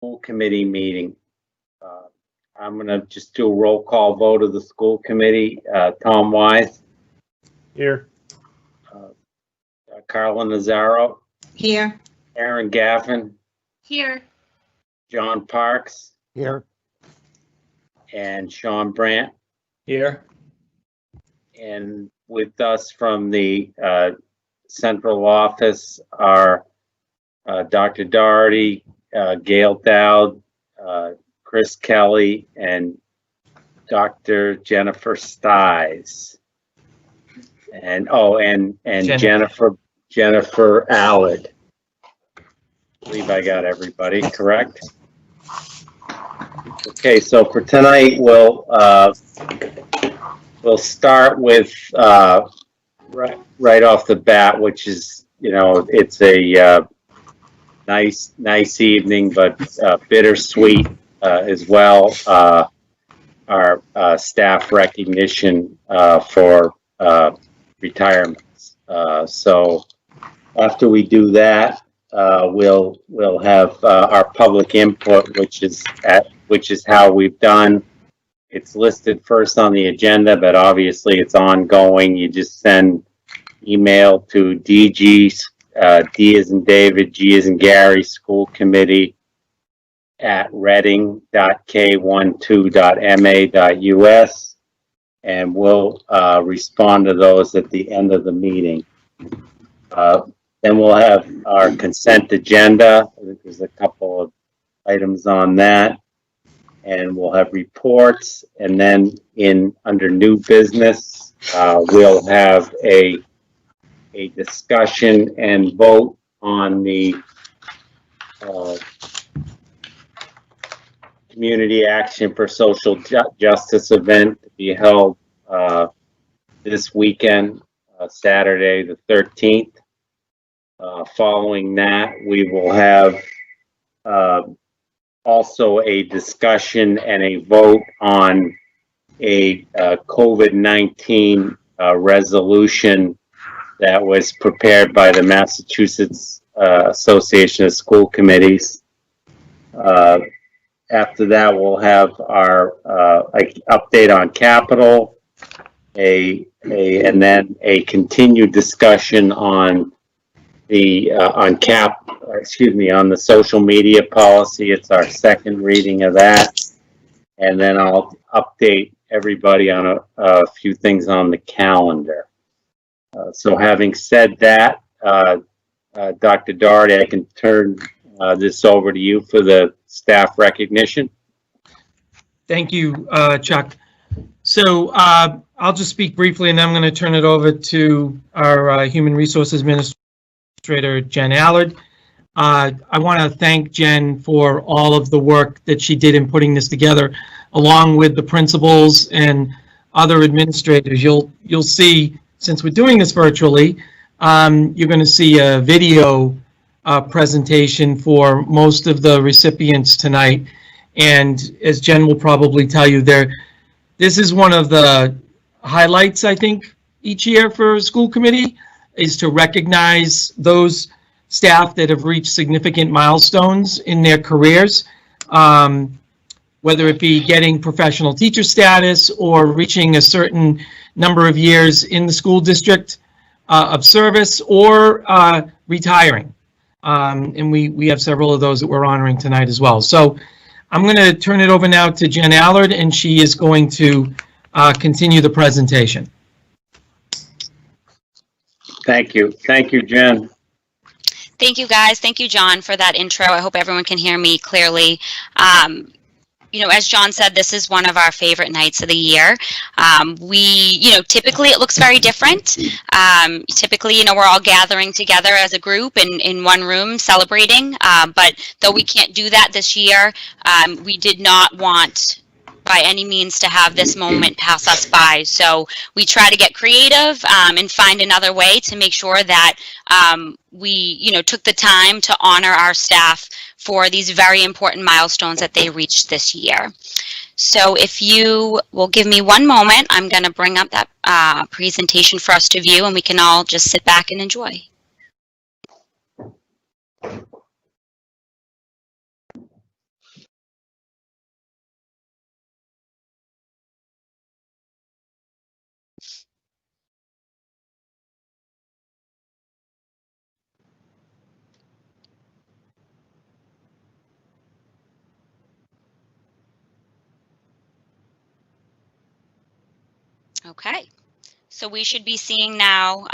School committee meeting. I'm going to just do a roll call vote of the school committee. Tom Wise. Here. Carla Nazaro. Here. Aaron Gaffin. Here. John Parks. Here. And Sean Brandt. Here. And with us from the central office are Dr. Doherty, Gail Dowd, Chris Kelly, and Dr. Jennifer Stiles. And Jennifer Allard. I believe I got everybody correct. Okay, so for tonight we'll start with right off the bat, which is, it's a nice evening, but bittersweet as well. Our staff recognition for retirements. So after we do that, we'll have our public input, which is how we've done. It's listed first on the agenda, but obviously it's ongoing. You just send email to DG, D as in David, G as in Gary, school committee at reading.k12.ma.us, and we'll respond to those at the end of the meeting. Then we'll have our consent agenda. There's a couple of items on that. And we'll have reports, and then under new business, we'll have a discussion and vote on the community action for social justice event to be held this weekend, Saturday the 13th. Following that, we will have also a discussion and a vote on a COVID-19 resolution that was prepared by the Massachusetts Association of School Committees. After that, we'll have our update on capital, and then a continued discussion on the on the social media policy. It's our second reading of that, and then I'll update everybody on a few things on the calendar. So having said that, Dr. Doherty, I can turn this over to you for the staff recognition. Thank you, Chuck. So I'll just speak briefly, and then I'm going to turn it over to our Human Resources Administrator, Jen Allard. I want to thank Jen for all of the work that she did in putting this together, along with the principals and other administrators. You'll see, since we're doing this virtually, you're going to see a video presentation for most of the recipients tonight. And as Jen will probably tell you, this is one of the highlights, I think, each year for a school committee, is to recognize those staff that have reached significant milestones in their careers, whether it be getting professional teacher status or reaching a certain number of years in the school district of service, or retiring. And we have several of those that we're honoring tonight as well. So I'm going to turn it over now to Jen Allard, and she is going to continue the presentation. Thank you. Thank you, Jen. Thank you, guys. Thank you, John, for that intro. I hope everyone can hear me clearly. As John said, this is one of our favorite nights of the year. Typically it looks very different. Typically, we're all gathering together as a group in one room celebrating. But though we can't do that this year, we did not want by any means to have this moment pass us by. So we try to get creative and find another way to make sure that we took the time to honor our staff for these very important milestones that they reached this year. So if you will give me one moment, I'm going to bring up that presentation for us to view, and we can all just sit back and enjoy. Okay, so we should be seeing now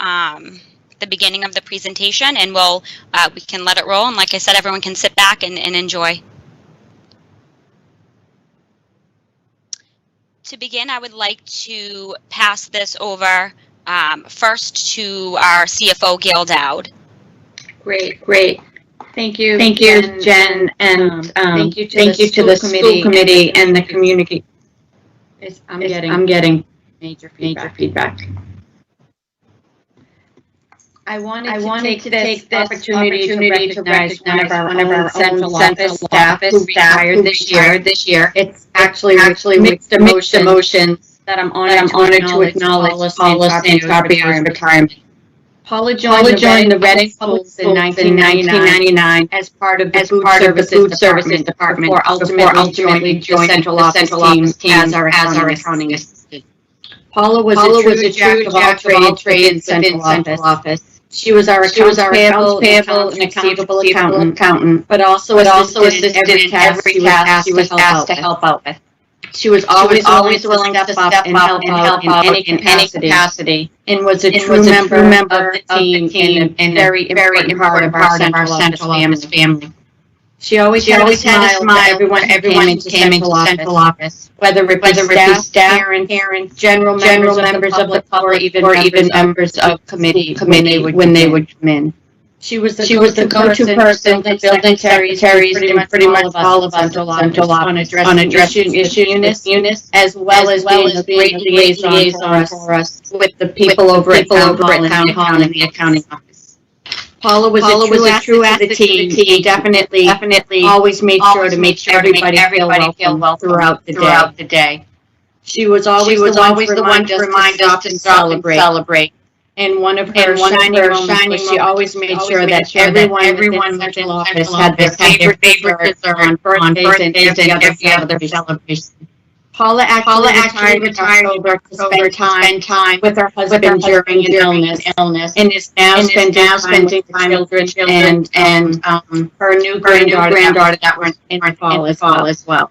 the beginning of the presentation, and we can let it roll. And like I said, everyone can sit back and enjoy. To begin, I would like to pass this over first to our CFO, Gail Dowd. Great. Thank you, Jen, and thank you to the school committee and the community. I'm I'm getting major major feedback. feedback. I wanted to to take this this opportunity to recognize one of our own central office staff office who retired this year. It's actually with mixed emotions that I'm that I'm honored to acknowledge Paula Santarpio's retirement. Paula Paula joined the Reading Reading Public Schools in 1999 as part of the as food part of the food services services department before ultimately joining the central office team as our accounting assistant. Paula was a true jack of all trades within central office. She was our accounts payable and and accounts receivable accountant, accountant, but also assisted in every task she was asked to help out with. She was Always always willing to step up and help out in any capacity, and was a and true was a member true member of the team and a very important part of our central office family. She always She had always had a smile for everyone who came into central office, whether it be staff, parents, general members of the public, or even members of committee when they would come in. She was the go-to person for building secretaries and pretty much all of us at central office on addressing issues with Eunice, as well as being a great liaison for us with the people over at Town Hall and the accounting office. Paula was a true asset to the team. Definitely always made sure to make everybody feel welcome throughout the day. She was always the one to remind us to stop and celebrate. And one of her shining moments was she always made sure that everyone within central office had their favorite dessert on birthdays and every other celebration. Paula actually retired in October to spend time with her husband during an illness, and is now spending time with children and her new granddaughter that were in fall as well.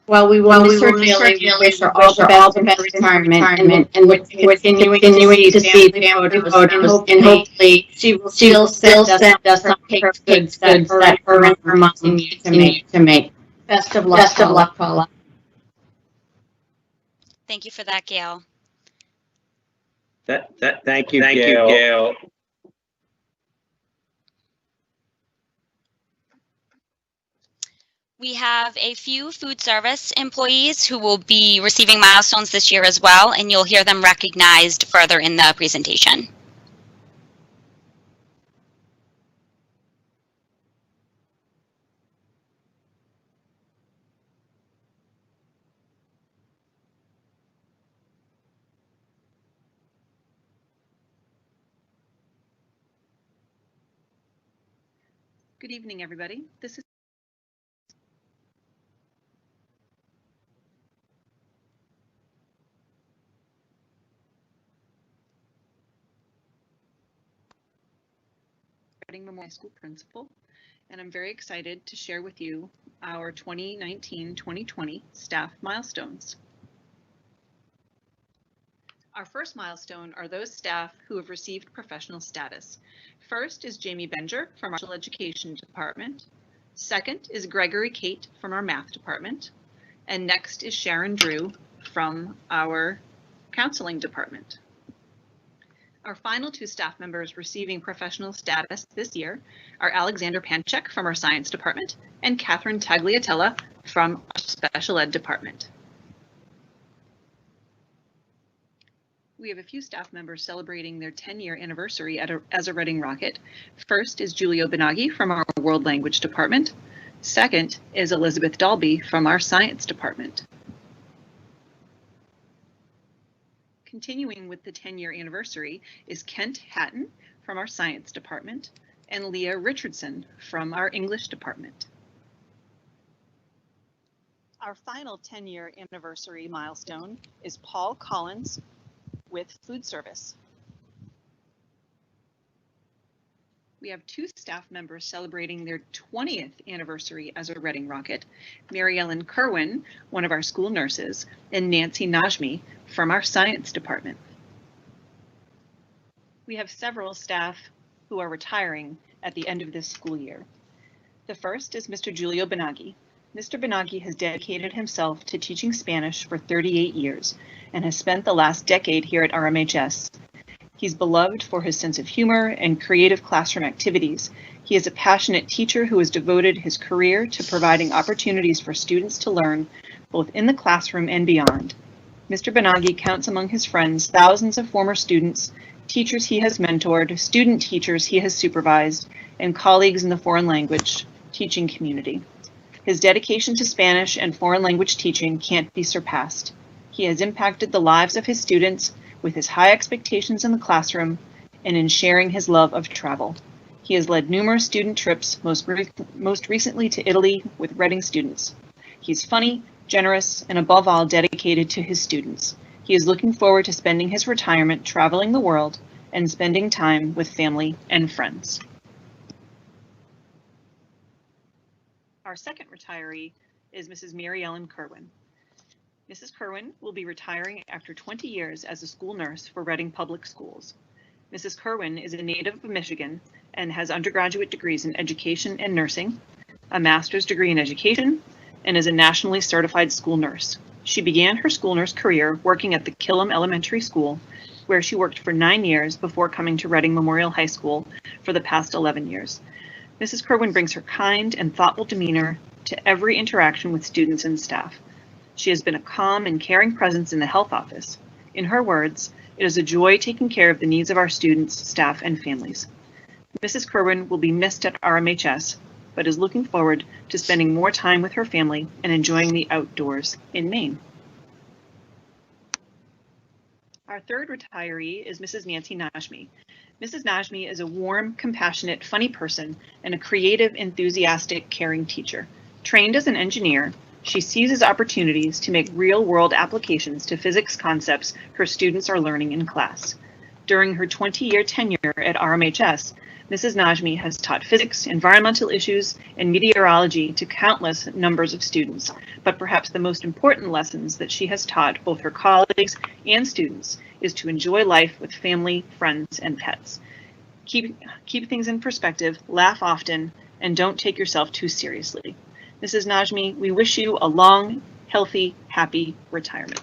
Well, we will miss her dearly. We wish her all the best retirement, and we're continuing to see family photos, and hopefully she will still send us some cakes that her and her mom continue to make. Best of luck, Paula. Thank you for that, Gail. Thank you, Gail. We have a few food service employees who will be receiving milestones this year as well, and you'll hear them recognized further in the presentation. Good evening, everybody. This is Reading Memorial School Principal, and I'm very excited to share with you our 2019-2020 staff milestones. Our first milestone are those staff who have received professional status. First is Jamie Benger from our Special Education Department. Second is Gregory Kate from our Math Department. And next is Sharon Drew from our Counseling Department. Our final two staff members receiving professional status this year are Alexander Panchek from our Science Department and Catherine Tagliatella from our Special Ed Department. We have a few staff members celebrating their 10-year anniversary as a Reading Rocket. First is Giulio Benaghi from our World Language Department. Second is Elizabeth Dalby from our Science Department. Continuing with the 10-year anniversary is Kent Hatton from our Science Department and Leah Richardson from our English Department. Our final 10-year anniversary milestone is Paul Collins with Food Service. we have two staff members celebrating their 20th anniversary as a Reading Rocket, Mary Ellen Kerwin, one of our school nurses, and Nancy Najmi from our science department. We have several staff who are retiring at the end of this school year. The first is Mr. Julio Benaghi. Mr. Benaghi has dedicated himself to teaching Spanish for 38 years and has spent the last decade here at RMHS. He's beloved for his sense of humor and creative classroom activities. He is a passionate teacher who has devoted his career to providing opportunities for students to learn, both in the classroom and beyond. Mr. Benaghi counts among his friends thousands of former students, teachers he has mentored, student teachers he has supervised, and colleagues in the foreign language teaching community. His dedication to Spanish and foreign language teaching can't be surpassed. He has impacted the lives of his students with his high expectations in the classroom and in sharing his love of travel. He has led numerous student trips, most recently to Italy with Reading students. He's funny, generous, and above all dedicated to his students. He is looking forward to spending his retirement traveling the world and spending time with family and friends. Our second retiree is Mrs. Mary Ellen Kerwin. Mrs. Kerwin will be retiring after 20 years as a school nurse for Reading Public Schools. Mrs. Kerwin is a native of Michigan and has undergraduate degrees in education and nursing, a master's degree in education, and is a nationally certified school nurse. She began her school nurse career working at the Killam Elementary School, where she worked for 9 years before coming to Reading Memorial High School for the past 11 years. Mrs. Kerwin brings her kind and thoughtful demeanor to every interaction with students and staff. She has been a calm and caring presence in the health office. In her words, "It is a joy taking care of the needs of our students, staff, and families." Mrs. Kerwin will be missed at RMHS, but is looking forward to spending more time with her family and enjoying the outdoors in Maine. Our third retiree is Mrs. Nancy Najmi. Mrs. Najmi is a warm, compassionate, funny person and a creative, enthusiastic, caring teacher. Trained as an engineer, she seizes opportunities to make real-world applications to physics concepts her students are learning in class. During her 20-year tenure at RMHS, Mrs. Najmi has taught physics, environmental issues, and meteorology to countless numbers of students, but perhaps the most important lessons that she has taught both her colleagues and students is to enjoy life with family, friends, and pets. Keep things in perspective, laugh often, and don't take yourself too seriously. Mrs. Najmi, we wish you a long, healthy, happy retirement.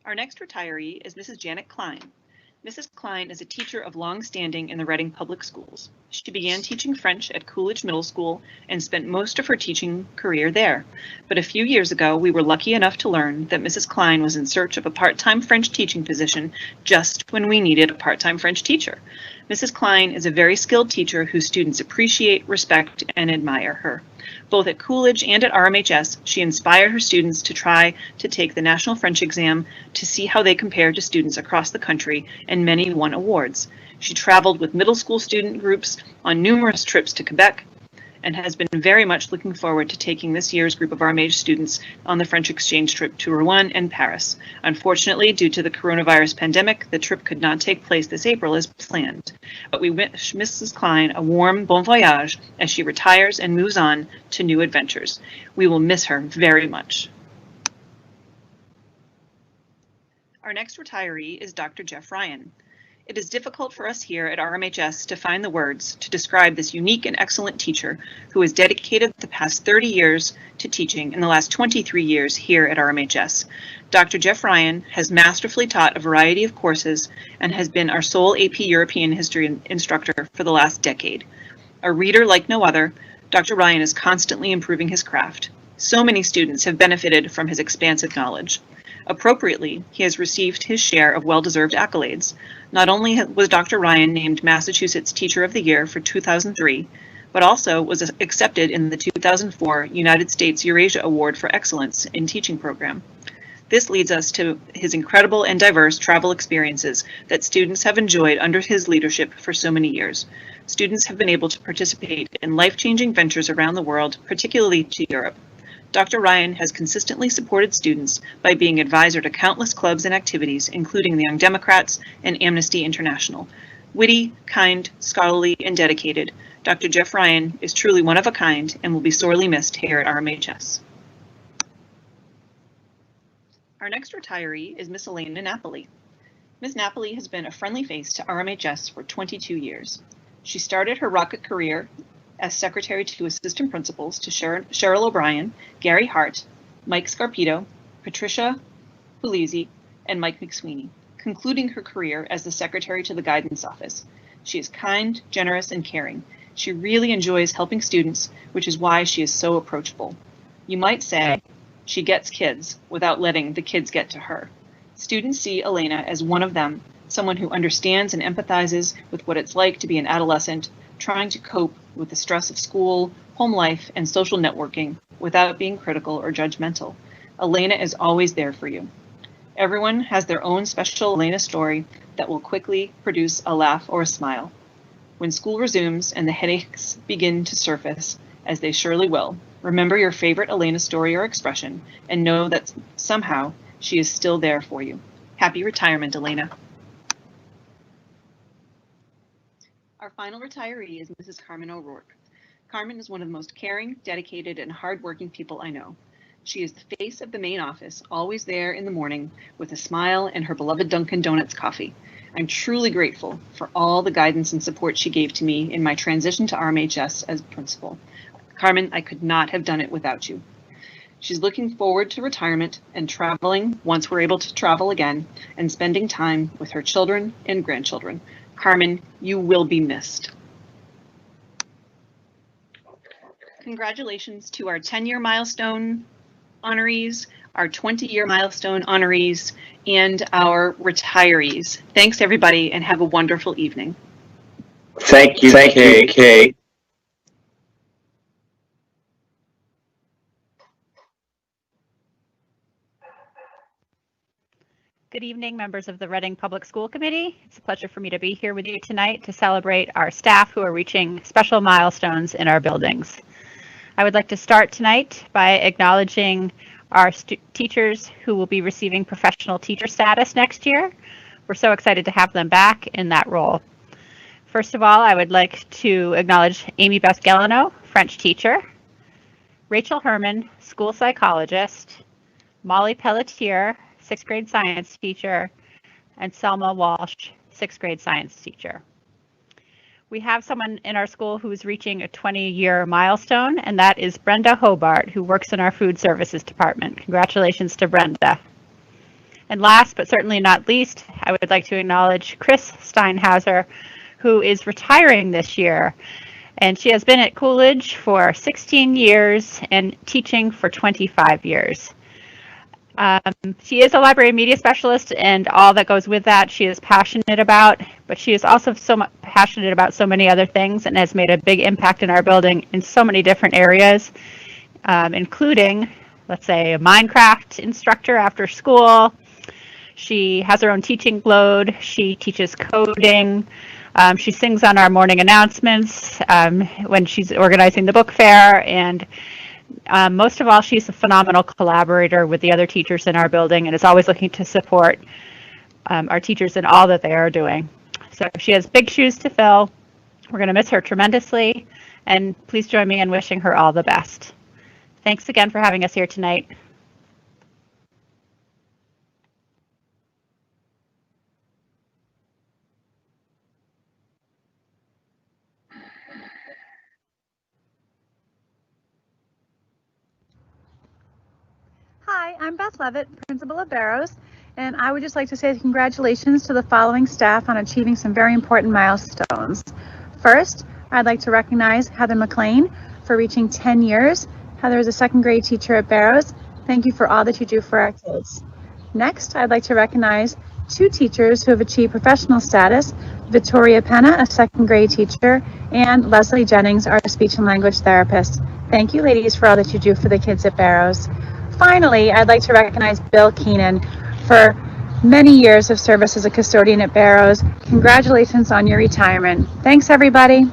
Our next retiree is Mrs. Janet Klein. Mrs. Klein is a teacher of long standing in the Reading Public Schools. She began teaching French at Coolidge Middle School and spent most of her teaching career there. But a few years ago, we were lucky enough to learn that Mrs. Klein was in search of a part-time French teaching position just when we needed a part-time French teacher. Mrs. Klein is a very skilled teacher whose students appreciate, respect, and admire her. Both at Coolidge and at RMHS, she inspired her students to try to take the National French exam to see how they compared to students across the country, and many won awards. She traveled with middle school student groups on numerous trips to Quebec and has been very much looking forward to taking this year's group of RMH students on the French exchange trip to Rouen and Paris. Unfortunately, due to the coronavirus pandemic, the trip could not take place this April as planned. But we wish Mrs. Klein a warm bon voyage as she retires and moves on to new adventures. We will miss her very much. Our next retiree is Dr. Jeff Ryan. It is difficult for us here at RMHS to find the words to describe this unique and excellent teacher who has dedicated the past 30 years to teaching and the last 23 years here at RMHS. Dr. Jeff Ryan has masterfully taught a variety of courses and has been our sole AP European History instructor for the last decade. A reader like no other, Dr. Ryan is constantly improving his craft. So many students have benefited from his expansive knowledge. Appropriately, he has received his share of well-deserved accolades. Not only was Dr. Ryan named Massachusetts Teacher of the Year for 2003, but also was accepted in the 2004 United States Eurasia Award for Excellence in Teaching program. This leads us to his incredible and diverse travel experiences that students have enjoyed under his leadership for so many years. Students have been able to participate in life-changing ventures around the world, particularly to Europe. Dr. Ryan has consistently supported students by being advisor to countless clubs and activities, including the Young Democrats and Amnesty International. Witty, kind, scholarly, and dedicated, Dr. Jeff Ryan is truly one of a kind and will be sorely missed here at RMHS. Our next retiree is Miss Elena Napoli. Ms. Napoli has been a friendly face to RMHS for 22 years. She started her rocket career as secretary to assistant principals to Cheryl O'Brien, Gary Hart, Mike Scarpito, Patricia Puglisi, and Mike McSweeney, concluding her career as the secretary to the guidance office. She is kind, generous, and caring. She really enjoys helping students, which is why she is so approachable. You might say she gets kids without letting the kids get to her. Students see Elena as one of them, someone who understands and empathizes with what it's like to be an adolescent, trying to cope with the stress of school, home life, and social networking without being critical or judgmental. Elena is always there for you. Everyone has their own special Elena story that will quickly produce a laugh or a smile. When school resumes and the headaches begin to surface, as they surely will, remember your favorite Elena story or expression and know that somehow she is still there for you. Happy retirement, Elena. Our final retiree is Mrs. Carmen O'Rourke. Carmen is one of the most caring, dedicated, and hardworking people I know. She is the face of the main office, always there in the morning with a smile and her beloved Dunkin' Donuts coffee. I'm truly grateful for all the guidance and support she gave to me in my transition to RMHS as principal. Carmen, I could not have done it without you. She's looking forward to retirement and traveling once we're able to travel again and spending time with her children and grandchildren. Carmen, you will be missed. Congratulations to our 10-year milestone honorees, our 20-year milestone honorees, and our retirees. Thanks, everybody, and have a wonderful evening. Thank you, Kate. Good evening, members of the Reading Public School Committee. It's a pleasure for me to be here with you tonight to celebrate our staff who are reaching special milestones in our buildings. I would like to start tonight by acknowledging our teachers who will be receiving professional teacher status next year. We're so excited to have them back in that role. First of all, I would like to acknowledge Amy Basgelano, French teacher, Rachel Herman, school psychologist, Molly Pelletier, 6th grade science teacher, and Selma Walsh, 6th grade science teacher. We have someone in our school who's reaching a 20-year milestone, and that is Brenda Hobart, who works in our food services department. Congratulations to Brenda. And last but certainly not least, I would like to acknowledge Chris Steinhauser, who is retiring this year. And she has been at Coolidge for 16 years and teaching for 25 years. She is a library media specialist, and all that goes with that she is passionate about, but she is also passionate about so many other things and has made a big impact in our building in so many different areas, including, let's say, a Minecraft instructor after school. She has her own teaching load. She teaches coding. She sings on our morning announcements when she's organizing the book fair, and most of all, she's a phenomenal collaborator with the other teachers in our building and is always looking to support our teachers in all that they are doing. So she has big shoes to fill. We're going to miss her tremendously, and please join me in wishing her all the best. Thanks again for having us here tonight. Hi, I'm Beth Levitt, principal of Barrows, and I would just like to say congratulations to the following staff on achieving some very important milestones. First, I'd like to recognize Heather McLean for reaching 10 years. Heather is a second grade teacher at Barrows. Thank you for all that you do for our kids. Next, I'd like to recognize two teachers who have achieved professional status, Victoria Penna, a second grade teacher, and Leslie Jennings, our speech and language therapist. Thank you, ladies, for all that you do for the kids at Barrows. Finally, I'd like to recognize Bill Keenan for many years of service as a custodian at Barrows. Congratulations on your retirement. Thanks, everybody.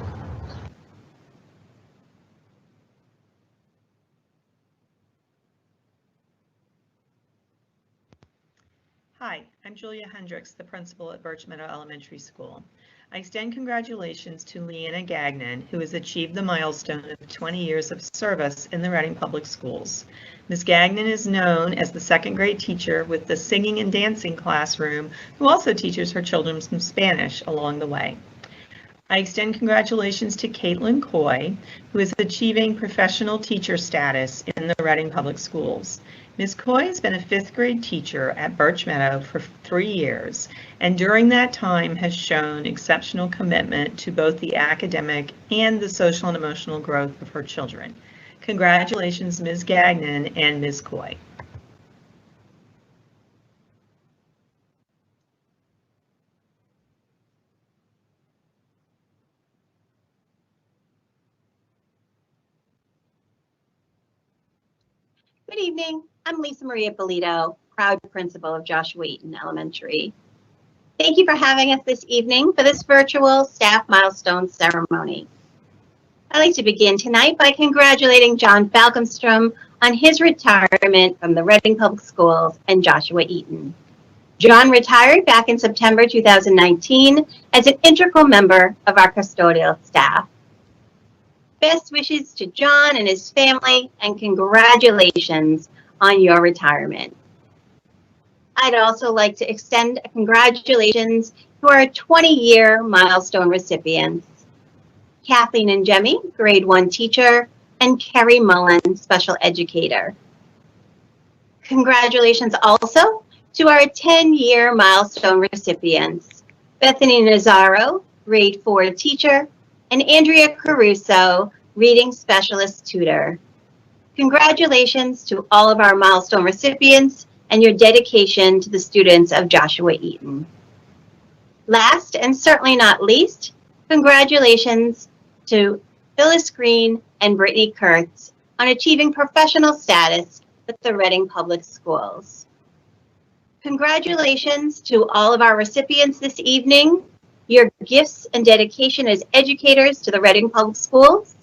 Hi, I'm Julia Hendricks, the principal at Birch Meadow Elementary School. I extend congratulations to Leanna Gagnon, who has achieved the milestone of 20 years of service in the Reading Public Schools. Ms. Gagnon is known as the second grade teacher with the singing and dancing classroom, who also teaches her children some Spanish along the way. I extend congratulations to Caitlin Coy, who is achieving professional teacher status in the Reading Public Schools. Ms. Coy has been a 5th grade teacher at Birch Meadow for 3 years, and during that time has shown exceptional commitment to both the academic and the social and emotional growth of her children. Congratulations, Ms. Gagnon and Ms. Coy. Good evening. I'm Lisa Maria Polito, proud principal of Joshua Eaton Elementary. Thank you for having us this evening for this virtual staff milestone ceremony. I'd like to begin tonight by congratulating John Falkenstrom on his retirement from the Reading Public Schools and Joshua Eaton. John retired back in September 2019 as an integral member of our custodial staff. Best wishes to John and his family, and congratulations on your retirement. I'd also like to extend a congratulations to our 20-year milestone recipients, Kathleen and Jemmy, grade 1 teacher, and Kerry Mullen, special educator. Congratulations also to our 10-year milestone recipients, Bethany Nazaro, grade 4 teacher, and Andrea Caruso, reading specialist tutor. Congratulations to all of our milestone recipients and your dedication to the students of Joshua Eaton. Last and certainly not least, congratulations to Phyllis Green and Brittany Kurtz on achieving professional status with the Reading Public Schools. Congratulations to all of our recipients this evening. Your gifts and dedication as educators to the Reading Public Schools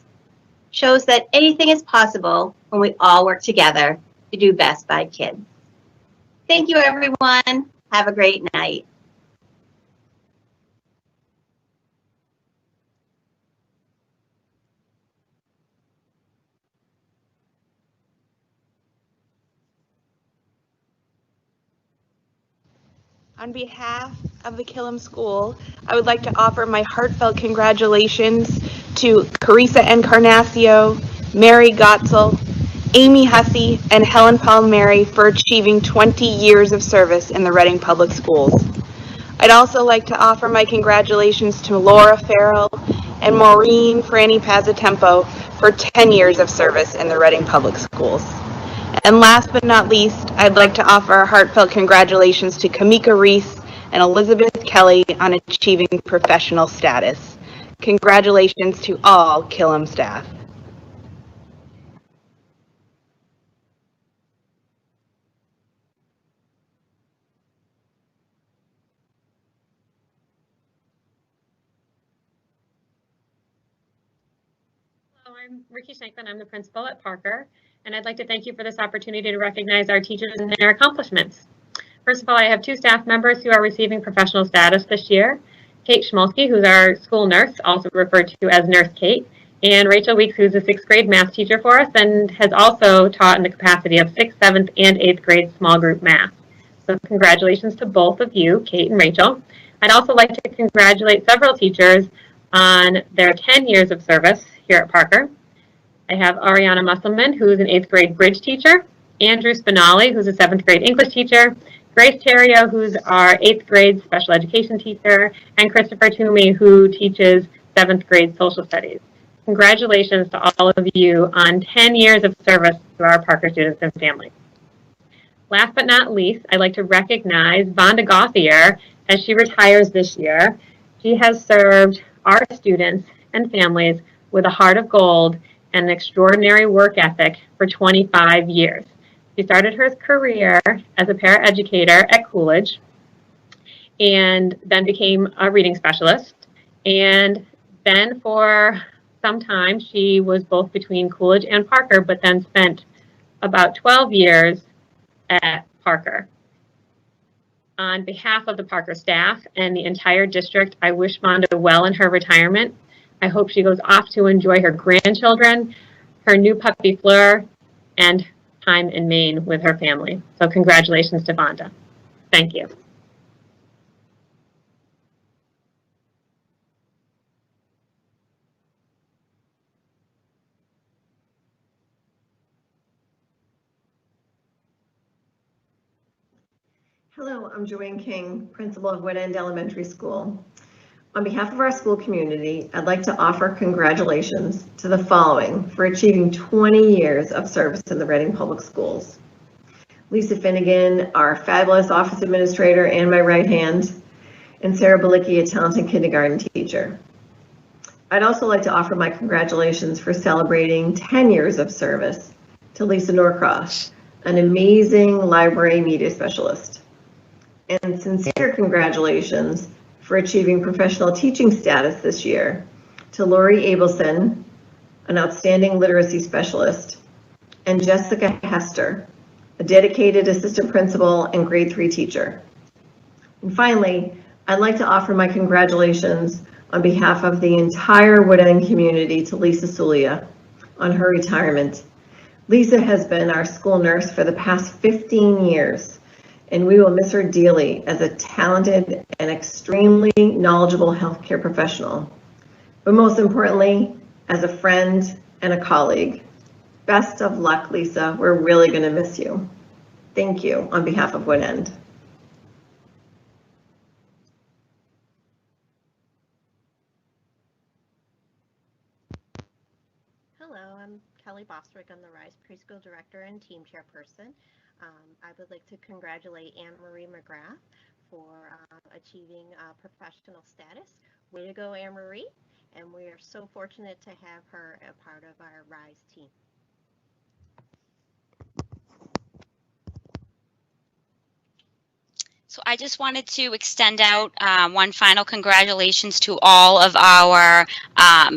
shows that anything is possible when we all work together to do best by kids. Thank you, everyone. Have a great night. On behalf of the Killam School, I would like to offer my heartfelt congratulations to Carissa Encarnacio, Mary Gotzel, Amy Hussey, and Helen Palmieri for achieving 20 years of service in the Reading Public Schools. I'd also like to offer my congratulations to Laura Farrell and Maureen Franny Pazzatempo for 10 years of service in the Reading Public Schools. And last but not least, I'd like to offer heartfelt congratulations to Kamika Reese and Elizabeth Kelly on achieving professional status. Congratulations to all Killam staff. Hello, I'm Ricky Shankman. I'm the principal at Parker, and I'd like to thank you for this opportunity to recognize our teachers and their accomplishments. First of all, I have 2 staff members who are receiving professional status this year. Kate Schmolsky, who's our school nurse, also referred to as Nurse Kate, and Rachel Weeks, who's a 6th grade math teacher for us and has also taught in the capacity of 6th, 7th, and 8th grade small group math. So congratulations to both of you, Kate and Rachel. I'd also like to congratulate several teachers on their 10 years of service here at Parker. I have Ariana Musselman, who's an 8th grade bridge teacher, Andrew Spinelli, who's a 7th grade English teacher, Grace Terrio, who's our 8th grade special education teacher, and Christopher Toomey, who teaches 7th grade social studies. Congratulations to all of you on 10 years of service to our Parker students and families. Last but not least, I'd like to recognize Vonda Gothier as she retires this year. She has served our students and families with a heart of gold and an extraordinary work ethic for 25 years. She started her career as a paraeducator at Coolidge and then became a reading specialist. And then for some time, she was both between Coolidge and Parker, but then spent about 12 years at Parker. On behalf of the Parker staff and the entire district, I wish Vonda well in her retirement. I hope she goes off to enjoy her grandchildren, her new puppy Fleur, and time in Maine with her family. So congratulations to Vonda. Thank you. Hello, I'm Joanne King, principal of Wood End Elementary School. On behalf of our school community, I'd like to offer congratulations to the following for achieving 20 years of service in the Reading Public Schools. Lisa Finnegan, our fabulous office administrator and my right hand, and Sarah Balicki, a talented kindergarten teacher. I'd also like to offer my congratulations for celebrating 10 years of service to Lisa Norcross, an amazing library media specialist. And sincere congratulations for achieving professional teaching status this year to Lori Abelson, an outstanding literacy specialist, and Jessica Hester, a dedicated assistant principal and grade 3 teacher. And finally, I'd like to offer my congratulations on behalf of the entire Wood End community to Lisa Sulia on her retirement. Lisa has been our school nurse for the past 15 years, and we will miss her dearly as a talented and extremely knowledgeable healthcare professional. But most importantly, as a friend and a colleague. Best of luck, Lisa. We're really going to miss you. Thank you on behalf of Wood End. Hello, I'm Kelly Bostwick. I'm the RISE Preschool Director and Team Chairperson. I would like to congratulate Anne Marie McGrath for achieving professional status. Way to go, Anne Marie. And we are so fortunate to have her a part of our RISE team. So I just wanted to extend out one final congratulations to all of our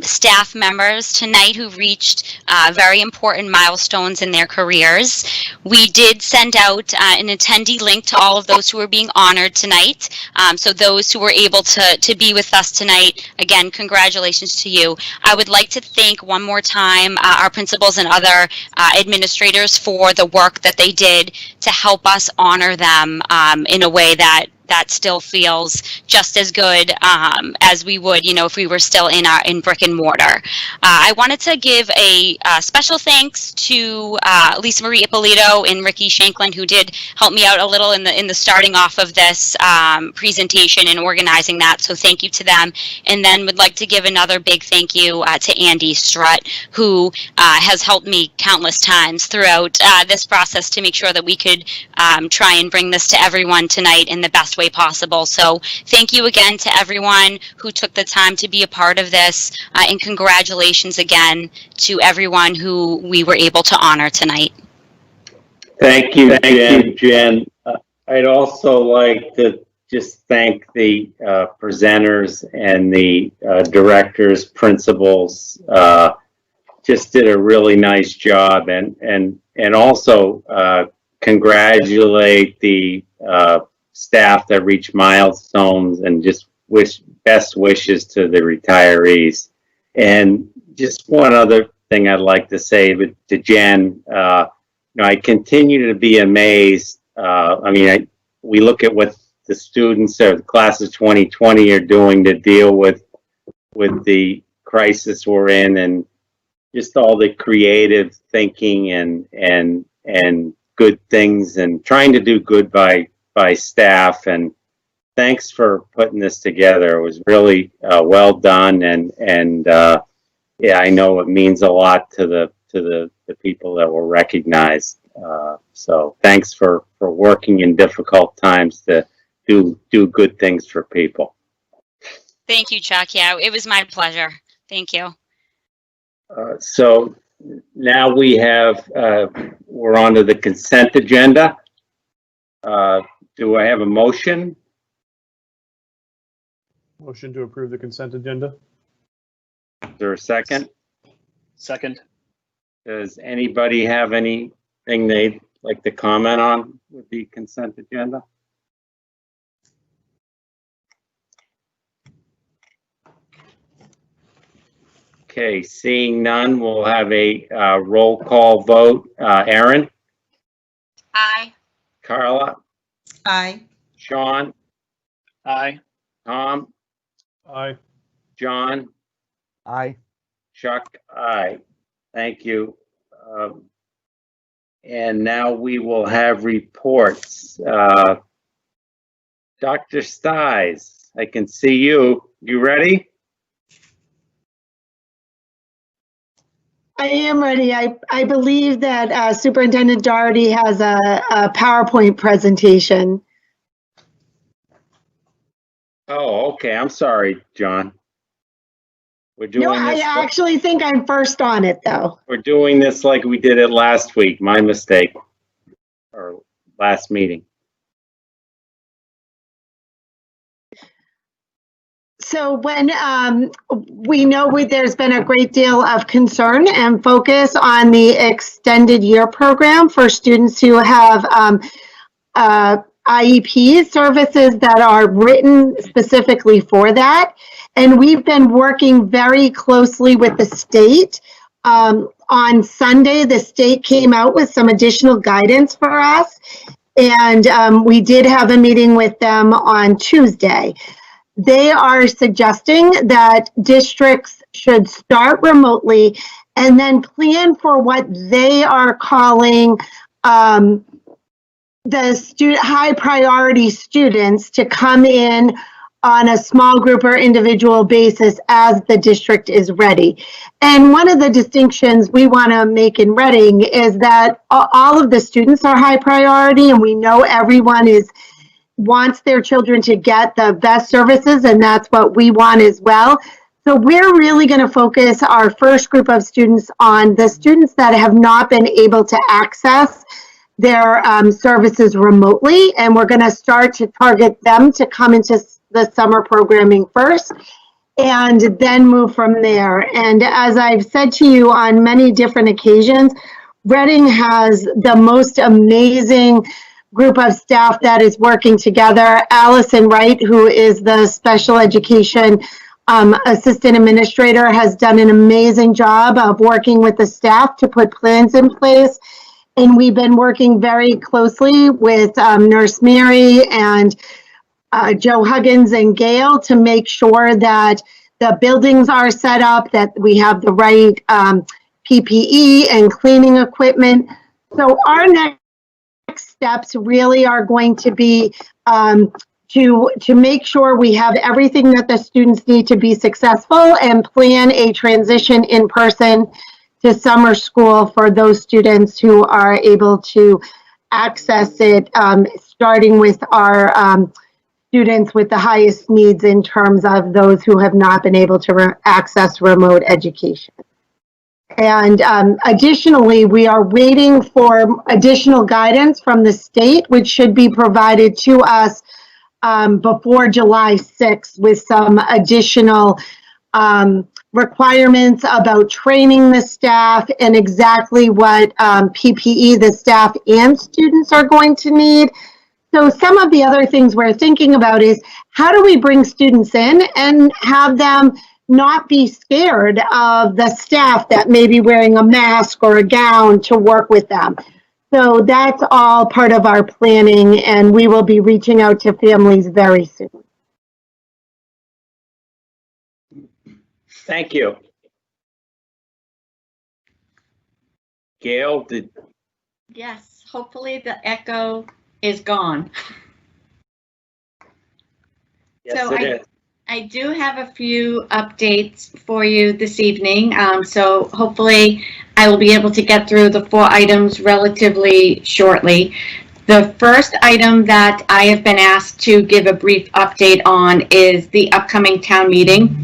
staff members tonight who reached very important milestones in their careers. We did send out an attendee link to all of those who are being honored tonight. So those who were able to be with us tonight, again, congratulations to you. I would like to thank one more time our principals and other administrators for the work that they did to help us honor them in a way that still feels just as good as we would, if we were still in brick and mortar. I wanted to give a special thanks to Lisa Marie Ippolito and Ricky Shanklin, who did help me out a little in the starting off of this presentation and organizing that. So thank you to them. And then would like to give another big thank you to Andy Strutt, who has helped me countless times throughout this process to make sure that we could try and bring this to everyone tonight in the best way possible. So thank you again to everyone who took the time to be a part of this, and congratulations again to everyone who we were able to honor tonight. Thank you, Jen. I'd also like to just thank the presenters and the directors, principals. Just did a really nice job, and also congratulate the staff that reached milestones, and just wish best wishes to the retirees. And just one other thing I'd like to say to Jen, I continue to be amazed. We look at what the students or the class of 2020 are doing to deal with the crisis we're in, and just all the creative thinking and good things, and trying to do good by staff. And thanks for putting this together. It was really well done, and yeah, I know it means a lot to the people that were recognized. So thanks for working in difficult times to do good things for people. Thank you, Chuck. Yeah, it was my pleasure. Thank you. So now we're on to the consent agenda. Do I have a motion? Motion to approve the consent agenda. Is there a second? Second. Does anybody have anything they'd like to comment on with the consent agenda? Okay, seeing none, we'll have a roll call vote. Erin? Aye. Carla? Aye. Sean? Aye. Tom? Aye. John? Aye. Chuck? Aye. Thank you. And now we will have reports. Dr. Stiles, I can see you. You ready? I am ready. I believe that Superintendent Doherty has a PowerPoint presentation. Oh, okay. I'm sorry, John. We're doing No, I this. actually think I'm first on it, though. We're doing this like we did it last week. My mistake. Or last meeting. So when we know there's been a great deal of concern and focus on the extended year program for students who have IEP services that are written specifically for that. And we've been working very closely with the state. On Sunday, the state came out with some additional guidance for us. And we did have a meeting with them on Tuesday. They are suggesting that districts should start remotely and then plan for what they are calling the high priority students to come in on a small group or individual basis as the district is ready. And one of the distinctions we want to make in Reading is that all of the students are high priority, and we know everyone wants their children to get the best services, and that's what we want as well. So we're really going to focus our first group of students on the students that have not been able to access their services remotely, and we're going to start to target them to come into the summer programming first and then move from there. And as I've said to you on many different occasions, Reading has the most amazing group of staff that is working together. Allison Wright, who is the special education assistant administrator, has done an amazing job of working with the staff to put plans in place. And we've been working very closely with Nurse Mary and Joe Huggins and Gail to make sure that the buildings are set up, that we have the right PPE and cleaning equipment. So our next steps really are going to be to make sure we have everything that the students need to be successful and plan a transition in person to summer school for those students who are able to access it, starting with our students with the highest needs in terms of those who have not been able to access remote education. And additionally, we are waiting for additional guidance from the state, which should be provided to us before July 6th with some additional requirements about training the staff and exactly what PPE the staff and students are going to need. So some of the other things we're thinking about is how do we bring students in and have them not be scared of the staff that may be wearing a mask or a gown to work with them. So that's all part of our planning, and we will be reaching out to families very soon. Thank you. Gail, Yes, hopefully the echo is gone. Yes, So it is. I do have a few updates for you this evening. So hopefully I will be able to get through the 4 items relatively shortly. The first item that I have been asked to give a brief update on is the upcoming town meeting.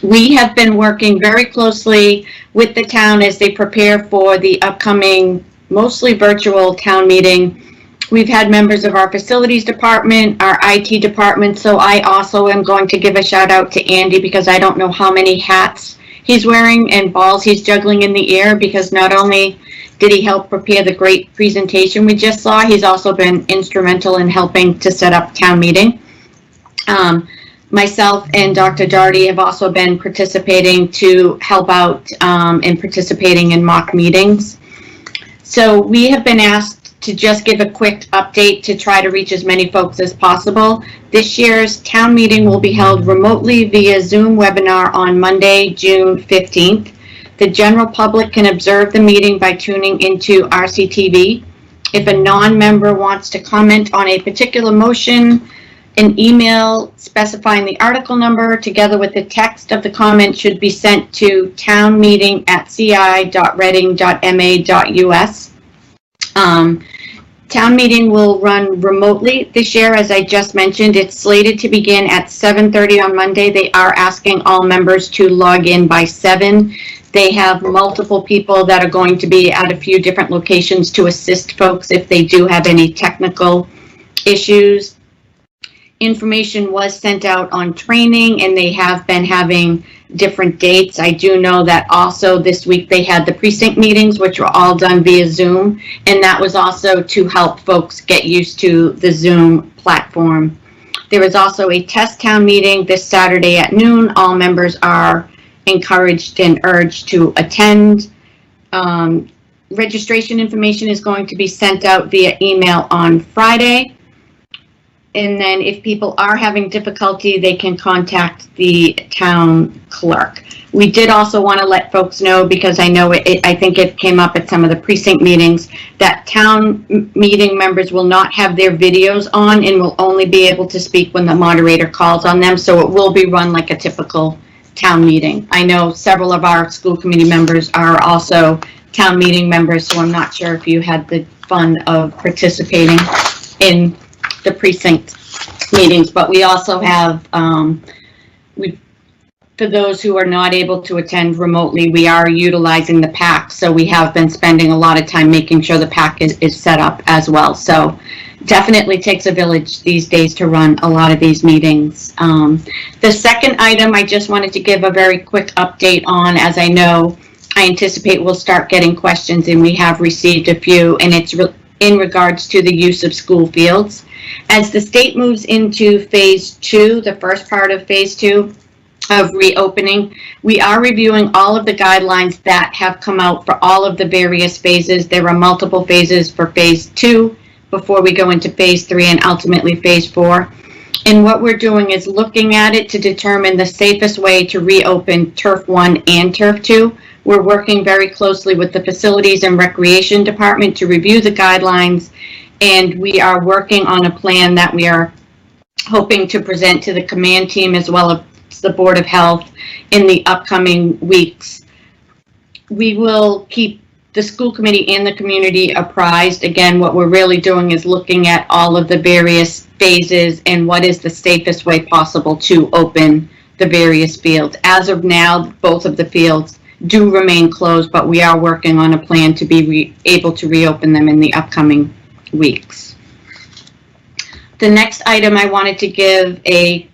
We have been working very closely with the town as they prepare for the upcoming, mostly virtual town meeting. We've had members of our facilities department, our IT department, so I also am going to give a shout out to Andy because I don't know how many hats he's wearing and balls he's juggling in the air, because not only did he help prepare the great presentation we just saw, he's also been instrumental in helping to set up town meeting. Myself and Dr. Doherty have also been participating to help out in participating in mock meetings. So we have been asked to just give a quick update to try to reach as many folks as possible. This year's town meeting will be held remotely via Zoom webinar on Monday, June 15th. The general public can observe the meeting by tuning into RCTV. If a non-member wants to comment on a particular motion, an email specifying the article number together with the text of the comment should be sent to townmeeting@ci.reading.ma.us. Town meeting will run remotely this year, as I just mentioned. It's slated to begin at 7:30 on Monday. They are asking all members to log in by 7. They have multiple people that are going to be at a few different locations to assist folks if they do have any technical issues. Information was sent out on training, and they have been having different dates. I do know that also this week they had the precinct meetings, which were all done via Zoom, and that was also to help folks get used to the Zoom platform. There is also a test town meeting this Saturday at noon. All members are encouraged and urged to attend. Registration information is going to be sent out via email on Friday. And then if people are having difficulty, they can contact the town clerk. We did also want to let folks know, because I know I think it came up at some of the precinct meetings, that town meeting members will not have their videos on and will only be able to speak when the moderator calls on them. So it will be run like a typical town meeting. I know several of our school committee members are also town meeting members, so I'm not sure if you had the fun of participating in the precinct meetings, but we also have, for those who are not able to attend remotely, we are utilizing the PAC, so we have been spending a lot of time making sure the PAC is set up as well. So definitely takes a village these days to run a lot of these meetings. The second item I just wanted to give a very quick update on, as I know I anticipate we'll start getting questions, and we have received a few, and it's in regards to the use of school fields. As the state moves into phase 2, the first part of phase 2 of reopening, we are reviewing all of the guidelines that have come out for all of the various phases. There are multiple phases for phase 2 before we go into phase 3 and ultimately phase 4. And what we're doing is looking at it to determine the safest way to reopen Turf 1 and Turf 2. We're working very closely with the Facilities and Recreation Department to review the guidelines, and we are working on a plan that we are hoping to present to the command team as well as the Board of Health in the upcoming weeks. We will keep the school committee and the community apprised. Again, what we're really doing is looking at all of the various phases and what is the safest way possible to open the various fields. As of now, both of the fields do remain closed, but we are working on a plan to be able to reopen them in the upcoming weeks. The next item I wanted to give a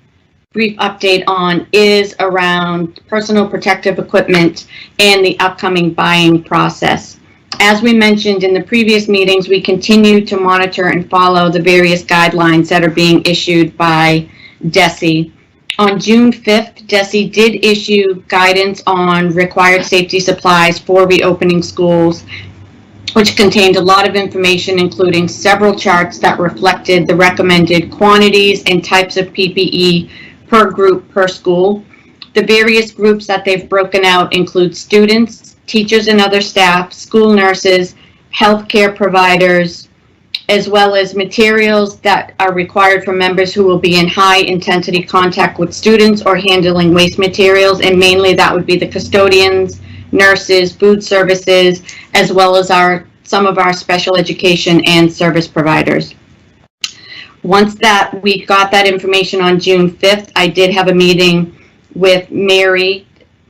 brief update on is around personal protective equipment and the upcoming buying process. As we mentioned in the previous meetings, we continue to monitor and follow the various guidelines that are being issued by DESE. On June 5th, DESE did issue guidance on required safety supplies for reopening schools, which contained a lot of information, including several charts that reflected the recommended quantities and types of PPE per group per school. The various groups that they've broken out include students, teachers and other staff, school nurses, healthcare providers, as well as materials that are required for members who will be in high intensity contact with students or handling waste materials, and mainly that would be the custodians, nurses, food services, as well as some of our special education and service providers. Once that we got that information on June 5th, I did have a meeting with Mary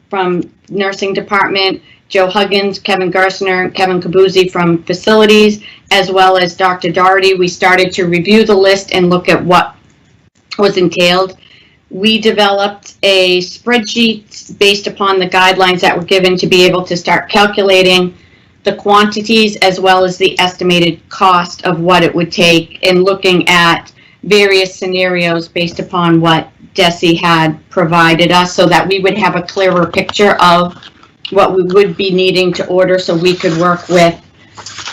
from nursing department, Joe Huggins, Kevin Gersner, Kevin Kabuzzi from facilities, as well as Dr. Doherty. We started to review the list and look at what was entailed. We developed a spreadsheet based upon the guidelines that were given to be able to start calculating the quantities as well as the estimated cost of what it would take, and looking at various scenarios based upon what DESI had provided us so that we would have a clearer picture of what we would be needing to order so we could work with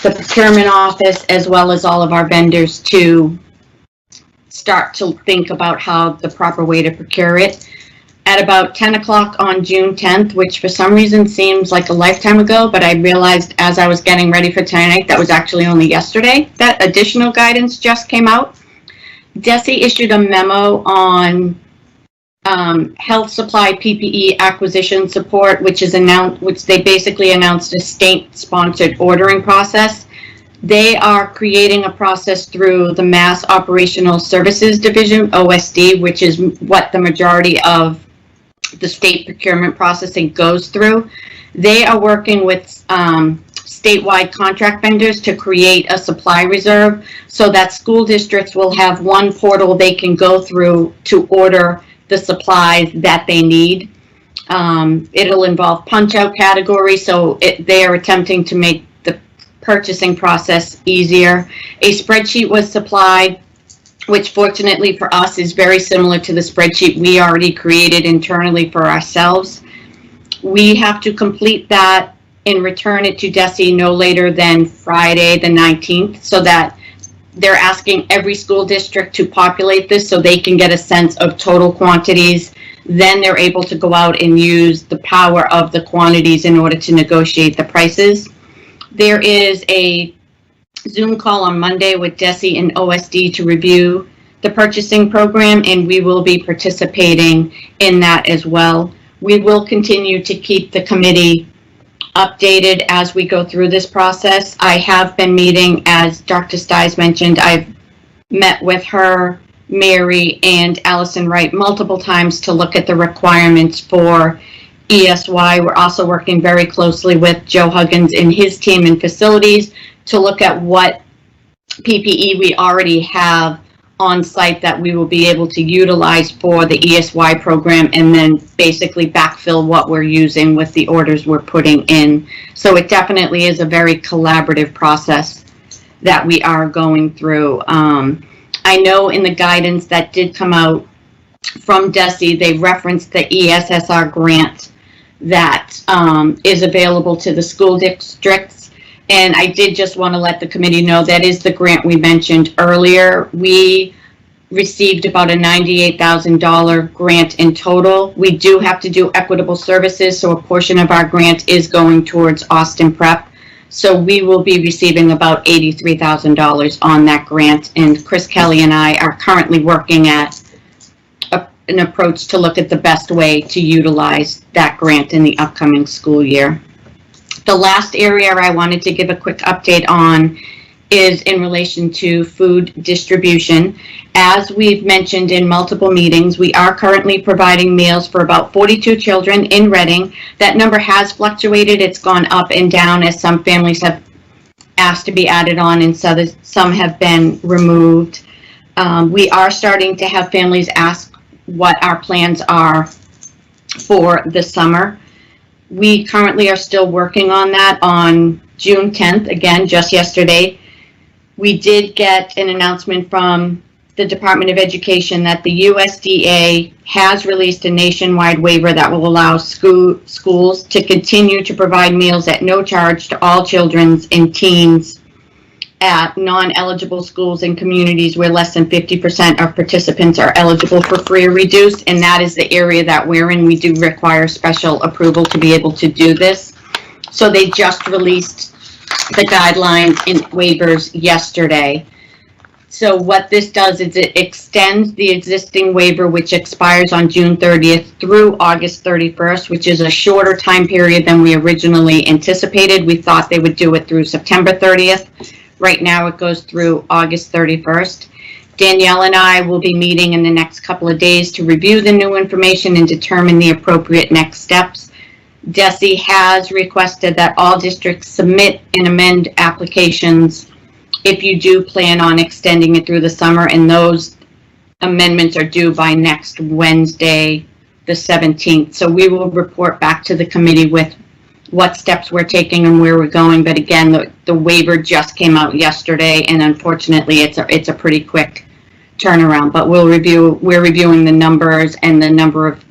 the procurement office as well as all of our vendors to start to think about how the proper way to procure it. At about 10 o'clock on June 10th, which for some reason seems like a lifetime ago, but I realized as I was getting ready for tonight, that was actually only yesterday, that additional guidance just came out. DESI issued a memo on health supply PPE acquisition support, which they basically announced a state-sponsored ordering process. They are creating a process through the Mass Operational Services Division, OSD, which is what the majority of the state procurement processing goes through. They are working with statewide contract vendors to create a supply reserve so that school districts will have one portal they can go through to order the supplies that they need. It'll involve punch-out categories, so they are attempting to make the purchasing process easier. A spreadsheet was supplied, which fortunately for us is very similar to the spreadsheet we already created internally for ourselves. We have to complete that and return it to DESI no later than Friday the 19th, so that they're asking every school district to populate this so they can get a sense of total quantities. Then they're able to go out and use the power of the quantities in order to negotiate the prices. There is a Zoom call on Monday with DESI and OSD to review the purchasing program, and we will be participating in that as well. We will continue to keep the committee updated as we go through this process. I have been meeting, as Dr. Stiles mentioned, I've met with her, Mary, and Allison Wright multiple times to look at the requirements for ESY. We're also working very closely with Joe Huggins and his team in facilities to look at what PPE we already have on site that we will be able to utilize for the ESY program, and then basically backfill what we're using with the orders we're putting in. So it definitely is a very collaborative process that we are going through. I know in the guidance that did come out from DESI, they referenced the ESSR grant that is available to the school districts. And I did just want to let the committee know that is the grant we mentioned earlier. We received about a $98,000 grant in total. We do have to do equitable services, so a portion of our grant is going towards Austin Prep. So we will be receiving about $83,000 on that grant. And Chris Kelly and I are currently working at an approach to look at the best way to utilize that grant in the upcoming school year. The last area I wanted to give a quick update on is in relation to food distribution. As we've mentioned in multiple meetings, we are currently providing meals for about 42 children in Reading. That number has fluctuated. It's gone up and down as some families have asked to be added on and so some have been removed. We are starting to have families ask what our plans are for the summer. We currently are still working on that. On June 10th, again, just yesterday, we did get an announcement from the Department of Education that the USDA has released a nationwide waiver that will allow schools to continue to provide meals at no charge to all children and teens at non-eligible schools and communities where less than 50% of participants are eligible for free or reduced, and that is the area that we're in. We do require special approval to be able to do this. So they just released the guidelines and waivers yesterday. So what this does is it extends the existing waiver, which expires on June 30th through August 31st, which is a shorter time period than we originally anticipated. We thought they would do it through September 30th. Right now it goes through August 31st. Danielle and I will be meeting in the next couple of days to review the new information and determine the appropriate next steps. DESI has requested that all districts submit and amend applications if you do plan on extending it through the summer, and those amendments are due by next Wednesday, the 17th. So we will report back to the committee with what steps we're taking and where we're going. But again, the waiver just came out yesterday, and unfortunately it's a pretty quick turnaround, but we're reviewing the numbers and the number of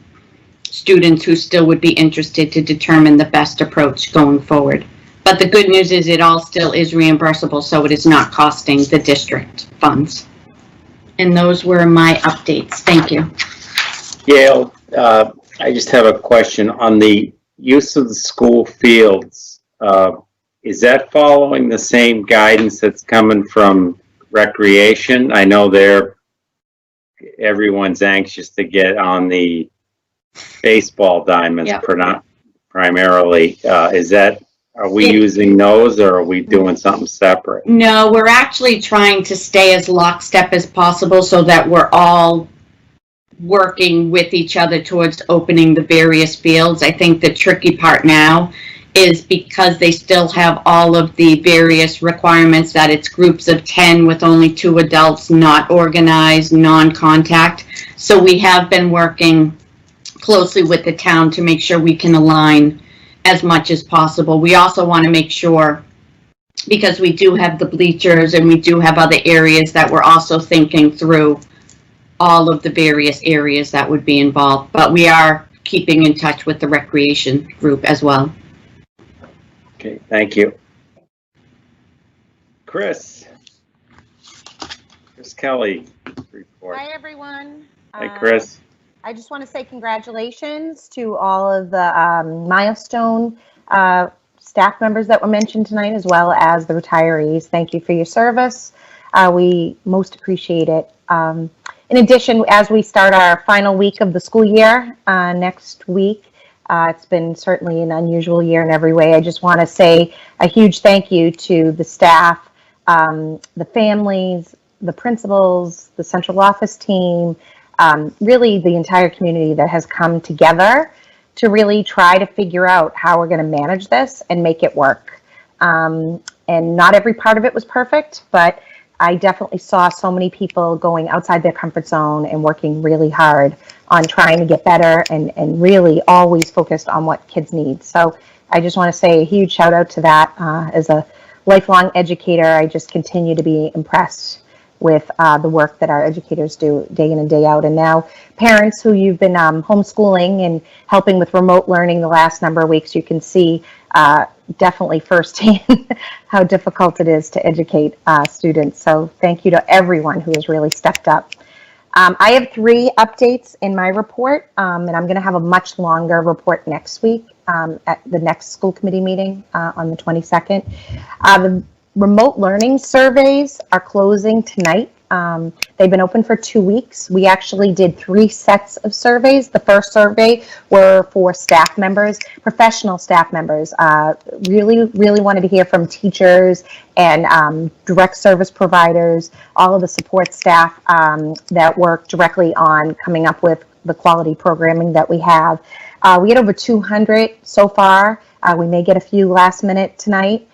students who still would be interested to determine the best approach going forward. But the good news is it all still is reimbursable, so it is not costing the district funds. And those were my updates. Thank you. Gail, I just have a question on the use of the school fields. Is that following the same guidance that's coming from recreation? I know everyone's anxious to get on the baseball diamonds. Yep. Primarily. Are we using those, or are we doing something separate? No, we're actually trying to stay as lockstep as possible so that we're all working with each other towards opening the various fields. I think the tricky part now is because they still have all of the various requirements that it's groups of 10 with only 2 adults, not organized, non-contact. So we have been working closely with the town to make sure we can align as much as possible. We also want to make sure, because we do have the bleachers and we do have other areas, that we're also thinking through all of the various areas that would be involved. But we are keeping in touch with the recreation group as well. Okay, thank you. Chris Kelly, report. Hi, everyone. Hi, Chris. I just want to say congratulations to all of the milestone staff members that were mentioned tonight, as well as the retirees. Thank you for your service. We most appreciate it. In addition, as we start our final week of the school year next week, it's been certainly an unusual year in every way. I just want to say a huge thank you to the staff, the families, the principals, the central office team, really the entire community that has come together to really try to figure out how we're going to manage this and make it work. And not every part of it was perfect, but I definitely saw so many people going outside their comfort zone and working really hard on trying to get better and really always focused on what kids need. So I just want to say a huge shout out to that. As a lifelong educator, I just continue to be impressed with the work that our educators do day in and day out. And now parents who you've been homeschooling and helping with remote learning the last number of weeks, you can see definitely firsthand how difficult it is to educate students. So thank you to everyone who has really stepped up. I have 3 updates in my report, and I'm going to have a much longer report next week at the next school committee meeting on the 22nd. The remote learning surveys are closing tonight. They've been open for 2 weeks. We actually did 3 sets of surveys. The first survey were for staff members, professional staff members. Really wanted to hear from teachers and direct service providers, all of the support staff that work directly on coming up with the quality programming that we have. We had over 200 so far. We may get a few last minute tonight.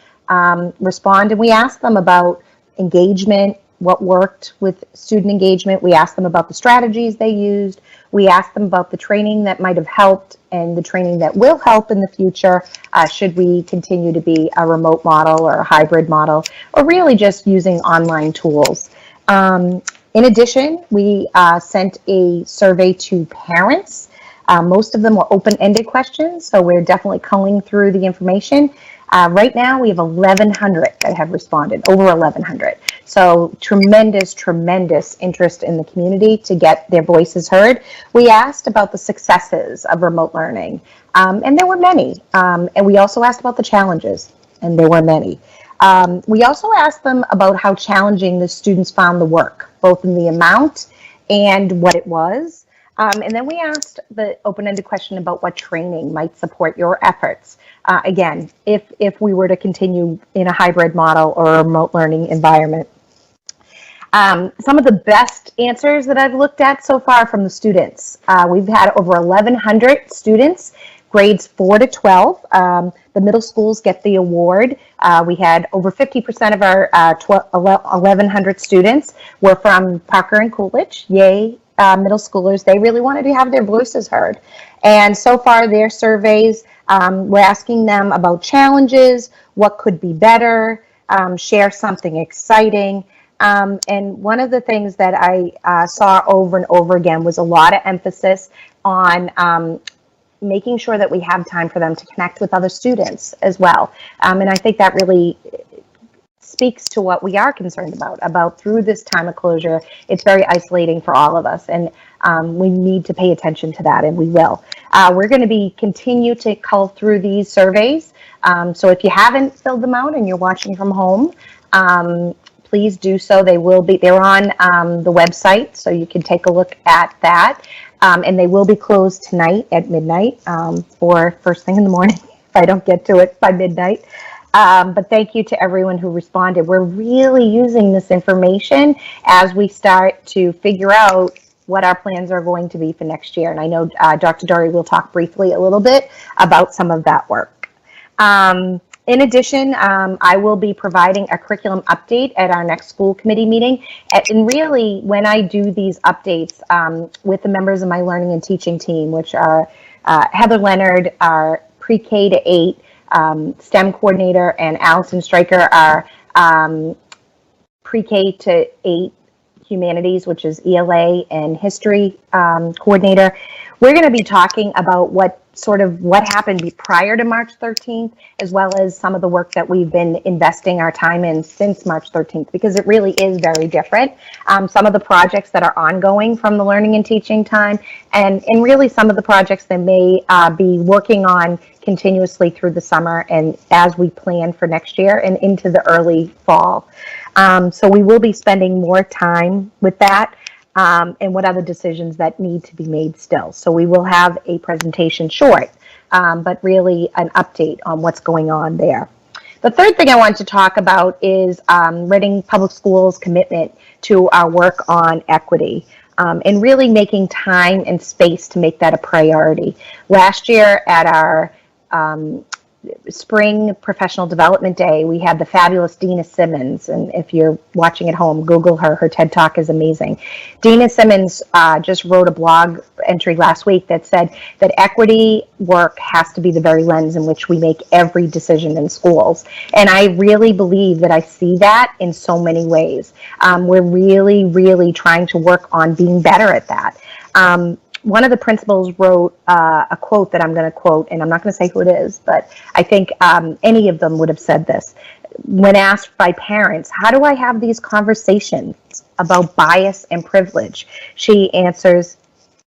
Respond, and we asked them about engagement, what worked with student engagement. We asked them about the strategies they used. We asked them about the training that might have helped and the training that will help in the future, should we continue to be a remote model or a hybrid model, or really just using online tools. In addition, we sent a survey to parents. Most of them were open-ended questions, so we're definitely culling through the information. Right now, we have 1,100 that have responded, over 1,100. So tremendous interest in the community to get their voices heard. We asked about the successes of remote learning, and there were many. And we also asked about the challenges, and there were many. We also asked them about how challenging the students found the work, both in the amount and what it was. And then we asked the open-ended question about what training might support your efforts. Again, if we were to continue in a hybrid model or a remote learning environment. Some of the best answers that I've looked at so far from the students. We've had over 1,100 students, grades 4 to 12. The middle schools get the award. We had over 50% of our 1,100 students were from Parker and Coolidge. Yay. Middle schoolers, they really wanted to have their voices heard. And so far their surveys, we're asking them about challenges, what could be better, share something exciting. And one of the things that I saw over and over again was a lot of emphasis on making sure that we have time for them to connect with other students as well. And I think that really speaks to what we are concerned about through this time of closure. It's very isolating for all of us, and we need to pay attention to that, and we will. We're going to continue to cull through these surveys. So if you haven't filled them out and you're watching from home, please do so. They're on the website, so you can take a look at that. And they will be closed tonight at midnight or first thing in the morning if I don't get to it by midnight. But thank you to everyone who responded. We're really using this information as we start to figure out what our plans are going to be for next year. And I know Dr. Doherty will talk briefly a little bit about some of that work. In addition, I will be providing a curriculum update at our next school committee meeting. And really, when I do these updates with the members of my learning and teaching team, which are Heather Leonard, our pre-K to 8 STEM coordinator, and Allison Stryker, our pre-K to 8 humanities, which is ELA and history coordinator. We're going to be talking about what happened prior to March 13th, as well as some of the work that we've been investing our time in since March 13th, because it really is very different. Some of the projects that are ongoing from the learning and teaching time, and really some of the projects that may be working on continuously through the summer and as we plan for next year and into the early fall. So we will be spending more time with that. And what other decisions that need to be made still. So we will have a presentation short, but really an update on what's going on there. The third thing I want to talk about is Reading Public Schools' commitment to our work on equity and really making time and space to make that a priority. Last year at our Spring Professional Development Day, we had the fabulous Dina Simmons, and if you're watching at home, Google her. Her TED Talk is amazing. Dina Simmons just wrote a blog entry last week that said that equity work has to be the very lens in which we make every decision in schools. And I really believe that I see that in so many ways. We're really, really trying to work on being better at that. One of the principals wrote a quote that I'm going to quote, and I'm not going to say who it is, but I think any of them would have said this. When asked by parents, how do I have these conversations about bias and privilege? She answers,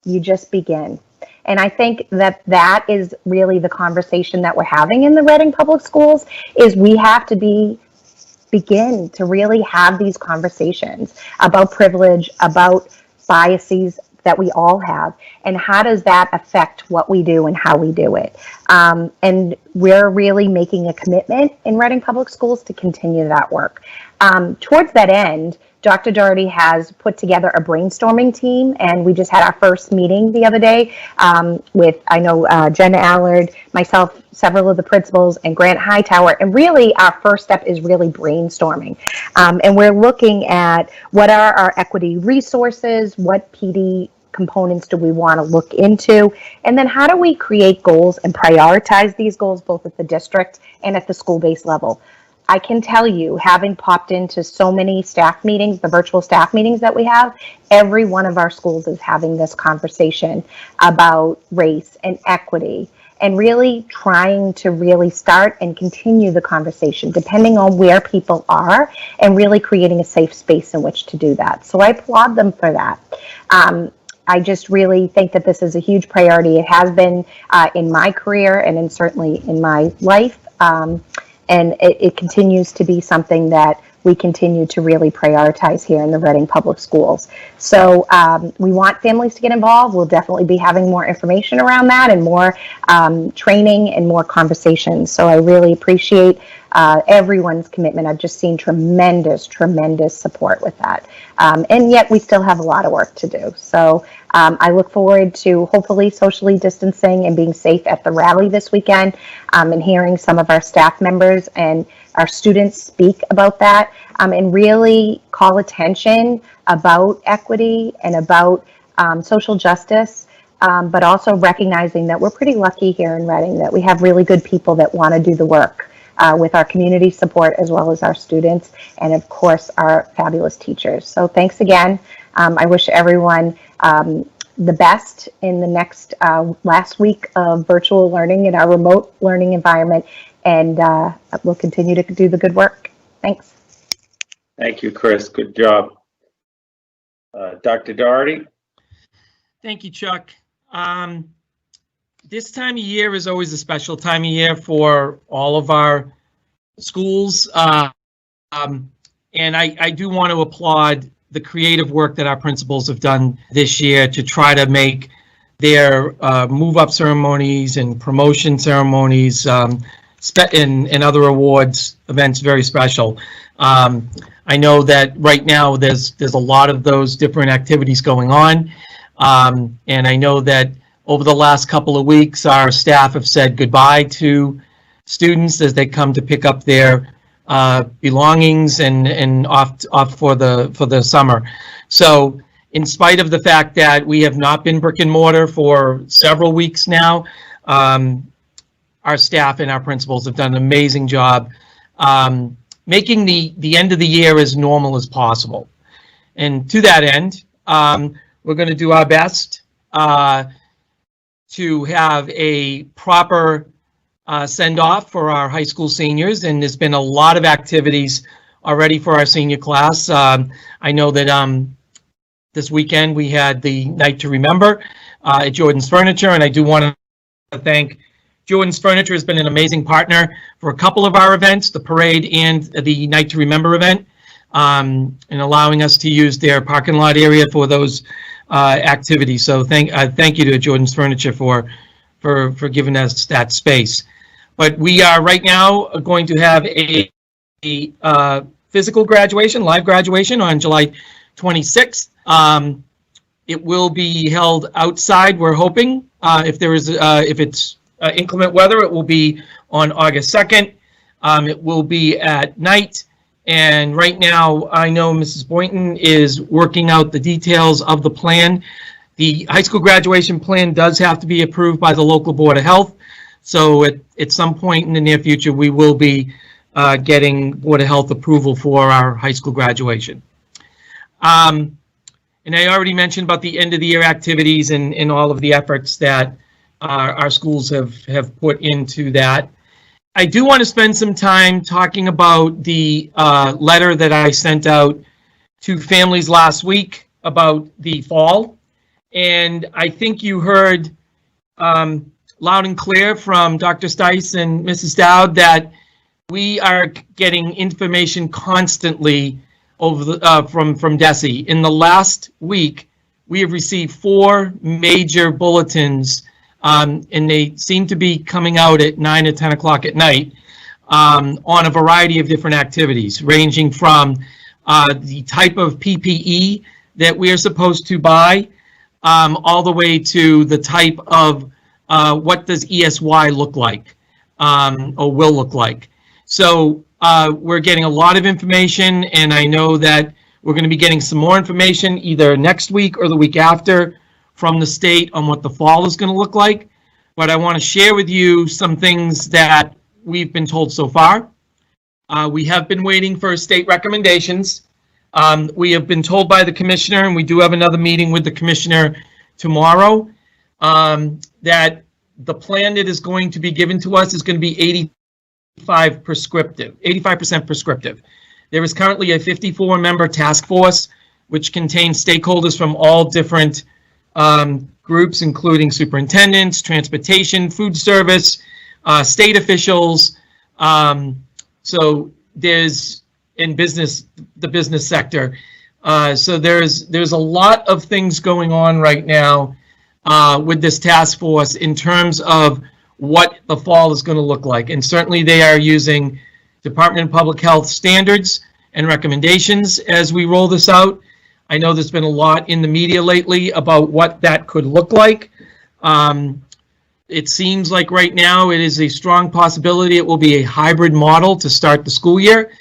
you just begin. And I think that is really the conversation that we're having in the Reading Public Schools, is we have to begin to really have these conversations about privilege, about biases that we all have, and how does that affect what we do and how we do it. And we're really making a commitment in Reading Public Schools to continue that work. Towards that end, Dr. Doherty has put together a brainstorming team, and we just had our first meeting the other day with, I know, Jen Allard, myself, several of the principals, and Grant Hightower. And really, our first step is really brainstorming. And we're looking at what are our equity resources, what PD components do we want to look into, and then how do we create goals and prioritize these goals both at the district and at the school-based level. I can tell you, having popped into so many staff meetings, the virtual staff meetings that we have, every one of our schools is having this conversation about race and equity, and really trying to really start and continue the conversation depending on where people are, and really creating a safe space in which to do that. So I applaud them for that. I just really think that this is a huge priority. It has been in my career and certainly in my life. And it continues to be something that we continue to really prioritize here in the Reading Public Schools. So we want families to get involved. We'll definitely be having more information around that and more training and more conversations. So I really appreciate everyone's commitment. I've just seen tremendous, tremendous support with that. And yet we still have a lot of work to do. So I look forward to hopefully socially distancing and being safe at the rally this weekend, and hearing some of our staff members and our students speak about that, and really call attention about equity and about social justice, but also recognizing that we're pretty lucky here in Reading that we have really good people that want to do the work. with our community support as well as our students and of course our fabulous teachers. So thanks again. I wish everyone the best in the next last week of virtual learning in our remote learning environment, and we'll continue to do the good work. Thanks. Thank you, Chris. Good job. Dr. Doherty? Thank you, Chuck. This time of year is always a special time of year for all of our schools. And I do want to applaud the creative work that our principals have done this year to try to make their move-up ceremonies and promotion ceremonies and other awards events very special. I know that right now there's a lot of those different activities going on. And I know that over the last couple of weeks, our staff have said goodbye to students as they come to pick up their belongings and off for the summer. So in spite of the fact that we have not been brick and mortar for several weeks now, our staff and our principals have done an amazing job making the end of the year as normal as possible. And to that end, we're going to do our best to have a proper send-off for our high school seniors, and there's been a lot of activities already for our senior class. I know that this weekend we had the Night to Remember at Jordan's Furniture, and I do want to thank Jordan's Furniture. Has been an amazing partner for a couple of our events, the parade and the Night to Remember event, and allowing us to use their parking lot area for those activities. So thank you to Jordan's Furniture for giving us that space. But we are right now going to have a physical graduation, live graduation on July 26th. It will be held outside, we're hoping. If it's inclement weather, it will be on August 2nd. It will be at night. And right now, I know Mrs. Boynton is working out the details of the plan. The high school graduation plan does have to be approved by the local Board of Health. So at some point in the near future, we will be getting Board of Health approval for our high school graduation. And I already mentioned about the end of the year activities and all of the efforts that our schools have put into that. I do want to spend some time talking about the letter that I sent out to families last week about the fall. And I think you heard loud and clear from Dr. Stice and Mrs. Dowd that we are getting information constantly over from DESE. In the last week, we have received 4 major bulletins, and they seem to be coming out at 9 or 10 o'clock at night on a variety of different activities, ranging from the type of PPE that we are supposed to buy, all the way to the type of what does ESY look like or will look like. So we're getting a lot of information, and I know that we're going to be getting some more information either next week or the week after from the state on what the fall is going to look like. But I want to share with you some things that we've been told so far. We have been waiting for state recommendations. We have been told by the commissioner, and we do have another meeting with the commissioner tomorrow, that the plan that is going to be given to us is going to be 85% prescriptive. There is currently a 54-member task force, which contains stakeholders from all different groups, including superintendents, transportation, food service, state officials. So there's in business, the business sector. So there's a lot of things going on right now with this task force in terms of what the fall is going to look like. And certainly they are using Department of Public Health standards and recommendations as we roll this out. I know there's been a lot in the media lately about what that could look like. It seems like right now it is a strong possibility it will be a hybrid model to start the school year.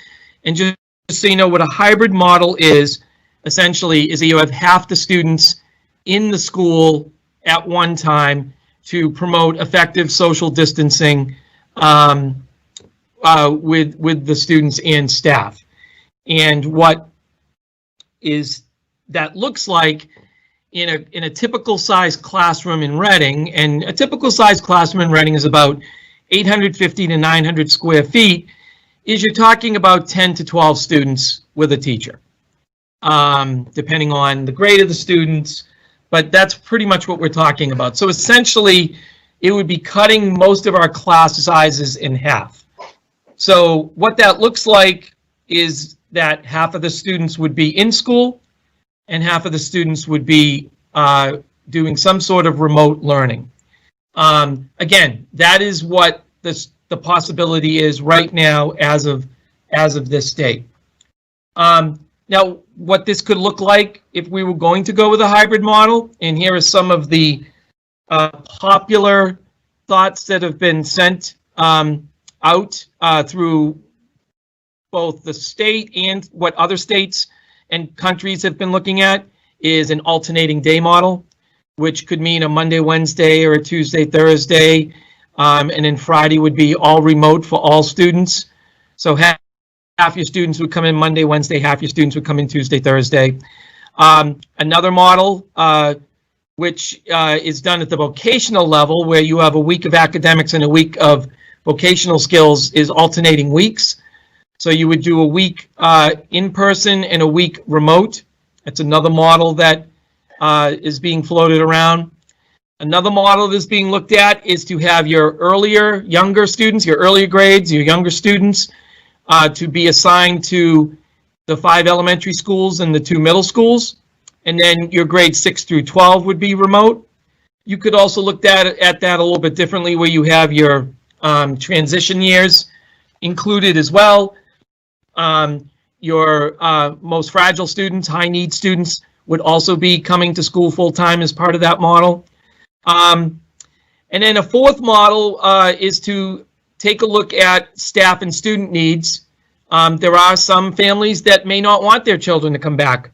And just so you know, what a hybrid model is, essentially, is that you have half the students in the school at one time to promote effective social distancing with the students and staff. And what is that looks like in a typical size classroom in Reading, and a typical size classroom in Reading is about 850 to 900 square feet, is you're talking about 10 to 12 students with a teacher, depending on the grade of the students, but that's pretty much what we're talking about. So essentially, it would be cutting most of our class sizes in half. So what that looks like is that half of the students would be in school and half of the students would be doing some sort of remote learning. Again, that is what the possibility is right now as of this date. Now, what this could look like if we were going to go with a hybrid model, and here are some of the popular thoughts that have been sent out through both the state and what other states and countries have been looking at, is an alternating day model, which could mean a Monday, Wednesday, or a Tuesday, Thursday, and then Friday would be all remote for all students. So half your students would come in Monday, Wednesday, half your students would come in Tuesday, Thursday. Another model, which is done at the vocational level, where you have a week of academics and a week of vocational skills, is alternating weeks. So you would do a week in person and a week remote. That's another model that is being floated around. Another model that's being looked at is to have your younger students, your earlier grades, your younger students, to be assigned to the 5 elementary schools and the 2 middle schools. And then your grades 6 through 12 would be remote. You could also look at that a little bit differently, where you have your transition years included as well. Your most fragile students, high need students, would also be coming to school full-time as part of that model. And then a fourth model is to take a look at staff and student needs. There are some families that may not want their children to come back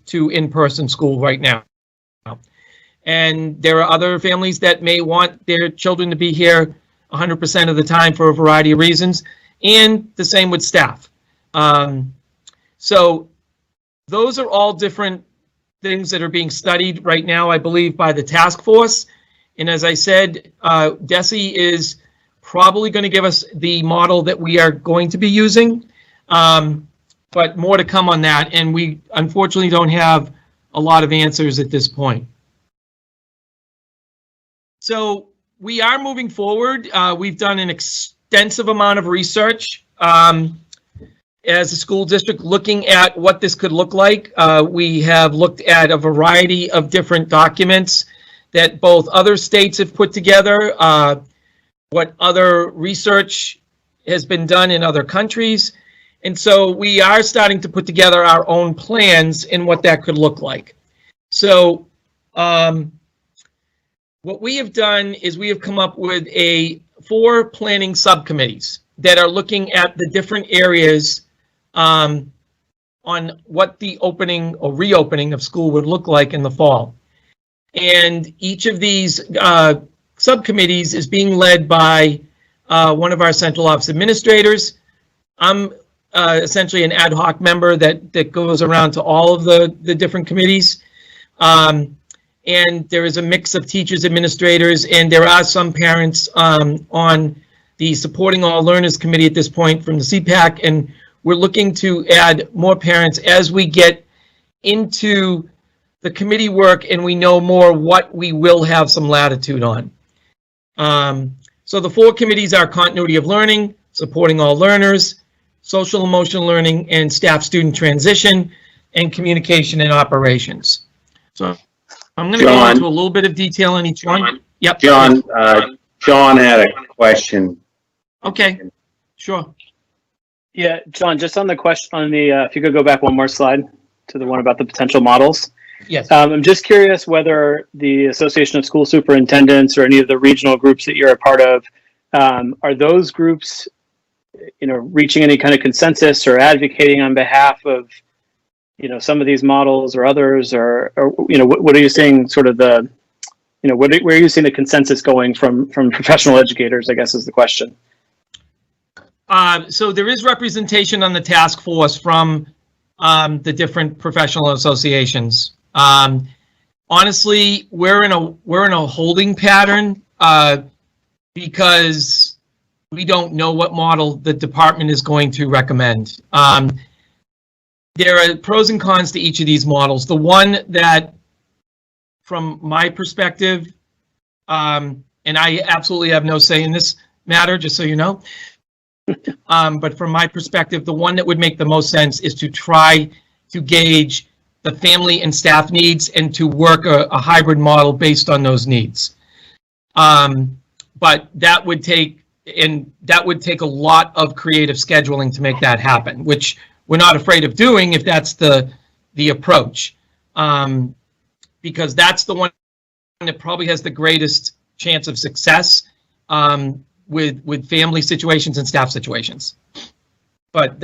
to in-person school right now. And there are other families that may want their children to be here 100% of the time for a variety of reasons, and the same with staff. So those are all different things that are being studied right now, I believe, by the task force. And as I said, DESE is probably going to give us the model that we are going to be using, but more to come on that. And we unfortunately don't have a lot of answers at this point. So we are moving forward. We've done an extensive amount of research as a school district looking at what this could look like. We have looked at a variety of different documents that both other states have put together, what other research has been done in other countries. And so we are starting to put together our own plans in what that could look like. So what we have done is we have come up with 4 planning subcommittees that are looking at the different areas on what the opening or reopening of school would look like in the fall. And each of these subcommittees is being led by one of our central office administrators. I'm essentially an ad hoc member that goes around to all of the different committees. And there is a mix of teachers, administrators, and there are some parents on the Supporting All Learners Committee at this point from the CPAC, and we're looking to add more parents as we get into the committee work and we know more what we will have some latitude on. So the 4 committees are Continuity of Learning, Supporting All Learners, Social Emotional Learning, and Staff Student Transition, and Communication and Operations. So I'm going to go into a little bit of detail on each one. Yep. John had a question. Okay, sure. Yeah, John, just on the question on the, if you could go back one more slide to the one about the potential models. Yes. I'm just curious whether the Association of School Superintendents or any of the regional groups that you're a part of, are those groups, reaching any kind of consensus or advocating on behalf of, some of these models or others, or what are you seeing sort of the, where are you seeing the consensus going from professional educators, I guess is the question. So there is representation on the task force from the different professional associations. Honestly, we're in a holding pattern because we don't know what model the department is going to recommend. There are pros and cons to each of these models. The one that, from my perspective, and I absolutely have no say in this matter, just so you know, but from my perspective, the one that would make the most sense is to try to gauge the family and staff needs and to work a hybrid model based on those needs. But that would take a lot of creative scheduling to make that happen, which we're not afraid of doing if that's the approach, because that's the one that probably has the greatest chance of success with family situations and staff situations. But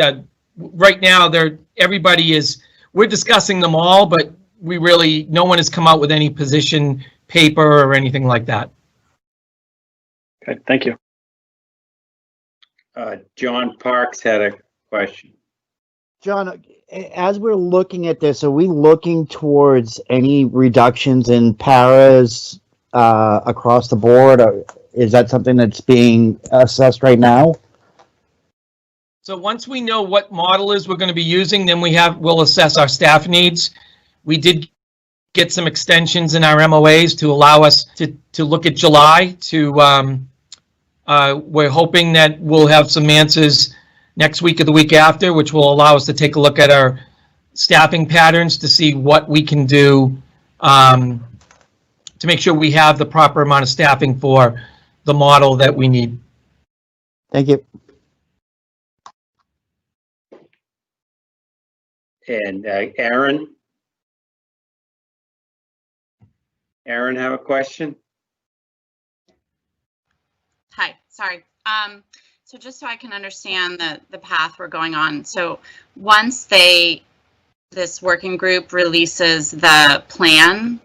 right now, we're discussing them all, but no one has come out with any position paper or anything like that. Okay, thank you. John Parks had a question. John, as we're looking at this, are we looking towards any reductions in paras across the board? Or is that something that's being assessed right now? So once we know what model is we're going to be using, then we'll assess our staff needs. We did get some extensions in our MOAs to allow us to look at July. We're hoping that we'll have some answers next week or the week after, which will allow us to take a look at our staffing patterns to see what we can do to make sure we have the proper amount of staffing for the model that we need. Thank you. And Aaron have a question? Hi, sorry. So just so I can understand the path we're going on. So once this working group releases the plan,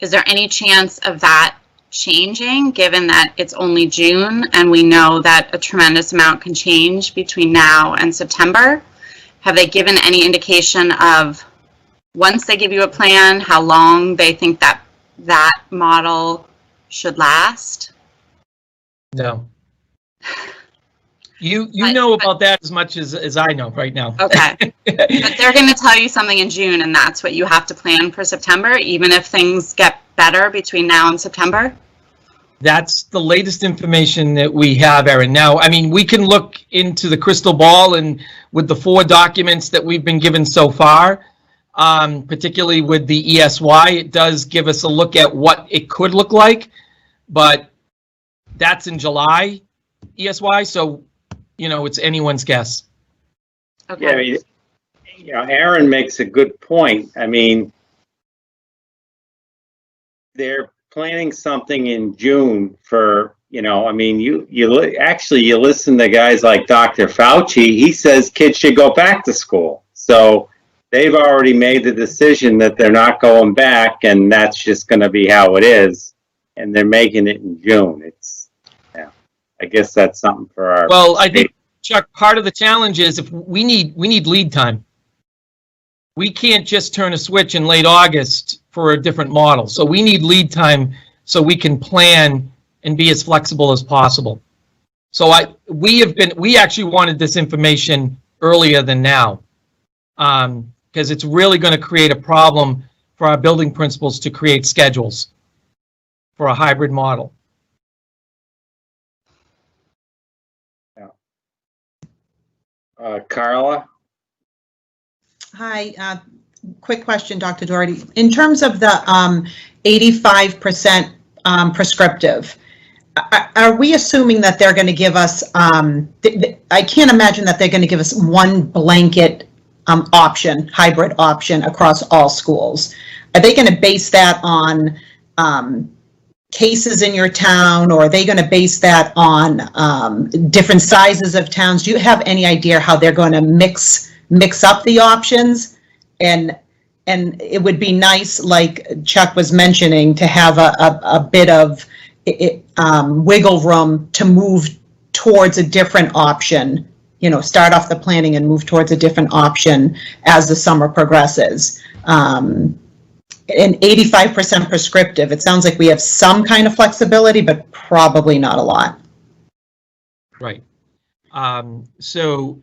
is there any chance of that changing, given that it's only June and we know that a tremendous amount can change between now and September? Have they given any indication of, once they give you a plan, how long they think that model should last? No. You know about that as much as I know right now. Okay. But they're going to tell you something in June, and that's what you have to plan for September, even if things get better between now and September? That's the latest information that we have, Erin. Now, I mean, we can look into the crystal ball, and with the 4 documents that we've been given so far, particularly with the ESY, it does give us a look at what it could look like, but that's in July, ESY, so, it's anyone's guess. Okay. Yeah, I mean, Aaron makes a good point. I mean, they're planning something in June for, I mean, you listen to guys like Dr. Fauci, he says kids should go back to school. So they've already made the decision that they're not going back, and that's just going to be how it is. And they're making it in June. I guess that's something for our. Well, I think, Chuck, part of the challenge is if we need lead time. We can't just turn a switch in late August for a different model. So we need lead time so we can plan and be as flexible as possible. So we actually wanted this information earlier than now, because it's really going to create a problem for our building principals to create schedules for a hybrid model. Carla? Hi, quick question, Dr. Doherty. In terms of the 85% prescriptive, are we assuming that they're going to give us, I can't imagine that they're going to give us one blanket option, hybrid option across all schools. Are they going to base that on cases in your town, or are they going to base that on different sizes of towns? Do you have any idea how they're going to mix up the options? And it would be nice, like Chuck was mentioning, to have a bit of wiggle room to move towards a different option, start off the planning and move towards a different option as the summer progresses. And 85% prescriptive, it sounds like we have some kind of flexibility, but probably not a lot. Right. So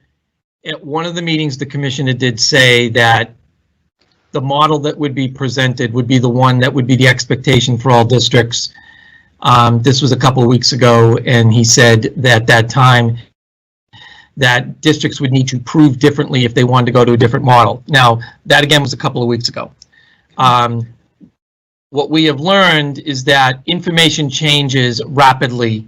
at one of the meetings, the commissioner did say that the model that would be presented would be the one that would be the expectation for all districts. This was a couple of weeks ago, and he said that at that time that districts would need to prove differently if they wanted to go to a different model. Now, that again was a couple of weeks ago. What we have learned is that information changes rapidly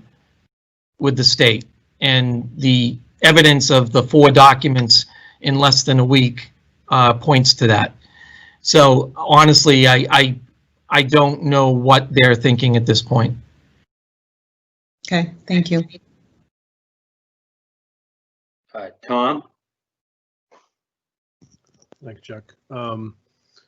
with the state, and the evidence of the 4 documents in less than a week points to that. So honestly, I don't know what they're thinking at this point. Okay, thank you. Tom? Thanks, Chuck.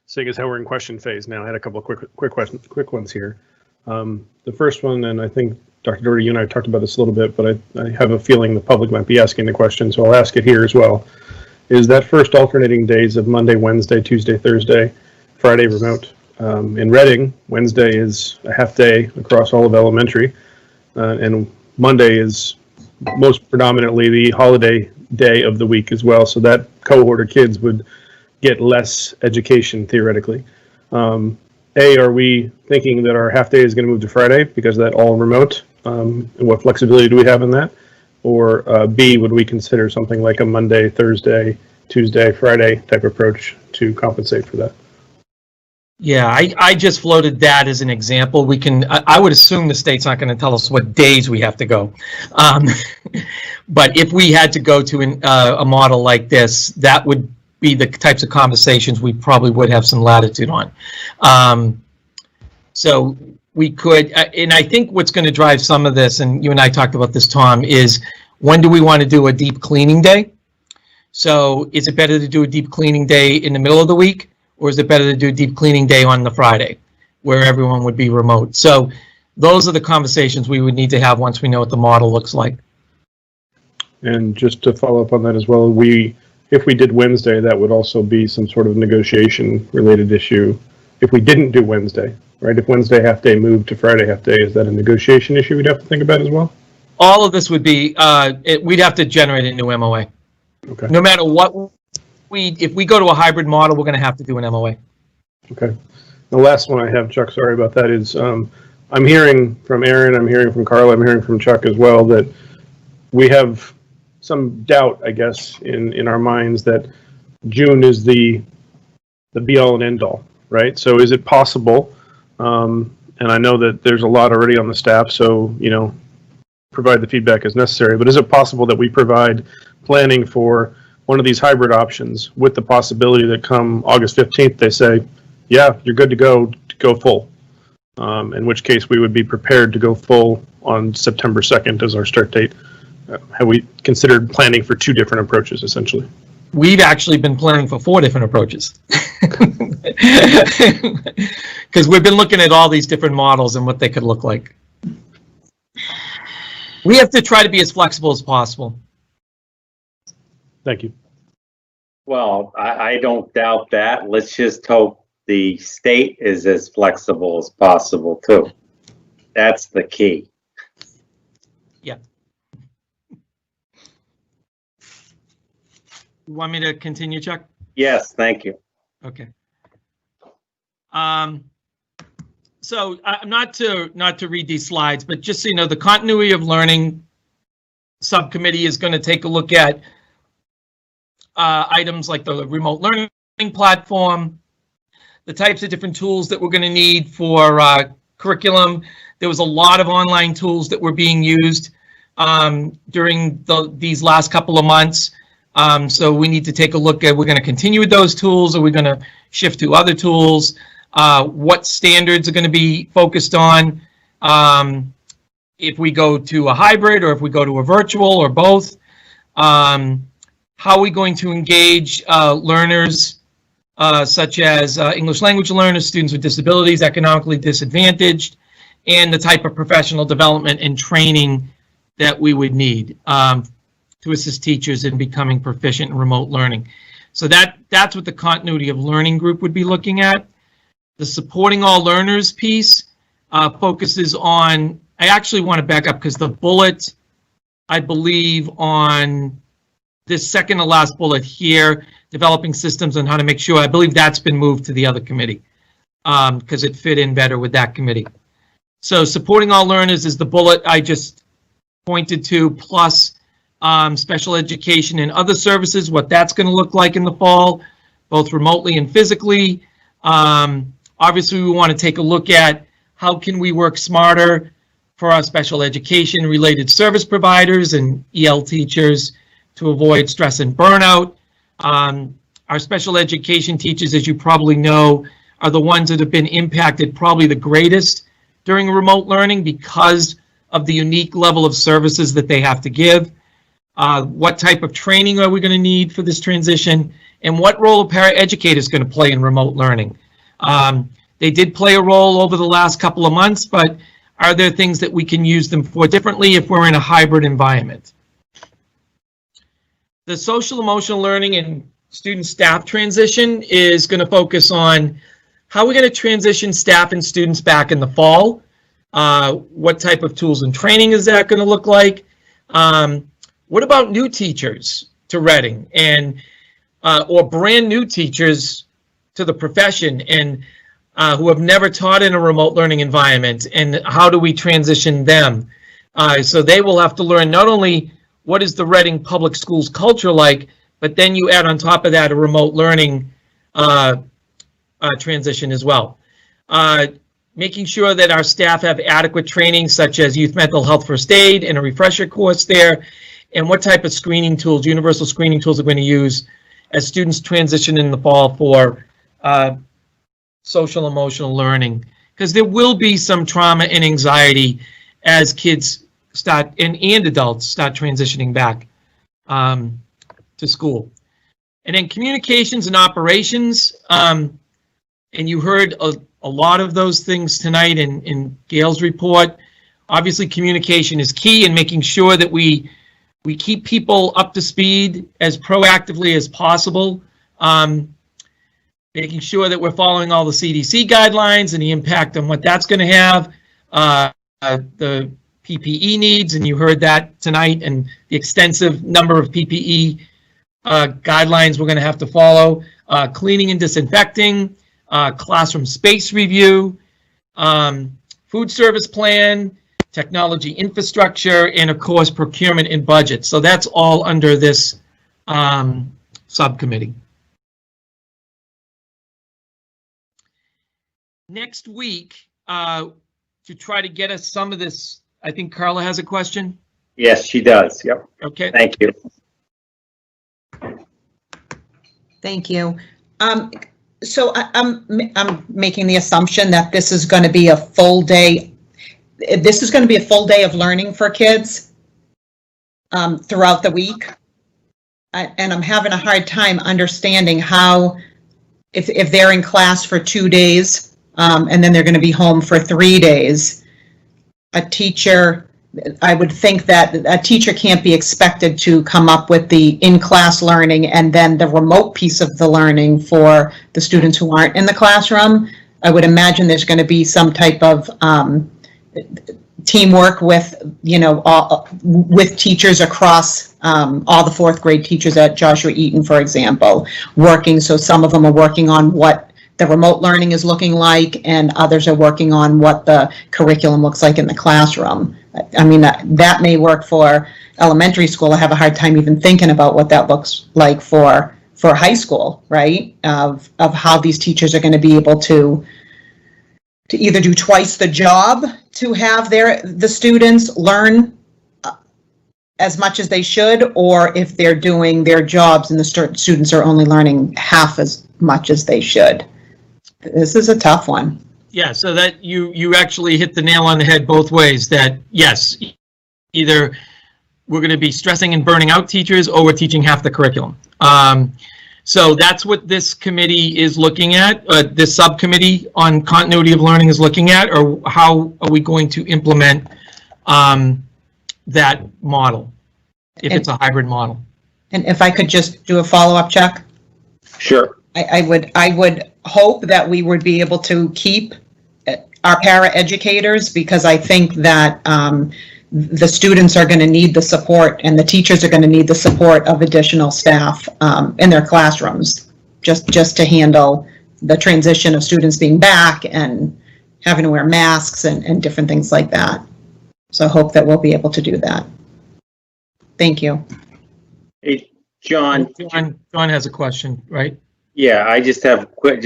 Seeing as how we're in question phase now, I had a couple of quick ones here. The first one, and I think Dr. Doherty, you and I talked about this a little bit, but I have a feeling the public might be asking the question, so I'll ask it here as well. Is that first alternating days of Monday, Wednesday, Tuesday, Thursday, Friday remote? In Reading, Wednesday is a half day across all of elementary, and Monday is most predominantly the holiday day of the week as well, so that cohort of kids would get less education theoretically. Are we thinking that our half day is going to move to Friday because of that all remote? And what flexibility do we have in that? Or B, would we consider something like a Monday, Thursday, Tuesday, Friday type approach to compensate for that? Yeah, I just floated that as an example. I would assume the state's not going to tell us what days we have to go. But if we had to go to a model like this, that would be the types of conversations we probably would have some latitude on. So we could, and I think what's going to drive some of this, and you and I talked about this, Tom, is when do we want to do a deep cleaning day? So is it better to do a deep cleaning day in the middle of the week, or is it better to do a deep cleaning day on the Friday where everyone would be remote? So those are the conversations we would need to have once we know what the model looks like. And just to follow up on that as well, if we did Wednesday, that would also be some sort of negotiation related issue. If we didn't do Wednesday, right? If Wednesday half day moved to Friday half day, is that a negotiation issue we'd have to think about as well? All of this would be, we'd have to generate a new MOA. Okay. No matter what, if we go to a hybrid model, we're going to have to do an MOA. Okay. The last one I have, Chuck, sorry about that, is I'm hearing from Aaron, I'm hearing from Carla, I'm hearing from Chuck as well, that we have some doubt, I guess, in our minds that June is the be-all and end-all, right? So is it possible, and I know that there's a lot already on the staff, so, provide the feedback as necessary, but is it possible that we provide planning for one of these hybrid options with the possibility that come August 15th, they say, yeah, you're good to go full, in which case we would be prepared to go full on September 2nd as our start date. Have we considered planning for 2 different approaches, essentially? We've actually been planning for 4 different approaches. Because we've been looking at all these different models and what they could look like. We have to try to be as flexible as possible. Thank you. Well, I don't doubt that. Let's just hope the state is as flexible as possible, too. That's the key. Yeah. You want me to continue, Chuck? Yes, thank you. Okay. So not to read these slides, but just so you know, the continuity of learning subcommittee is going to take a look at items like the remote learning platform, the types of different tools that we're going to need for curriculum. There was a lot of online tools that were being used during these last couple of months. So we need to take a look at, we're going to continue with those tools, or we're going to shift to other tools. What standards are going to be focused on if we go to a hybrid, or if we go to a virtual, or both. How are we going to engage learners such as English language learners, students with disabilities, economically disadvantaged, and the type of professional development and training that we would need to assist teachers in becoming proficient in remote learning. So that's what the continuity of learning group would be looking at. The supporting all learners piece focuses on, I actually want to back up because the bullet, I believe on this second to last bullet here, developing systems on how to make sure, I believe that's been moved to the other committee because it fit in better with that committee. So supporting all learners is the bullet I just pointed to, plus special education and other services, what that's going to look like in the fall, both remotely and physically. Obviously, we want to take a look at how can we work smarter for our special education related service providers and EL teachers to avoid stress and burnout. Our special education teachers, as you probably know, are the ones that have been impacted probably the greatest during remote learning because of the unique level of services that they have to give. What type of training are we going to need for this transition, and what role are paraeducators going to play in remote learning? They did play a role over the last couple of months, but are there things that we can use them for differently if we're in a hybrid environment? The social emotional learning and student staff transition is going to focus on how we're going to transition staff and students back in the fall. What type of tools and training is that going to look like? What about new teachers to Reading and or brand new teachers to the profession and who have never taught in a remote learning environment, and how do we transition them? So they will have to learn not only what is the Reading Public Schools culture like, but then you add on top of that a remote learning transition as well. Making sure that our staff have adequate training such as youth mental health first aid and a refresher course there, and what type of screening tools, universal screening tools, are going to use as students transition in the fall for social emotional learning, because there will be some trauma and anxiety as kids start and adults start transitioning back to school. And then communications and operations, and you heard a lot of those things tonight in Gail's report. Obviously, communication is key in making sure that we keep people up to speed as proactively as possible. Making sure that we're following all the CDC guidelines and the impact on what that's going to have, the PPE needs, and you heard that tonight, and the extensive number of PPE guidelines we're going to have to follow, cleaning and disinfecting, classroom space review, food service plan, technology infrastructure, and of course procurement and budget. So that's all under this subcommittee. Next week, to try to get us some of this, I think Carla has a question. Yes, she does. Yep. Okay. Thank you. Thank you. So I'm making the assumption that this is going to be a full day. This is going to be a full day of learning for kids throughout the week. And I'm having a hard time understanding how, if they're in class for 2 days, and then they're going to be home for 3 days, a teacher, I would think that a teacher can't be expected to come up with the in-class learning and then the remote piece of the learning for the students who aren't in the classroom. I would imagine there's going to be some type of teamwork with, with teachers across all the fourth grade teachers at Joshua Eaton, for example, working. So some of them are working on what the remote learning is looking like, and others are working on what the curriculum looks like in the classroom. I mean, that may work for elementary school. I have a hard time even thinking about what that looks like for high school, right? Of how these teachers are going to be able to either do twice the job to have the students learn as much as they should, or if they're doing their jobs and the students are only learning half as much as they should. This is a tough one. Yeah, so that you actually hit the nail on the head both ways, that yes, either we're going to be stressing and burning out teachers, or we're teaching half the curriculum. So that's what this committee is looking at, this subcommittee on continuity of learning is looking at, or how are we going to implement that model, if it's a hybrid model. And if I could just do a follow-up, Chuck? Sure. I would hope that we would be able to keep our para educators, because I think that the students are going to need the support and the teachers are going to need the support of additional staff in their classrooms, just to handle the transition of students being back and having to wear masks and different things like that. So I hope that we'll be able to do that. Thank you. Hey, John has a question, right? Yeah, I just have a quick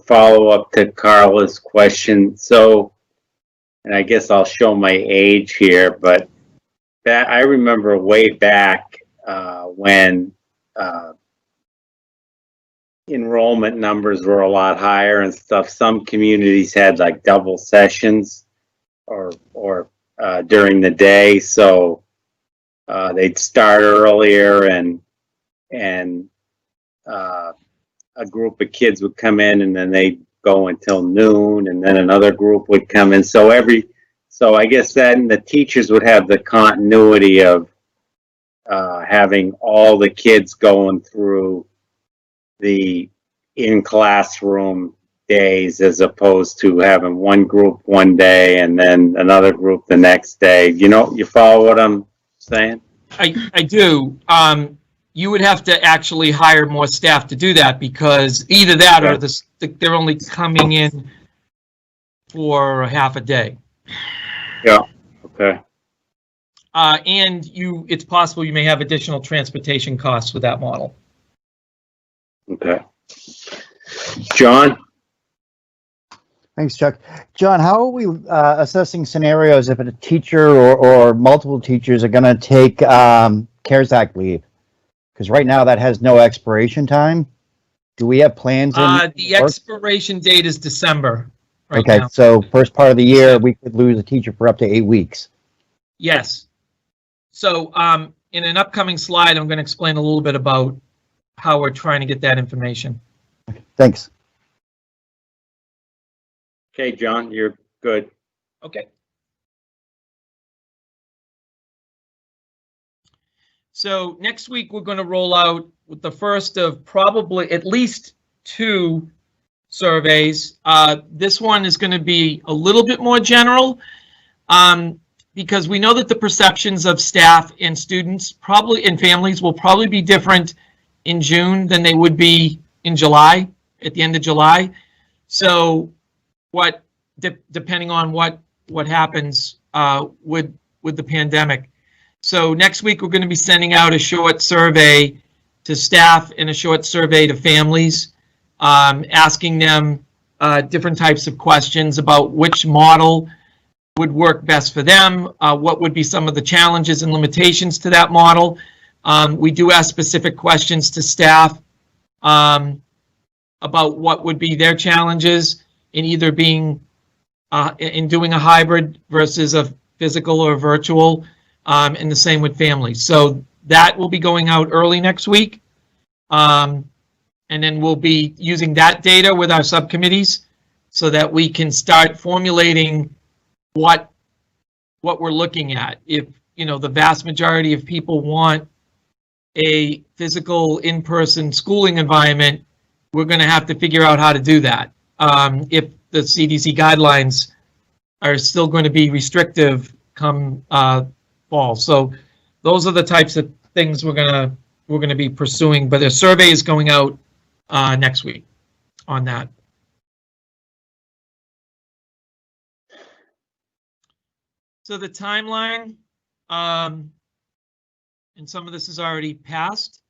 follow-up to Carla's question. So, and I guess I'll show my age here, but I remember way back when enrollment numbers were a lot higher and stuff. Some communities had like double sessions or during the day, so they'd start earlier and a group of kids would come in and then they'd go until noon, and then another group would come in. So I guess then the teachers would have the continuity of having all the kids going through the in-classroom days, as opposed to having one group one day and then another group the next day. You follow what I'm saying? I do. You would have to actually hire more staff to do that, because either that or they're only coming in for half a day. Yeah. Okay. And it's possible you may have additional transportation costs with that model. Okay. John? Thanks, Chuck. John, how are we assessing scenarios if a teacher or multiple teachers are going to take CARES Act leave? Because right now that has no expiration time. Do we have plans in the expiration date is December right okay, now. so first part of the year, we could lose a teacher for up to 8 weeks. Yes. So in an upcoming slide, I'm going to explain a little bit about how we're trying to get that information. Thanks. Okay, John, you're good. Okay. So next week, we're going to roll out with the first of probably at least 2 surveys. This one is going to be a little bit more general because we know that the perceptions of staff and students probably and families will probably be different in June than they would be in July, at the end of July. So depending on what happens with the pandemic. So next week, we're going to be sending out a short survey to staff and a short survey to families, asking them different types of questions about which model would work best for them, what would be some of the challenges and limitations to that model. We do ask specific questions to staff about what would be their challenges in either being in doing a hybrid versus a physical or virtual. And the same with families. So that will be going out early next week. And then we'll be using that data with our subcommittees so that we can start formulating what we're looking at. If, the vast majority of people want a physical in-person schooling environment, we're going to have to figure out how to do that. If the CDC guidelines are still going to be restrictive come fall. So those are the types of things we're gonna be pursuing, but the survey is going out next week on that. So the timeline, and some of this is already passed.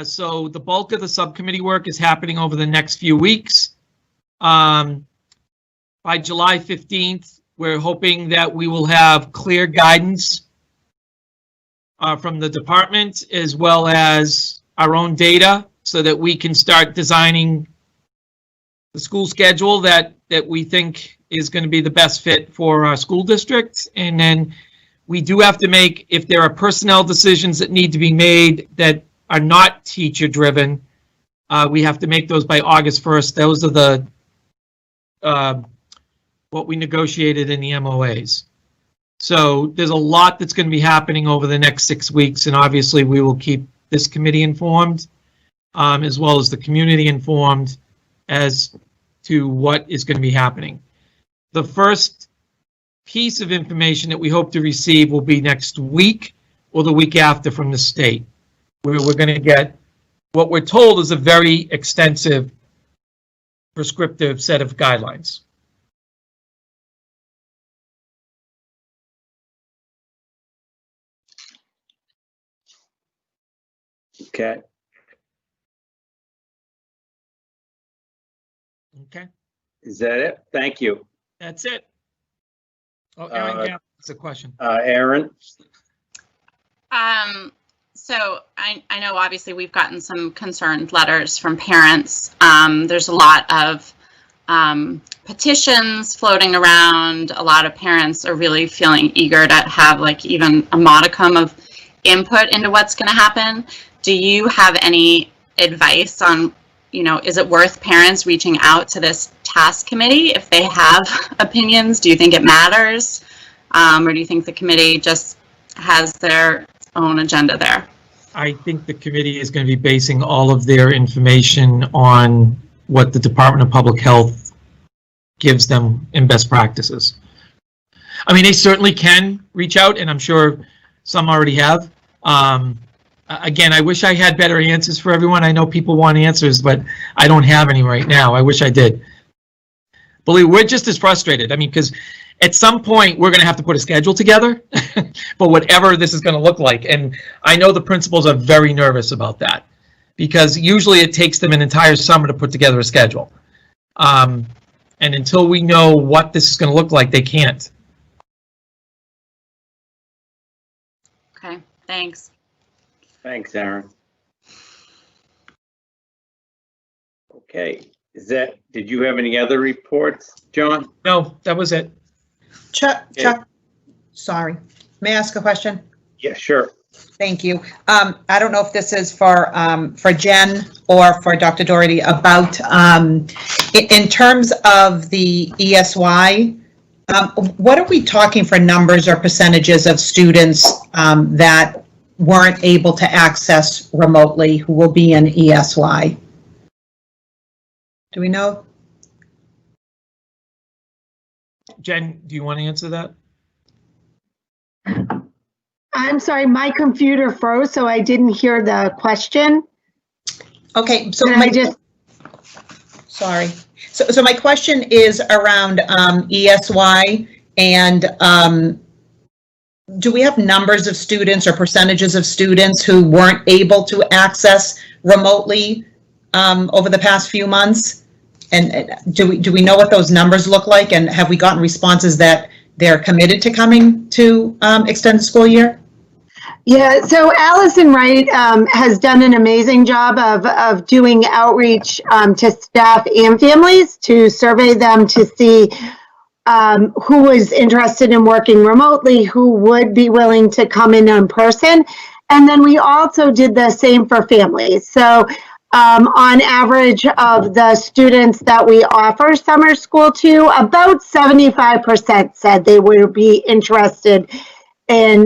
So the bulk of the subcommittee work is happening over the next few weeks. By July 15th, we're hoping that we will have clear guidance from the department as well as our own data so that we can start designing the school schedule that we think is going to be the best fit for our school district. And then we do have to make, if there are personnel decisions that need to be made that are not teacher driven, we have to make those by August 1st. Those are the what we negotiated in the MOAs. So there's a lot that's going to be happening over the next 6 weeks, and obviously we will keep this committee informed, as well as the community informed as to what is going to be happening. The first piece of information that we hope to receive will be next week or the week after from the state, where we're going to get what we're told is a very extensive prescriptive set of guidelines. Okay. Okay, Is that it? Thank you. that's it. Oh, Aaron, yeah, that's a question. Aaron? So I know obviously we've gotten some concerned letters from parents. There's a lot of petitions floating around. A lot of parents are really feeling eager to have like even a modicum of input into what's going to happen. Do you have any advice on, you know, is it worth parents reaching out to this task committee if they have opinions? Do you think it matters? Or do you think the committee just has their own agenda there? I think the committee is going to be basing all of their information on what the Department of Public Health gives them in best practices. I mean, they certainly can reach out, and I'm sure some already have. Again, I wish I had better answers for everyone. I know people want answers, but I don't have any right now. I wish I did. Believe we're just as frustrated. I mean, because at some point we're going to have to put a schedule together for whatever this is going to look like. And I know the principals are very nervous about that because usually it takes them an entire summer to put together a schedule. And until we know what this is going to look like, they can't. Okay, thanks. Thanks, Aaron. Okay. Did you have any other reports, John? No, that was it. Chuck, sorry. May I ask a question? Yeah, sure. Thank you. I don't know if this is for Jen or for Dr. Doherty about, in terms of the ESY, what are we talking for numbers or percentages of students that weren't able to access remotely who will be in ESY? Do we know? Jen, do you want to answer that? I'm sorry, my computer froze, so I didn't hear the question. Okay, so sorry. So my question is around ESY, and do we have numbers of students or percentages of students who weren't able to access remotely over the past few months? And do we know what those numbers look like? And have we gotten responses that they're committed to coming to extend the school year? Yeah, so Allison Wright has done an amazing job of doing outreach to staff and families to survey them to see who was interested in working remotely, who would be willing to come in person. And then we also did the same for families. So on average of the students that we offer summer school to, about 75% said they would be interested in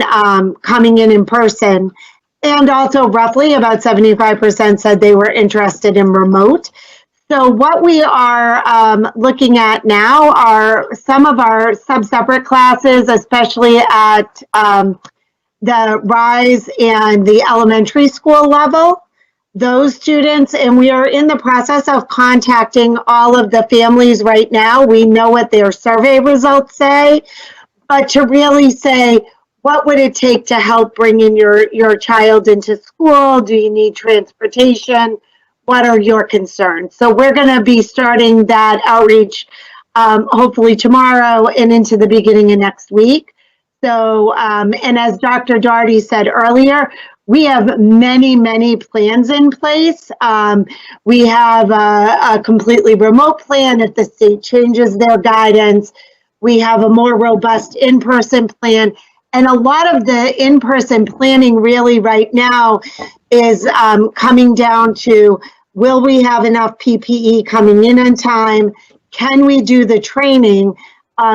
coming in person. And also roughly about 75% said they were interested in remote. So what we are looking at now are some of our sub-separate classes, especially at the RISE and the elementary school level. Those students, and we are in the process of contacting all of the families right now. We know what their survey results say, but to really say, what would it take to help bring in your child into school? Do you need transportation? What are your concerns? So we're going to be starting that outreach hopefully tomorrow and into the beginning of next week. So, and as Dr. Doherty said earlier, we have many, many plans in place. We have a completely remote plan if the state changes their guidance. We have a more robust in-person plan. And a lot of the in-person planning really right now is coming down to, will we have enough PPE coming in on time? Can we do the training?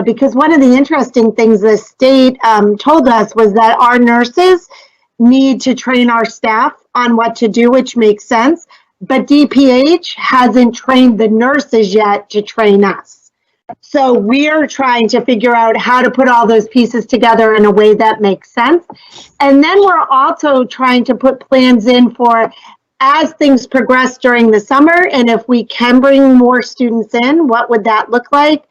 because one of the interesting things the state told us was that our nurses need to train our staff on what to do, which makes sense. But DPH hasn't trained the nurses yet to train us. So we're trying to figure out how to put all those pieces together in a way that makes sense. And then we're also trying to put plans in for as things progress during the summer, and if we can bring more students in, what would that look like?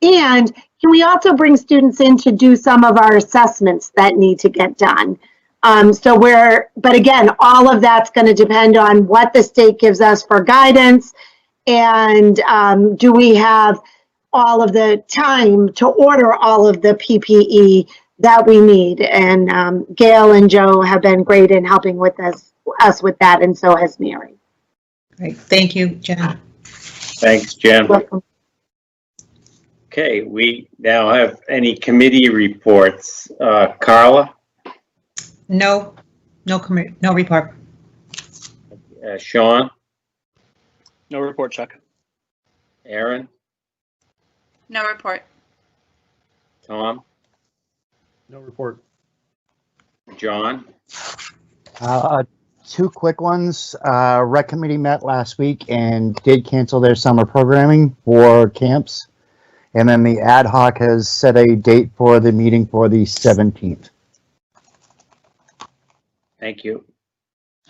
And can we also bring students in to do some of our assessments that need to get done? But again, all of that's going to depend on what the state gives us for guidance, and do we have all of the time to order all of the PPE that we need. And Gail and Joe have been great in helping with us with that, and so has Mary. Great, thank you, Jen. Thanks, Jen. Okay, we now have any committee reports. Carla? No report. Sean? No report, Chuck. Aaron? No report. Tom? No report. John? Two quick ones. Rec committee met last week and did cancel their summer programming for camps. And then the ad hoc has set a date for the meeting for the 17th. Thank you.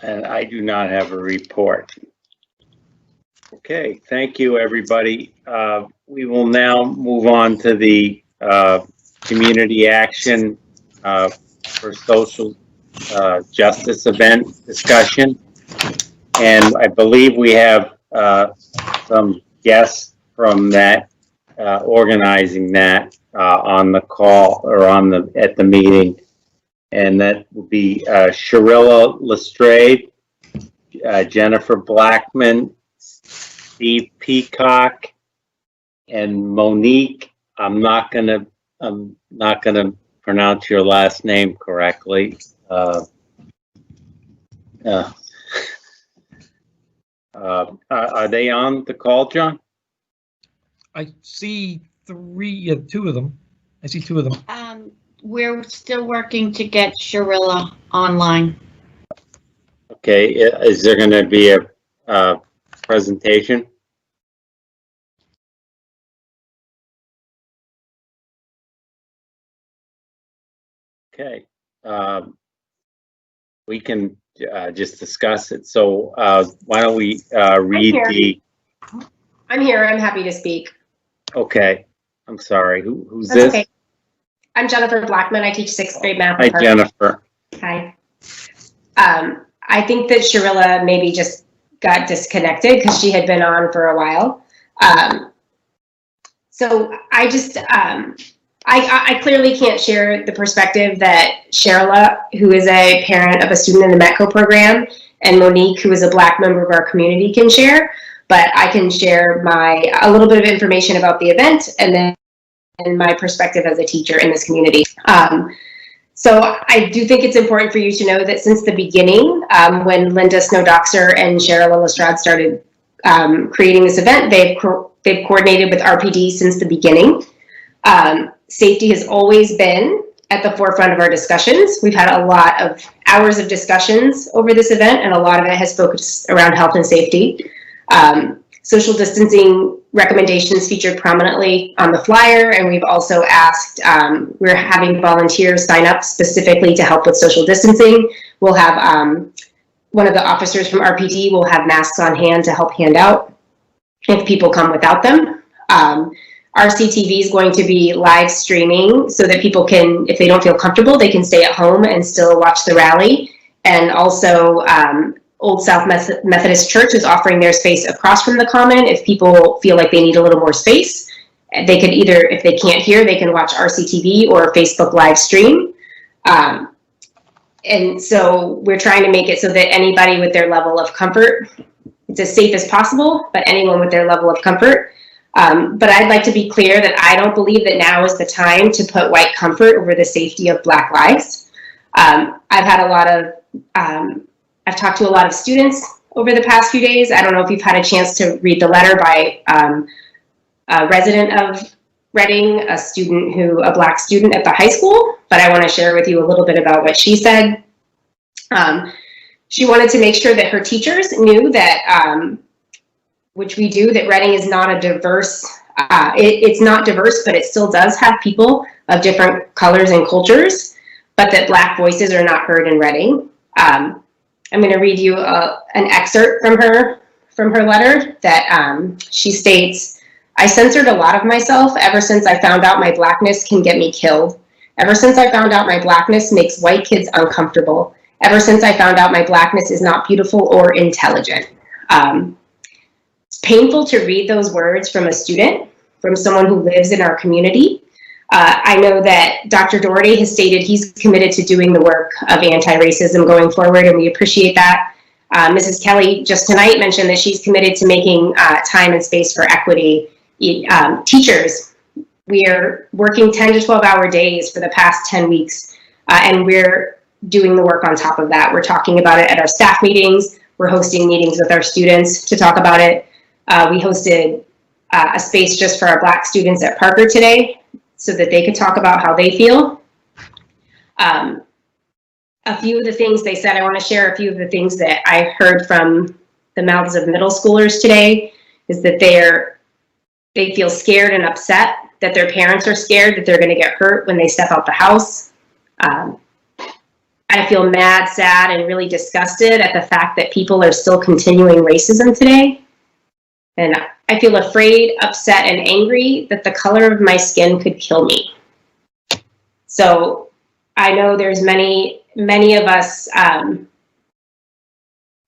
And I do not have a report. Okay, thank you, everybody. We will now move on to the community action for social justice event discussion. And I believe we have some guests from that organizing that on the call or at the meeting. And that will be Sharilla Lestrade, Jennifer Blackman, Steve Peacock, and Monique. I'm not gonna pronounce your last name correctly. Are they on the call, John? I see two of them. I see two of them. We're still working to get Sharilla online. Okay, is there going to be a presentation? Okay, we can just discuss it. So why don't we read the... I'm here. I'm happy to speak. Okay, I'm sorry. Who's That's this? okay. I'm Jennifer Blackman. I teach 6th grade math. Hi, Jennifer. Hi. I think that Sharilla maybe just got disconnected because she had been on for a while. So I just, I clearly can't share the perspective that Sharilla, who is a parent of a student in the METCO program, and Monique, who is a Black member of our community, can share. But I can share a little bit of information about the event and then my perspective as a teacher in this community. So I do think it's important for you to know that since the beginning, when Linda Snowdoxer and Sharilla Lestrade started creating this event, they've coordinated with RPD since the beginning. Safety has always been at the forefront of our discussions. We've had a lot of hours of discussions over this event, and a lot of it has focused around health and safety. Social distancing recommendations featured prominently on the flyer, and we've also asked, we're having volunteers sign up specifically to help with social distancing. We'll have one of the officers from RPD will have masks on hand to help hand out if people come without them. RCTV is going to be live streaming so that people can, if they don't feel comfortable, they can stay at home and still watch the rally. And also, Old South Methodist Church is offering their space across from the Common. If people feel like they need a little more space, they could either, if they can't hear, they can watch RCTV or Facebook live stream. And so we're trying to make it so that anybody with their level of comfort, it's as safe as possible, but anyone with their level of comfort. But I'd like to be clear that I don't believe that now is the time to put white comfort over the safety of Black lives. I've talked to a lot of students over the past few days. I don't know if you've had a chance to read the letter by a resident of Redding, a Black student at the high school, but I want to share with you a little bit about what she said. She wanted to make sure that her teachers knew that, which we do, that Redding is not a diverse, it's not diverse, but it still does have people of different colors and cultures, but that Black voices are not heard in Redding. I'm going to read you an excerpt from her letter that she states, "I censored a lot of myself ever since I found out my Blackness can get me killed. Ever since I found out my Blackness makes white kids uncomfortable. Ever since I found out my Blackness is not beautiful or intelligent." It's painful to read those words from a student, from someone who lives in our community. I know that Dr. Doherty has stated he's committed to doing the work of anti-racism going forward, and we appreciate that. Mrs. Kelly just tonight mentioned that she's committed to making time and space for equity. Teachers, we are working 10 to 12-hour days for the past 10 weeks, and we're doing the work on top of that. We're talking about it at our staff meetings. We're hosting meetings with our students to talk about it. We hosted a space just for our Black students at Parker today so that they could talk about how they feel. A few of the things they said, I want to share a few of the things that I heard from the mouths of middle schoolers today, is that they feel scared and upset, that their parents are scared that they're going to get hurt when they step out the house. I feel mad, sad, and really disgusted at the fact that people are still continuing racism today. And I feel afraid, upset, and angry that the color of my skin could kill me. So I know there's many of us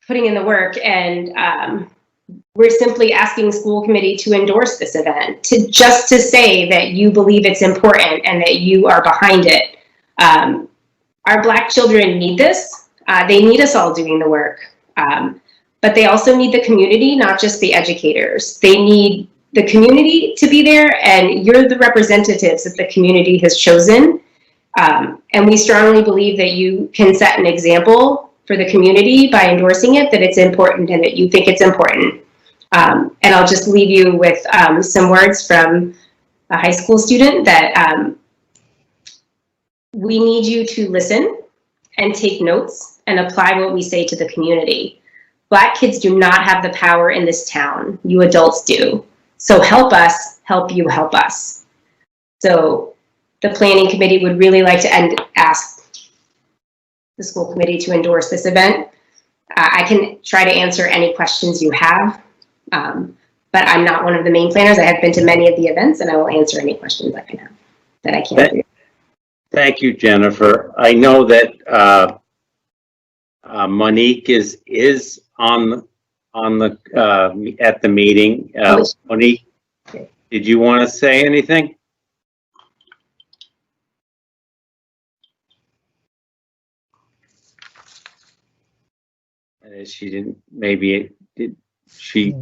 putting in the work, and we're simply asking school committee to endorse this event, just to say that you believe it's important and that you are behind it. Our Black children need this. They need us all doing the work. But they also need the community, not just the educators. They need the community to be there, and you're the representatives that the community has chosen. And we strongly believe that you can set an example for the community by endorsing it, that it's important and that you think it's important. And I'll just leave you with some words from a high school student that we need you to listen and take notes and apply what we say to the community. Black kids do not have the power in this town. You adults do. So help us, help you, help us. So the planning committee would really like to ask the school committee to endorse this event. I can try to answer any questions you have, but I'm not one of the main planners. I have been to many of the events, and I will answer any questions I can have that I can't. Thank you, Jennifer. I know that Monique is on the at the meeting. Monique, did you want to say anything? She didn't. Maybe did she?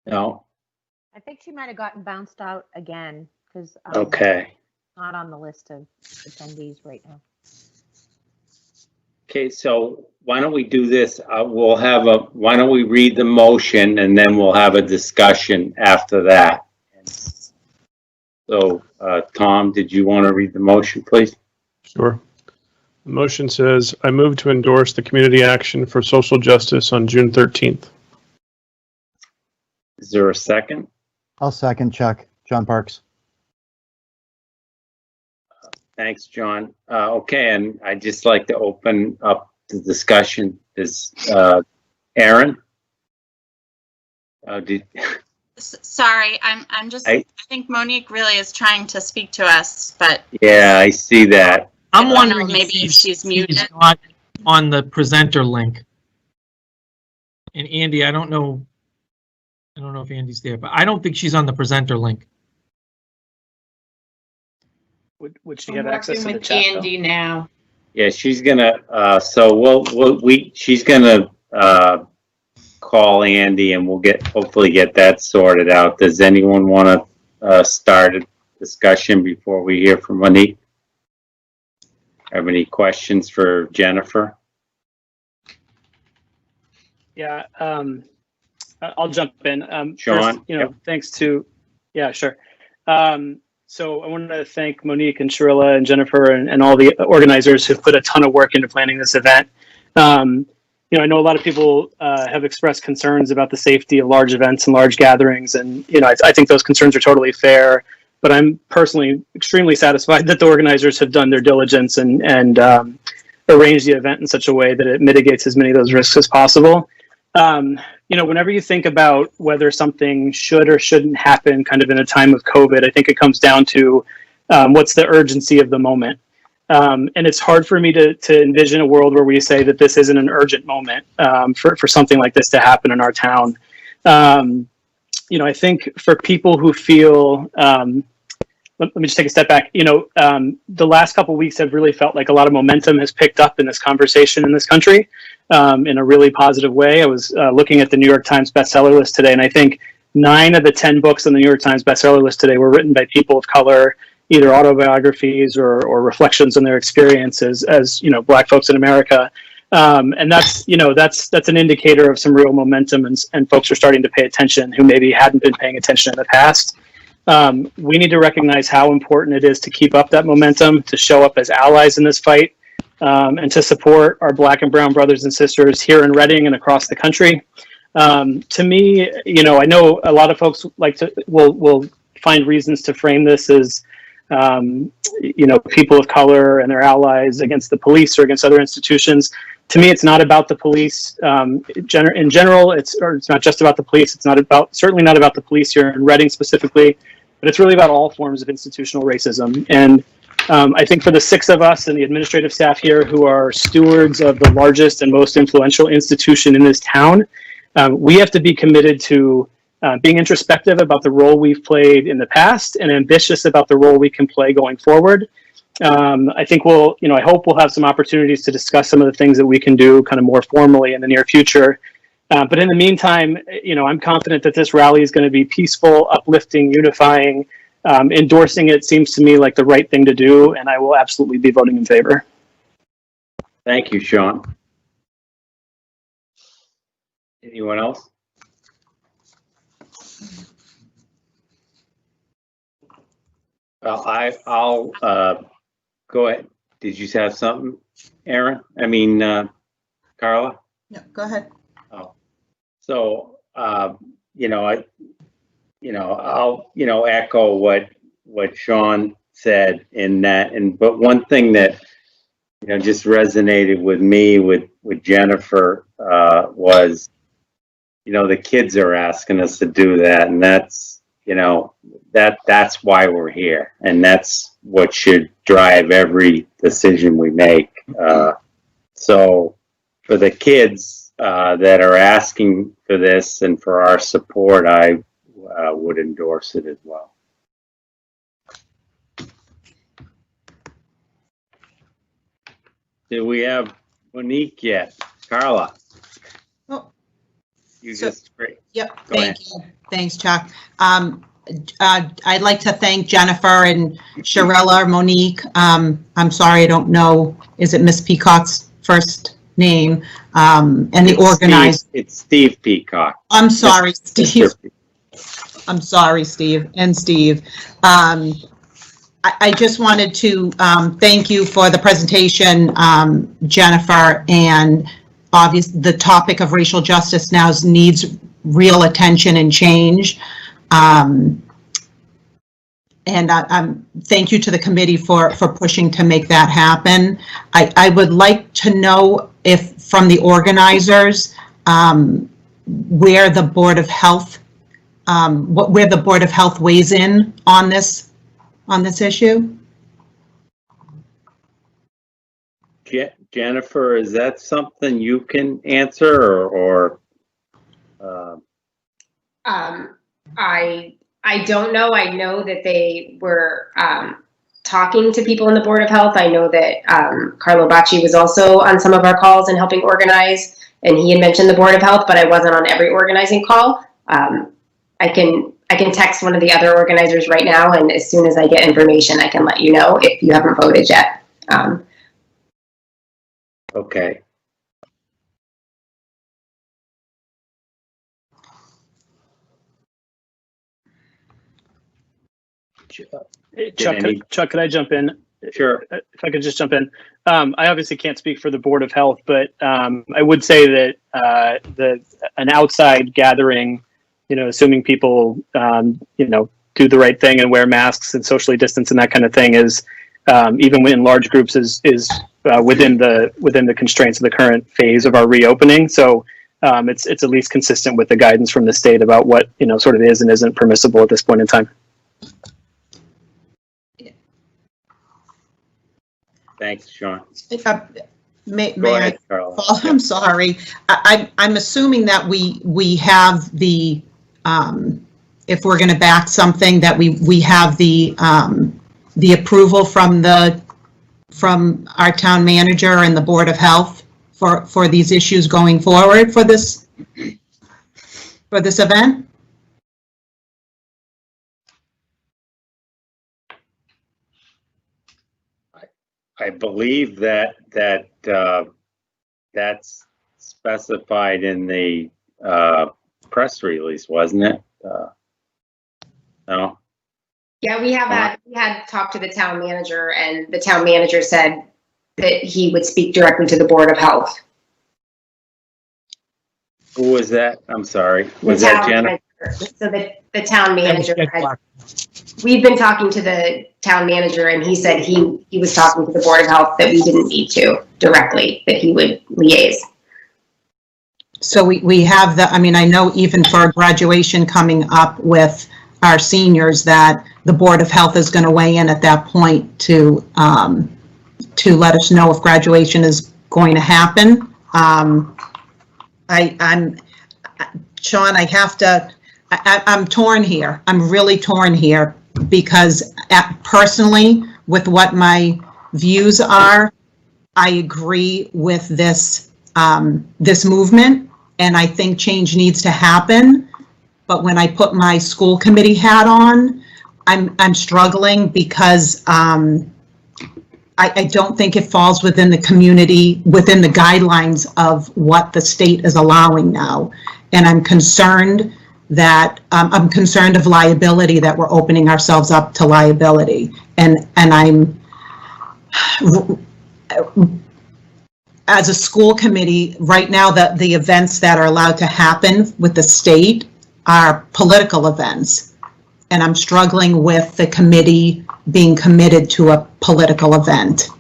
No. I think she might have gotten bounced out again because Okay. not on the list of attendees right now. Okay, so why don't we do this? Why don't we read the motion and then we'll have a discussion after that. So, Tom, did you want to read the motion, please? Sure. The motion says, I move to endorse the community action for social justice on June 13th. Is there a second? I'll second, Chuck. John Parks. Thanks, John. Okay, and I'd just like to open up the discussion. Is Aaron? Sorry, I'm just, I think Monique really is trying to speak to us, but Yeah, I see that. I'm wondering maybe if she's muted. not on the presenter link. And Andy, I don't know if Andy's there, but I don't think she's on the presenter link. Would she have access to the chat? Andy now. Yeah, she's gonna. So she's gonna call Andy, and we'll hopefully get that sorted out. Does anyone want to start a discussion before we hear from Monique? Have any questions for Jennifer? Yeah, I'll jump in. Sean? First, thanks to, yeah, sure. So I wanted to thank Monique and Sharilla and Jennifer and all the organizers who put a ton of work into planning this event. I know a lot of people have expressed concerns about the safety of large events and large gatherings, and I think those concerns are totally fair. But I'm personally extremely satisfied that the organizers have done their diligence and arranged the event in such a way that it mitigates as many of those risks as possible. Whenever you think about whether something should or shouldn't happen kind of in a time of COVID, I think it comes down to what's the urgency of the moment. And it's hard for me to envision a world where we say that this isn't an urgent moment for something like this to happen in our town. I think for people who feel, let me just take a step back. The last couple of weeks have really felt like a lot of momentum has picked up in this conversation in this country in a really positive way. I was looking at the New York Times bestseller list today, and I think 9 of the 10 books on the New York Times bestseller list today were written by people of color, either autobiographies or reflections on their experiences as Black folks in America. And that's an indicator of some real momentum, and folks are starting to pay attention who maybe hadn't been paying attention in the past. We need to recognize how important it is to keep up that momentum, to show up as allies in this fight, and to support our Black and brown brothers and sisters here in Reading and across the country. To me, I know a lot of folks will find reasons to frame this as people of color and their allies against the police or against other institutions. To me, it's not about the police in general. It's not just about the police. It's certainly not about the police here in Reading specifically, but it's really about all forms of institutional racism. And I think for the 6 of us and the administrative staff here who are stewards of the largest and most influential institution in this town, we have to be committed to being introspective about the role we've played in the past and ambitious about the role we can play going forward. I think I hope we'll have some opportunities to discuss some of the things that we can do kind of more formally in the near future. But in the meantime, I'm confident that this rally is going to be peaceful, uplifting, unifying. Endorsing it seems to me like the right thing to do, and I will absolutely be voting in favor. Thank you, Sean. Anyone else? Well, I'll go ahead. Did you have something, Aaron? Carla? No, go ahead. Oh, so I'll echo what Sean said in that. But one thing that just resonated with me with Jennifer was the kids are asking us to do that, and that's that's why we're here, and that's what should drive every decision we make. So for the kids that are asking for this and for our support, I would endorse it as well. Do we have Monique yet? Carla? Oh. Great. Yep, thank you. Thanks, Chuck. I'd like to thank Jennifer and Sharilla, Monique. I'm sorry, I don't know. Is it Miss Peacock's first name? And the organizer. It's Steve Peacock. I'm sorry, Steve. I'm sorry, Steve and Steve. I just wanted to thank you for the presentation, Jennifer, and obviously the topic of racial justice now needs real attention and change. And thank you to the committee for pushing to make that happen. I would like to know if from the organizers where the Board of Health where the Board of Health weighs in on this issue. Jennifer, is that something you can answer or I don't know. I know that they were talking to people in the Board of Health. I know that Carlo Bacci was also on some of our calls and helping organize, and he had mentioned the Board of Health, but I wasn't on every organizing call. I can text one of the other organizers right now, and as soon as I get information, I can let you know if you haven't voted yet. Okay. Chuck, could I jump in? Sure. If I could just jump in. I obviously can't speak for the Board of Health, but I would say that an outside gathering, assuming people, do the right thing and wear masks and socially distance and that kind of thing is, even in large groups, is within the constraints of the current phase of our reopening. So it's at least consistent with the guidance from the state about what sort of is and isn't permissible at this point in time. Thanks, Sean. May Go ahead, I? Carla. Oh, I'm sorry. I'm assuming that we have the, if we're going to back something, that we have the approval from our town manager and the Board of Health for these issues going forward for this event. I believe that's specified in the press release, wasn't it? No. Yeah, we had talked to the town manager, and the town manager said that he would speak directly to the Board of Health. Who was that? I'm sorry. Was that Jenna? So the town manager, we've been talking to the town manager, and he said he was talking to the Board of Health, that we didn't need to directly, that he would liaise. So we have I know even for graduation coming up with our seniors, that the Board of Health is going to weigh in at that point to let us know if graduation is going to happen. Sean, I'm torn here. I'm really torn here because personally, with what my views are, I agree with this movement, and I think change needs to happen. But when I put my school committee hat on, I'm struggling because I don't think it falls within the community, within the guidelines of what the state is allowing now. And I'm concerned of liability, that we're opening ourselves up to liability. And I'm, as a school committee, right now the events that are allowed to happen with the state are political events. And I'm struggling with the committee being committed to a political event.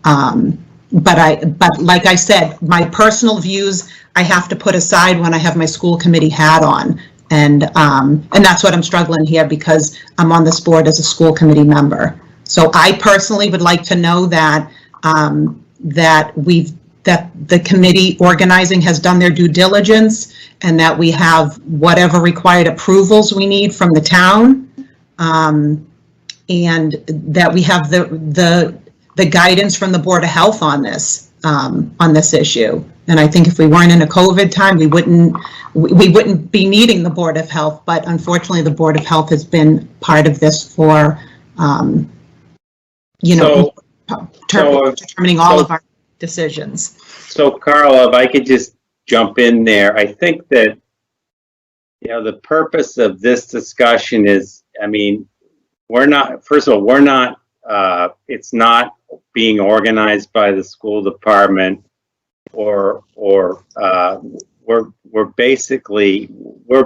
But like I said, my personal views, I have to put aside when I have my school committee hat on. And that's what I'm struggling here, because I'm on this board as a school committee member. So I personally would like to know that that the committee organizing has done their due diligence, and that we have whatever required approvals we need from the town, and that we have the guidance from the Board of Health on this issue. And I think if we weren't in a COVID time, we wouldn't be needing the Board of Health. But unfortunately, the Board of Health has been part of this for, determining all of our decisions. So Carla, if I could just jump in there, I think that, the purpose of this discussion is, it's not being organized by the school department, or we're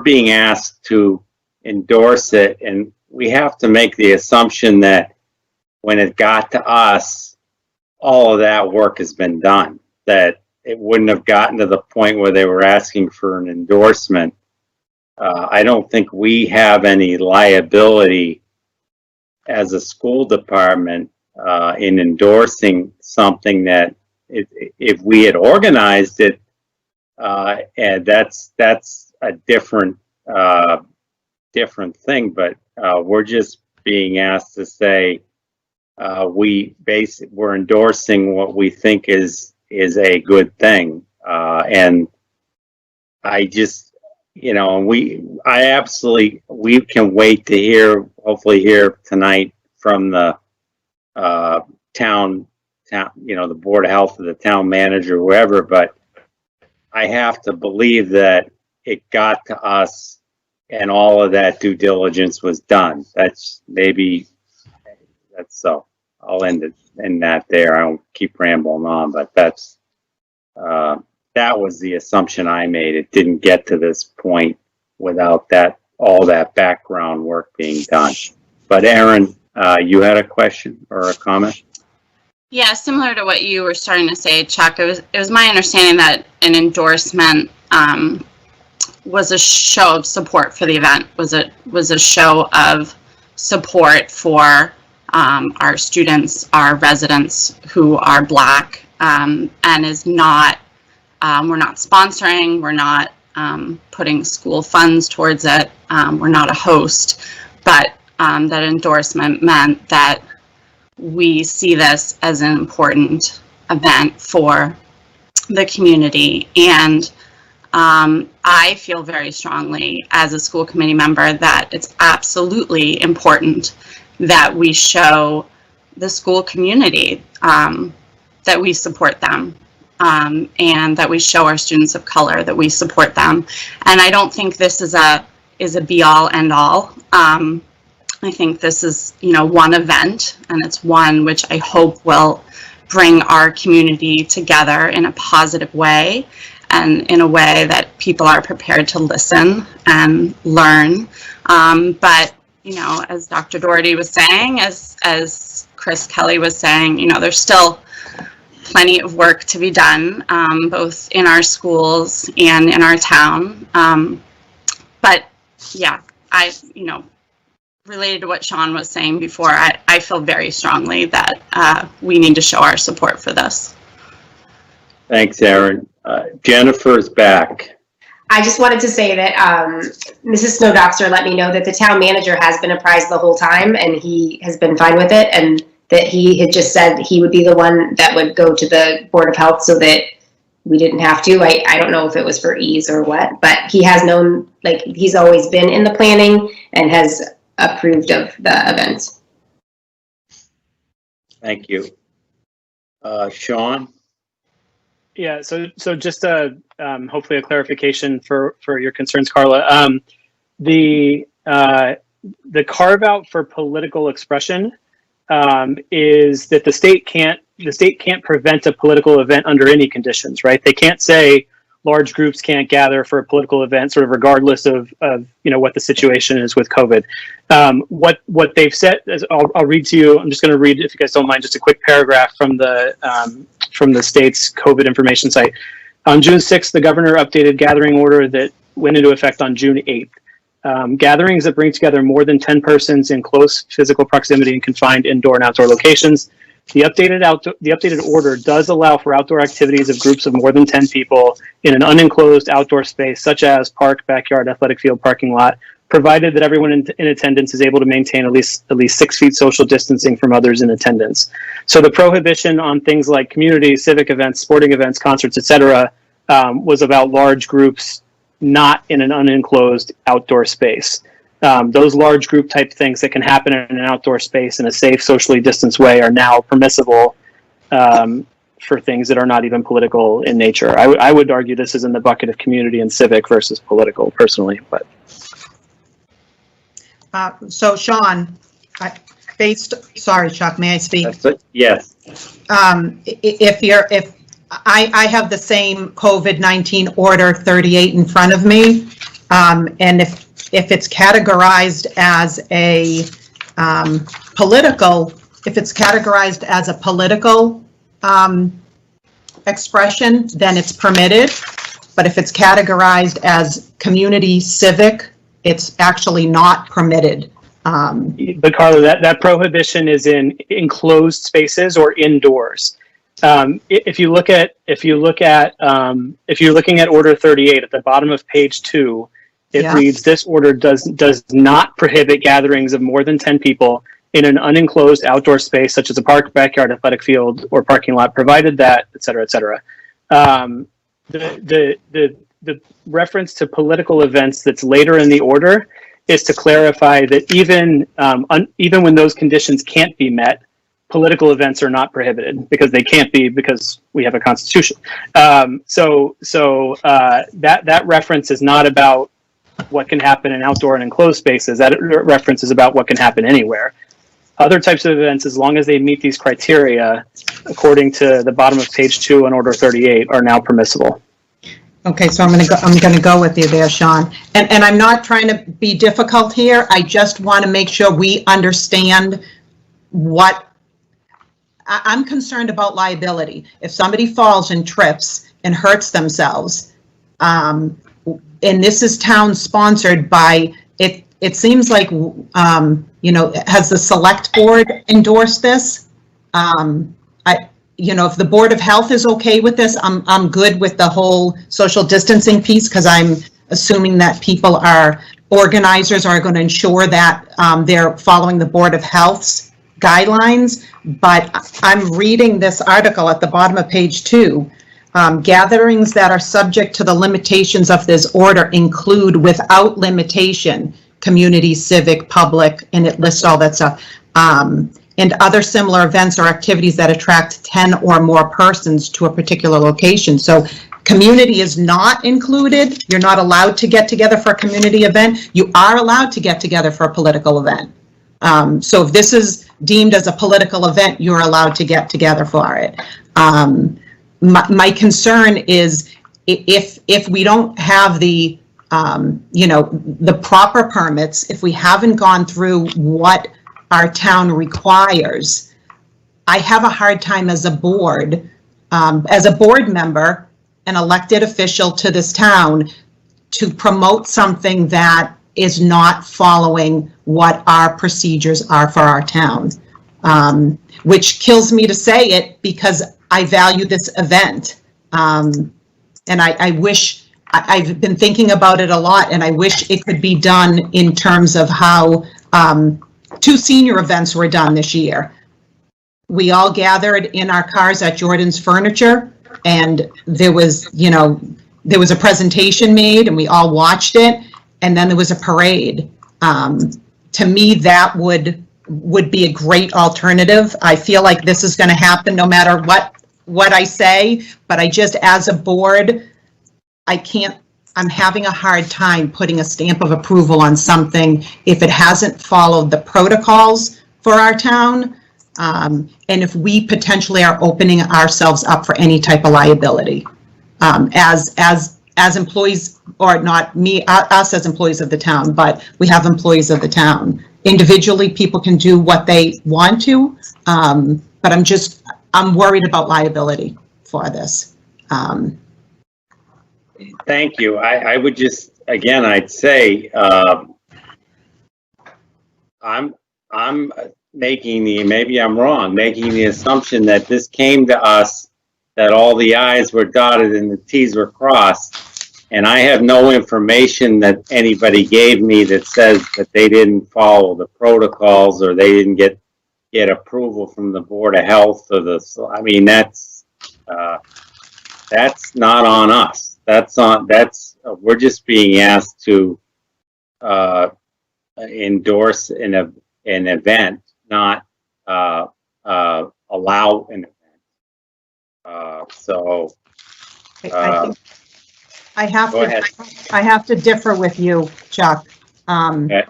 being asked to endorse it, and we have to make the assumption that when it got to us, all of that work has been done, that it wouldn't have gotten to the point where they were asking for an endorsement. I don't think we have any liability as a school department in endorsing something that if we had organized it, and that's a different thing, but we're just being asked to say we're endorsing what we think is a good thing, and I just, we can wait to hopefully hear tonight from the town, the Board of Health or the town manager, whoever, but I have to believe that it got to us and all of that due diligence was done. That's so. I'll end it in that there. I won't keep rambling on, but that was the assumption I made. It didn't get to this point without all that background work being done. But Aaron, you had a question or a comment? Yeah, similar to what you were starting to say, Chuck, it was my understanding that an endorsement was a show of support for the event, was a show of support for our students, our residents who are Black, and is not, we're not sponsoring, we're not putting school funds towards it, we're not a host, but that endorsement meant that we see this as an important event for the community. And I feel very strongly as a school committee member that it's absolutely important that we show the school community that we support them, and that we show our students of color that we support them. And I don't think this is a be all end all. I think this is, one event, and it's one which I hope will bring our community together in a positive way, and in a way that people are prepared to listen and learn. But, as Dr. Doherty was saying, as Chris Kelly was saying, there's still plenty of work to be done, both in our schools and in our town. But yeah, related to what Sean was saying before, I feel very strongly that we need to show our support for this. Thanks, Aaron. Jennifer is back. I just wanted to say that Mrs. Snowdopster let me know that the town manager has been apprised the whole time, and he has been fine with it, and that he had just said he would be the one that would go to the Board of Health so that we didn't have to. I don't know if it was for ease or what, but he has known, he's always been in the planning and has approved of the events. Thank you. Sean? Yeah, so just hopefully a clarification for your concerns, Carla. The carve out for political expression is that the state can't prevent a political event under any conditions, right? They can't say large groups can't gather for a political event, sort of regardless of what the situation is with COVID. What they've said is, I'll read to you. I'm just going to read, if you guys don't mind, just a quick paragraph from the state's COVID information site. On June 6th, the governor updated gathering order that went into effect on June 8th. Gatherings that bring together more than 10 persons in close physical proximity in confined indoor and outdoor locations. The updated order does allow for outdoor activities of groups of more than 10 people in an unenclosed outdoor space, such as park, backyard, athletic field, parking lot, provided that everyone in attendance is able to maintain at least 6 feet social distancing from others in attendance. So the prohibition on things like community, civic events, sporting events, concerts, etc., was about large groups not in an unenclosed outdoor space. Those large group type things that can happen in an outdoor space in a safe, socially distanced way are now permissible for things that are not even political in nature. I would argue this is in the bucket of community and civic versus political, personally. But so Sean, sorry, Chuck, may I speak? Yes. If I have the same COVID-19 order 38 in front of me, and if it's categorized as a political expression, then it's permitted. But if it's categorized as community civic, it's actually not permitted. But Carla, that prohibition is in enclosed spaces or indoors. If you're looking at Order 38 at the bottom of page 2, it reads, "This order does not prohibit gatherings of more than 10 people in an unenclosed outdoor space such as a park, backyard, athletic field, or parking lot, provided that, et cetera, et cetera." The reference to political events that's later in the order is to clarify that even when those conditions can't be met, political events are not prohibited, because they can't be, because we have a constitution. So that reference is not about what can happen in outdoor and enclosed spaces. That reference is about what can happen anywhere. Other types of events, as long as they meet these criteria, according to the bottom of page 2 on Order 38, are now permissible. Okay, so I'm gonna go with you there, Sean. And I'm not trying to be difficult here. I just want to make sure we understand what I'm concerned about liability. If somebody falls and trips and hurts themselves, and this is town sponsored by it. It seems like, has the select board endorsed this? If the Board of Health is okay with this, I'm good with the whole social distancing piece, because I'm assuming that organizers are going to ensure that they're following the Board of Health's guidelines. But I'm reading this article at the bottom of page 2. Gatherings that are subject to the limitations of this order include, without limitation, community, civic, public, and it lists all that stuff, and other similar events or activities that attract 10 or more persons to a particular location. So community is not included. You're not allowed to get together for a community event. You are allowed to get together for a political event. So if this is deemed as a political event, you're allowed to get together for it. My concern is if we don't have the proper permits, if we haven't gone through what our town requires, I have a hard time as a board member, an elected official to this town, to promote something that is not following what our procedures are for our town, which kills me to say it because I value this event. And I wish, I've been thinking about it a lot, and I wish it could be done in terms of how 2 senior events were done this year. We all gathered in our cars at Jordan's Furniture, and there was a presentation made, and we all watched it, and then there was a parade. To me, that would be a great alternative. I feel like this is going to happen no matter what I say, but I just, as a board, I'm having a hard time putting a stamp of approval on something if it hasn't followed the protocols for our town, and if we potentially are opening ourselves up for any type of liability as employees, or not us as employees of the town, but we have employees of the town. Individually, people can do what they want to, but I'm worried about liability for this. Thank you. I would just, again, I'd say, I'm making maybe I'm wrong, making the assumption that this came to us, that all the I's were dotted and the T's were crossed. And I have no information that anybody gave me that says that they didn't follow the protocols, or they didn't get approval from the Board of Health, or that's not on us. We're just being asked to endorse an event, not allow an event. I have to differ with you, Chuck. Okay.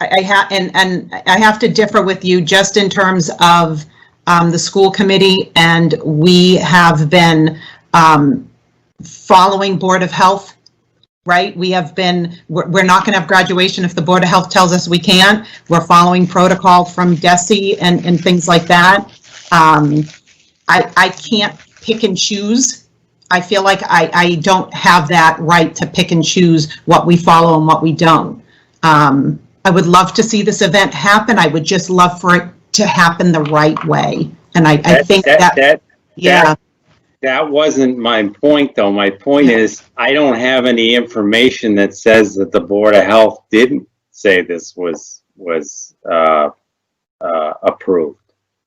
I have to differ with you just in terms of the school committee, and we have been following Board of Health, right? We're not going to have graduation if the Board of Health tells us we can't. We're following protocol from DESE and things like that. I can't pick and choose. I feel like I don't have that right to pick and choose what we follow and what we don't. I would love to see this event happen. I would just love for it to happen the right way. And I think that wasn't my point, though. My point is, I don't have any information that says that the Board of Health didn't say this was approved.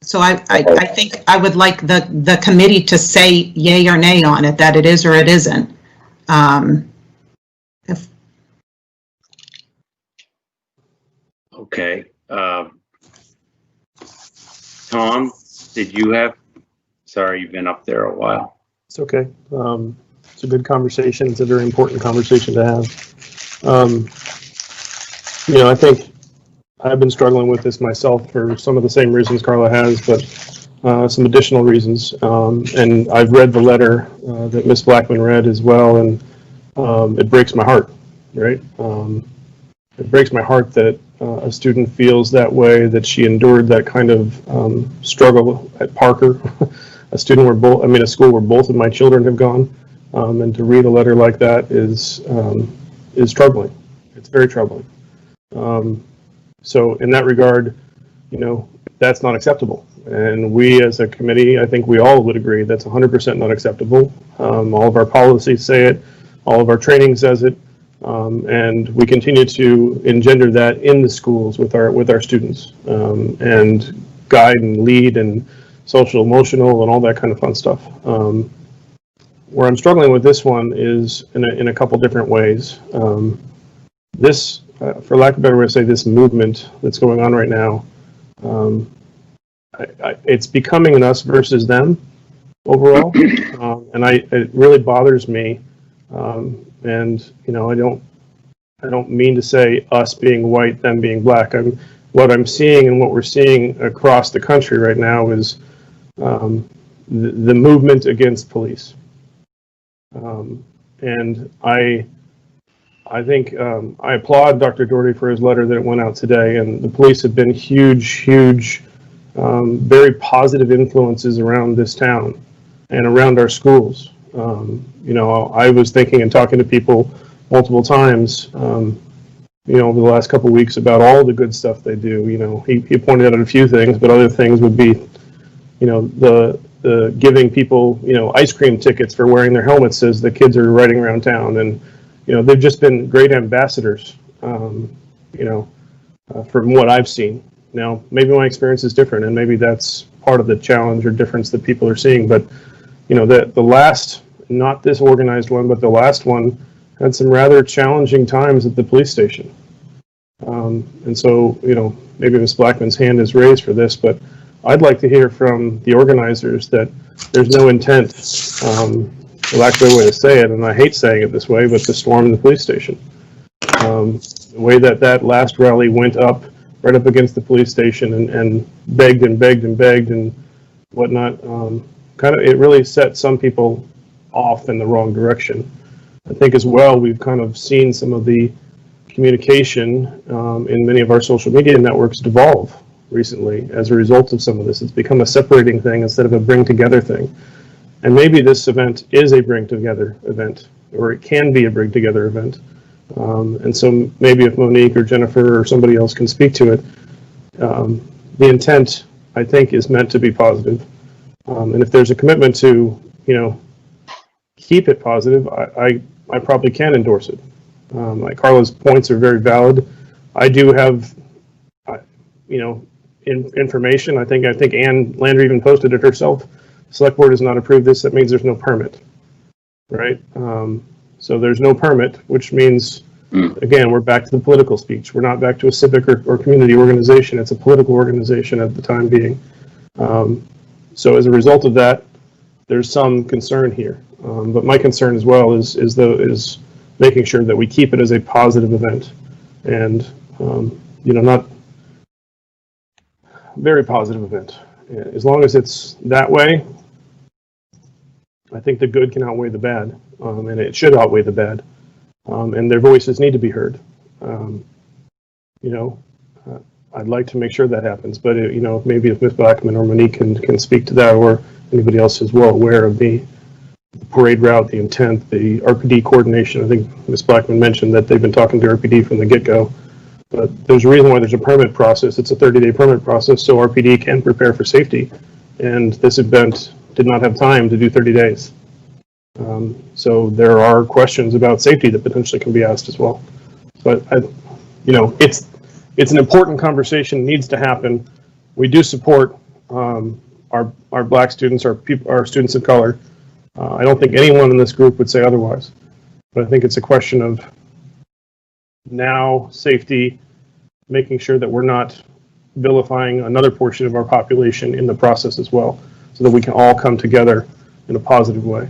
So I think I would like the committee to say yay or nay on it, that it is or it isn't. Okay. Tom, did you have? Sorry, you've been up there a while. It's okay. It's a good conversation. It's a very important conversation to have. I think I've been struggling with this myself for some of the same reasons Carla has, but some additional reasons. And I've read the letter that Ms. Blackman read as well, and it breaks my heart, right? It breaks my heart that a student feels that way, that she endured that kind of struggle at Parker, a school where both of my children have gone, and to read a letter like that is troubling. It's very troubling. So in that regard, that's not acceptable. And we as a committee, I think we all would agree that's 100% not acceptable. All of our policies say it, all of our training says it, and we continue to engender that in the schools with our students, and guide and lead and social emotional and all that kind of fun stuff. Where I'm struggling with this one is in a couple different ways. This, for lack of a better way to say, this movement that's going on right now, it's becoming an us versus them overall, and it really bothers me. And I don't mean to say us being white, them being black. What I'm seeing and what we're seeing across the country right now is the movement against police. And I think I applaud Dr. Doherty for his letter that went out today, and the police have been huge, very positive influences around this town and around our schools. I was thinking and talking to people multiple times, over the last couple of weeks about all the good stuff they do. He pointed out a few things, but other things would be, the giving people, ice cream tickets for wearing their helmets as the kids are riding around town. And, they've just been great ambassadors, from what I've seen. Now, maybe my experience is different, and maybe that's part of the challenge or difference that people are seeing. But, the last, not this organized one, but the last one had some rather challenging times at the police station. And so, maybe Ms. Blackman's hand is raised for this, but I'd like to hear from the organizers that there's no intent, for lack of a way to say it, and I hate saying it this way, but to storm the police station. The way that last rally went up, right up against the police station and begged and begged and begged and whatnot, it really set some people off in the wrong direction. I think as well, we've kind of seen some of the communication in many of our social media networks devolve recently as a result of some of this. It's become a separating thing instead of a bring together thing. And maybe this event is a bring together event, or it can be a bring together event. And so maybe if Monique or Jennifer or somebody else can speak to it, the intent, I think, is meant to be positive. And if there's a commitment to, keep it positive, I probably can endorse it. Like Carla's points are very valid. I do have, information. I think Ann Landry even posted it herself. The select board has not approved this. That means there's no permit, right? So there's no permit, which means, again, we're back to the political speech. We're not back to a civic or community organization. It's a political organization at the time being. So as a result of that, there's some concern here. But my concern as well is making sure that we keep it as a positive event, and not very positive event. As long as it's that way, I think the good can outweigh the bad, and it should outweigh the bad. And their voices need to be heard. I'd like to make sure that happens, but maybe if Ms. Blackman or Monique can speak to that, or anybody else is well aware of the parade route, the intent, the RPD coordination. I think Ms. Blackman mentioned that they've been talking to RPD from the get-go. But there's a reason why there's a permit process. It's a 30-day permit process, so RPD can prepare for safety. And this event did not have time to do 30 days. So there are questions about safety that potentially can be asked as well. But it's an important conversation, needs to happen. We do support our black students, our students of color. I don't think anyone in this group would say otherwise. But I think it's a question of now safety, making sure that we're not vilifying another portion of our population in the process as well, so that we can all come together in a positive way.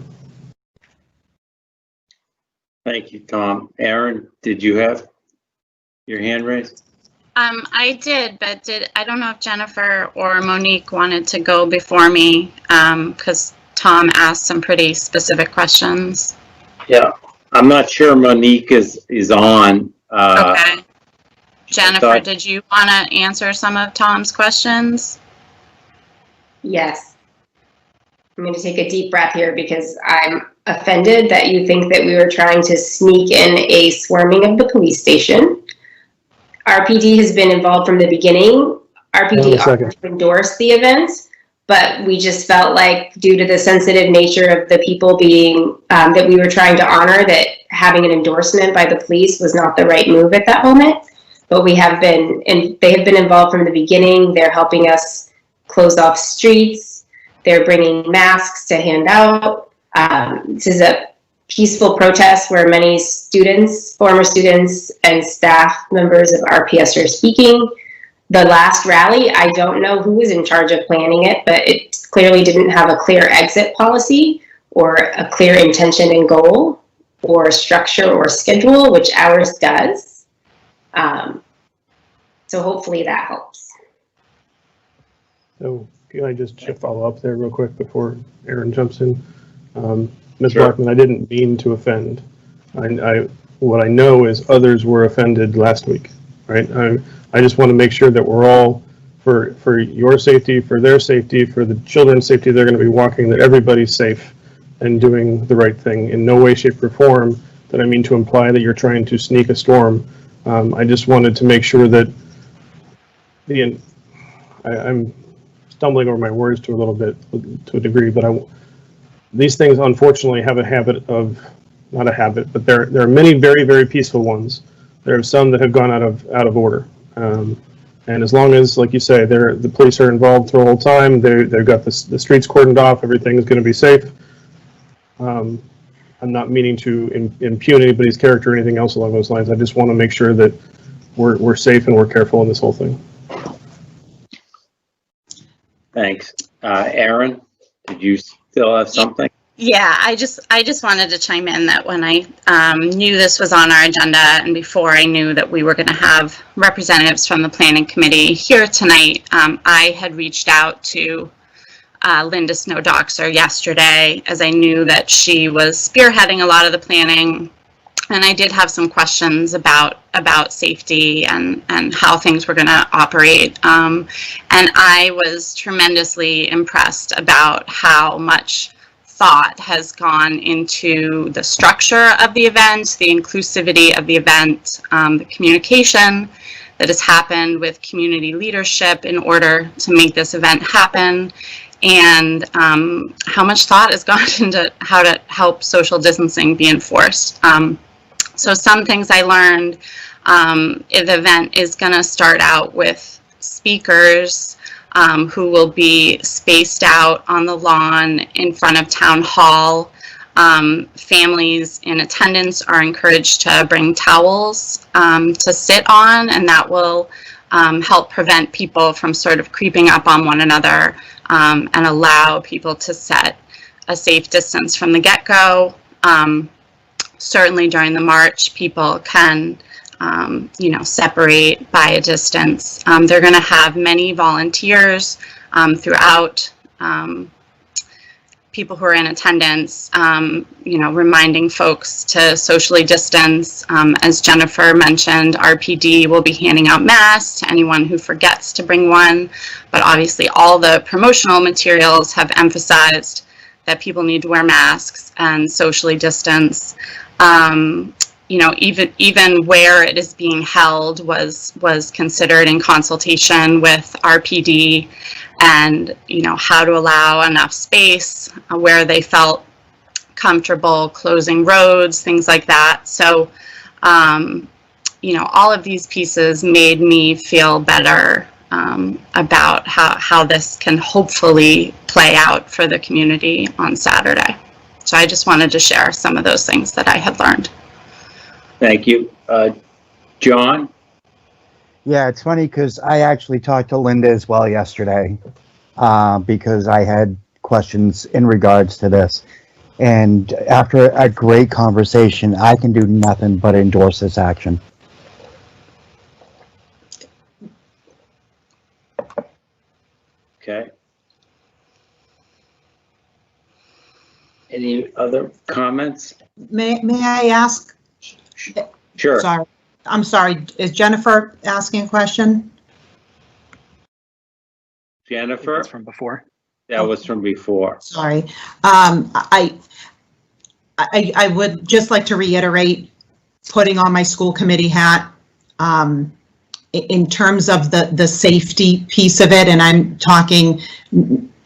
Thank you, Tom. Aaron, did you have your hand raised? I did, but I don't know if Jennifer or Monique wanted to go before me, because Tom asked some pretty specific questions. Yeah, I'm not sure Monique is on. Okay. Jennifer, thought- did you want to answer some of Tom's questions? Yes. I'm going to take a deep breath here because I'm offended that you think that we were trying to sneak in a swarming of the police station. RPD has been involved from the beginning. RPD offered to endorse the event, but we just felt like due to the sensitive nature of the people being, that we were trying to honor, that having an endorsement by the police was not the right move at that moment. But we have been, and they have been involved from the beginning. They're helping us close off streets. They're bringing masks to hand out. This is a peaceful protest where many students, former students, and staff members of RPS are speaking. The last rally, I don't know who was in charge of planning it, but it clearly didn't have a clear exit policy or a clear intention and goal or structure or schedule, which ours does. So hopefully that helps. So can I just follow up there real quick before Aaron jumps in? Ms. Sure. Blackman, I didn't mean to offend. What I know is others were offended last week, right? I just want to make sure that we're all, for your safety, for their safety, for the children's safety, they're going to be walking, that everybody's safe and doing the right thing. In no way, shape, or form that I mean to imply that you're trying to sneak a storm. I just wanted to make sure that I'm stumbling over my words to a little bit, to a degree, but these things unfortunately have a habit of, not a habit, but there are many very, very peaceful ones. There are some that have gone out of order. And as long as, like you say, the police are involved through the whole time, they've got the streets cordoned off, everything is going to be safe. I'm not meaning to impugn anybody's character or anything else along those lines. I just want to make sure that we're safe and we're careful in this whole thing. Thanks. Aaron, did you still have something? Yeah, I just wanted to chime in that when I knew this was on our agenda and before I knew that we were going to have representatives from the planning committee here tonight, I had reached out to Linda Snowdoxer yesterday, as I knew that she was spearheading a lot of the planning, and I did have some questions about safety and how things were going to operate. And I was tremendously impressed about how much thought has gone into the structure of the event, the inclusivity of the event, the communication that has happened with community leadership in order to make this event happen, and how much thought has gone into how to help social distancing be enforced. So some things I learned, the event is going to start out with speakers who will be spaced out on the lawn in front of Town Hall. Families in attendance are encouraged to bring towels to sit on, and that will help prevent people from sort of creeping up on one another and allow people to set a safe distance from the get-go. Certainly during the march, people can separate by a distance. They're going to have many volunteers throughout, people who are in attendance, reminding folks to socially distance. As Jennifer mentioned, RPD will be handing out masks to anyone who forgets to bring one, but obviously all the promotional materials have emphasized that people need to wear masks and socially distance. Even where it is being held was considered in consultation with RPD, and how to allow enough space where they felt comfortable closing roads, things like that. So all of these pieces made me feel better about how this can hopefully play out for the community on Saturday. So I just wanted to share some of those things that I had learned. Thank you. John? Yeah, it's funny because I actually talked to Linda as well yesterday because I had questions in regards to this. And after a great conversation, I can do nothing but endorse this action. Okay. Any other comments? May I ask? Sure. Sorry, I'm sorry. Is Jennifer asking a question? Jennifer? That's from before. That was from before. Sorry. I would just like to reiterate, putting on my school committee hat, in terms of the safety piece of it, and I'm talking,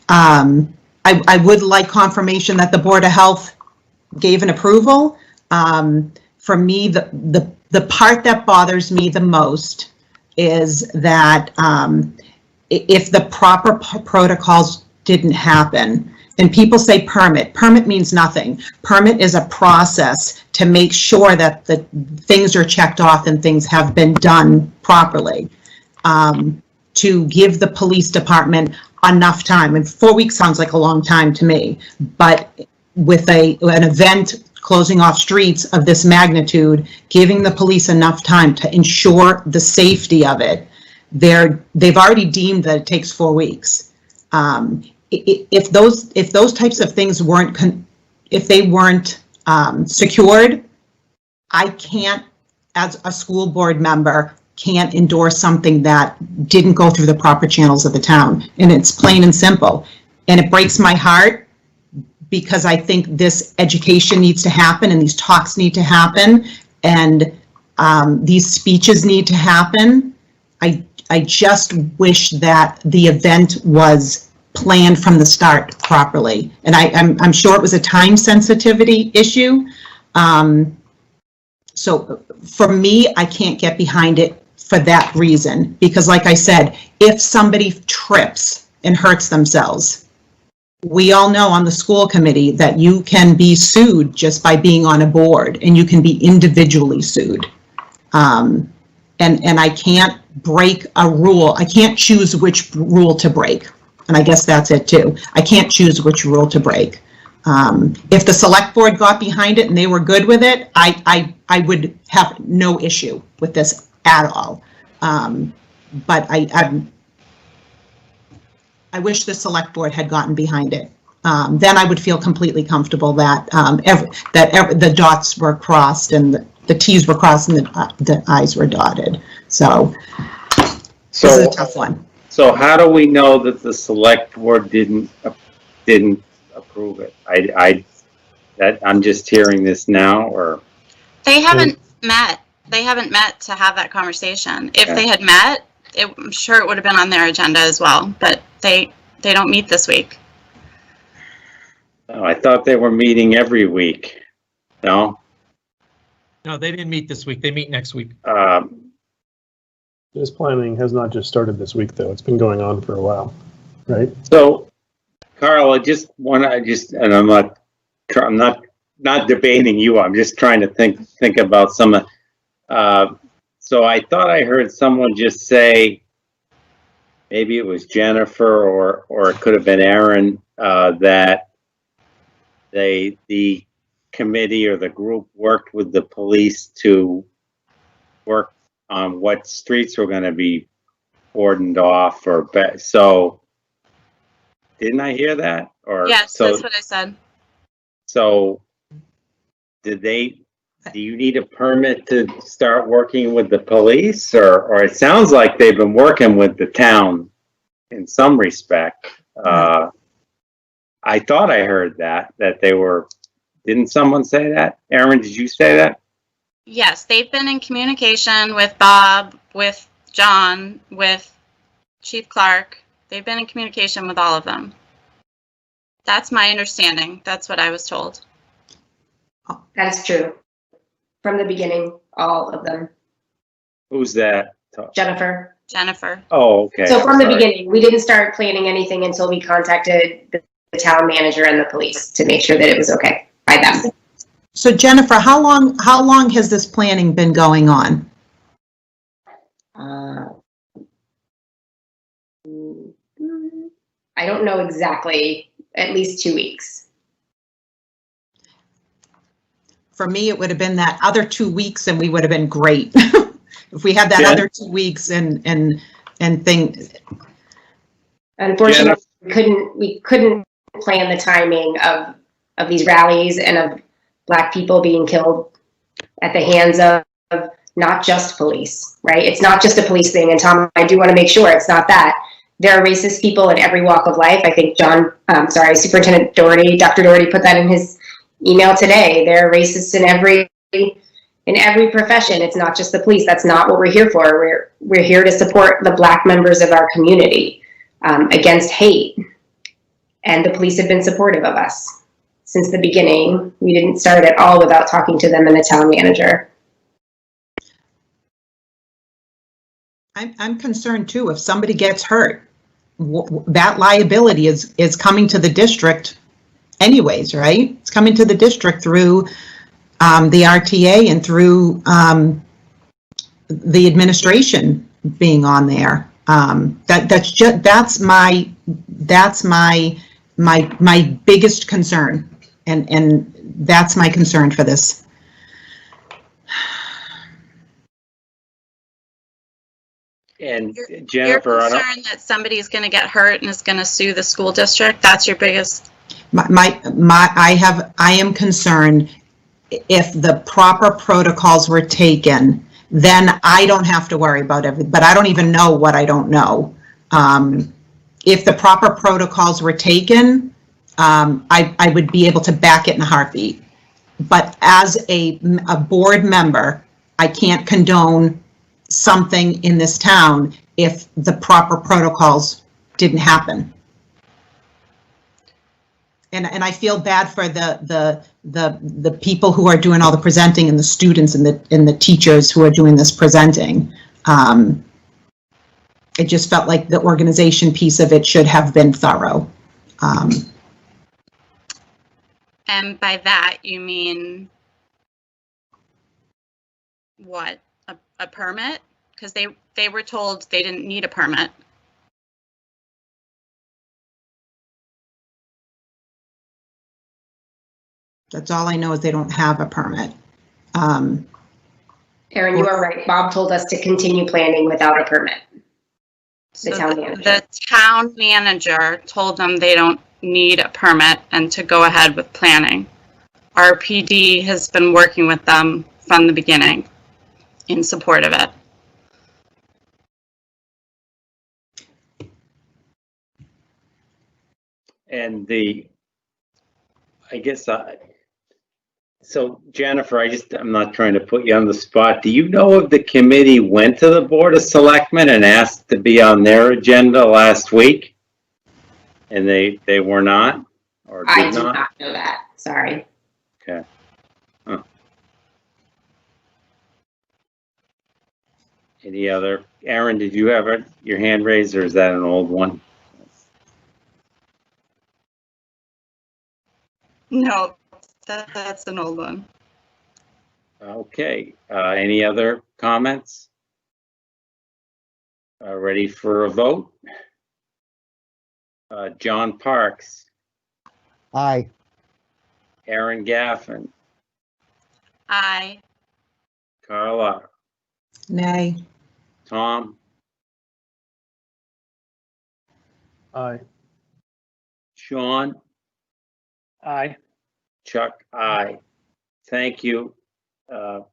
I would like confirmation that the Board of Health gave an approval. For me, the part that bothers me the most is that if the proper protocols didn't happen, and people say permit means nothing. Permit is a process to make sure that the things are checked off and things have been done properly. To give the police department enough time, and 4 weeks sounds like a long time to me, but with an event closing off streets of this magnitude, giving the police enough time to ensure the safety of it, they've already deemed that it takes 4 weeks. If those types of things weren't secured, I can't, as a school board member, can't endorse something that didn't go through the proper channels of the town. And it's plain and simple. And it breaks my heart because I think this education needs to happen and these talks need to happen and these speeches need to happen. I just wish that the event was planned from the start properly. And I'm sure it was a time sensitivity issue. So for me, I can't get behind it for that reason, because like I said, if somebody trips and hurts themselves, we all know on the school committee that you can be sued just by being on a board, and you can be individually sued. And I can't break a rule. I can't choose which rule to break. And I guess that's it too. I can't choose which rule to break. If the select board got behind it and they were good with it, I would have no issue with this at all. But I wish the select board had gotten behind it. Then I would feel completely comfortable that the dots were crossed and the T's were crossed and the I's were dotted. So this is a tough one. So how do we know that the select board didn't approve it? I'm just hearing this now, or They haven't met. They haven't met to have that conversation. If they had met, I'm sure it would have been on their agenda as well, but they don't meet this week. oh, I thought they were meeting every week. No? No, they didn't meet this week. They meet next week. This planning has not just started this week, though. It's been going on for a while, right? So, Carl, and I'm not debating you. I'm just trying to think about some of. So I thought I heard someone just say, maybe it was Jennifer or it could have been Aaron, that the committee or the group worked with the police to work on what streets were going to be cordoned off so didn't I hear that? Or Yes, that's what I said. So do you need a permit to start working with the police, or it sounds like they've been working with the town in some respect. I thought I heard that they were, didn't someone say that? Aaron, did you say that? Yes, they've been in communication with Bob, with John, with Chief Clark. They've been in communication with all of them. That's my understanding. That's what I was told. That is true. From the beginning, all of them. Who's that? Jennifer. Jennifer. Oh, okay. So from the Sorry. beginning, we didn't start planning anything until we contacted the town manager and the police to make sure that it was okay by them. So Jennifer, how long has this planning been going on? I don't know exactly, at least 2 weeks. For me, it would have been that other 2 weeks and we would have been great. If we had that Yeah. other 2 weeks and thing. Unfortunately, we couldn't plan the timing of these rallies and of Black people being killed at the hands of not just police, right? It's not just a police thing. And Tom, I do want to make sure it's not that. There are racist people in every walk of life. I think Superintendent Doherty, Dr. Doherty put that in his email today. There are racists in every profession. It's not just the police. That's not what we're here for. We're here to support the Black members of our community against hate. And the police have been supportive of us since the beginning. We didn't start at all without talking to them and the town manager. I'm concerned too, if somebody gets hurt, that liability is coming to the district anyways, right? It's coming to the district through the RTA and through the administration being on there. That's my biggest concern, and that's my concern for this. And Jennifer, you're concerned that somebody's going to get hurt and is going to sue the school district. That's your biggest. I am concerned if the proper protocols were taken, then I don't have to worry about everything. But I don't even know what I don't know. If the proper protocols were taken, I would be able to back it in a heartbeat. But as a board member, I can't condone something in this town if the proper protocols didn't happen. And I feel bad for the people who are doing all the presenting and the students and the teachers who are doing this presenting. It just felt like the organization piece of it should have been thorough. And by that, you mean what? A permit? Because they were told they didn't need a permit. That's all I know is they don't have a permit. Erin, you are right. Bob told us to continue planning without a permit. The town manager told them they don't need a permit and to go ahead with planning. Our PD has been working with them from the beginning in support of it. And so Jennifer, I'm not trying to put you on the spot. Do you know if the committee went to the Board of Selectmen and asked to be on their agenda last week? And they were not, or did I do not know that. Sorry. Okay. Huh. Any other? Aaron, did you have your hand raised, or is that an old one? No, that's an old one. Okay. Any other comments? Ready for a vote? John Parks. Aye. Aaron Gaffin. Aye. Carla. Nay. Tom. Aye. Sean. Aye. Chuck, aye. Thank you. Good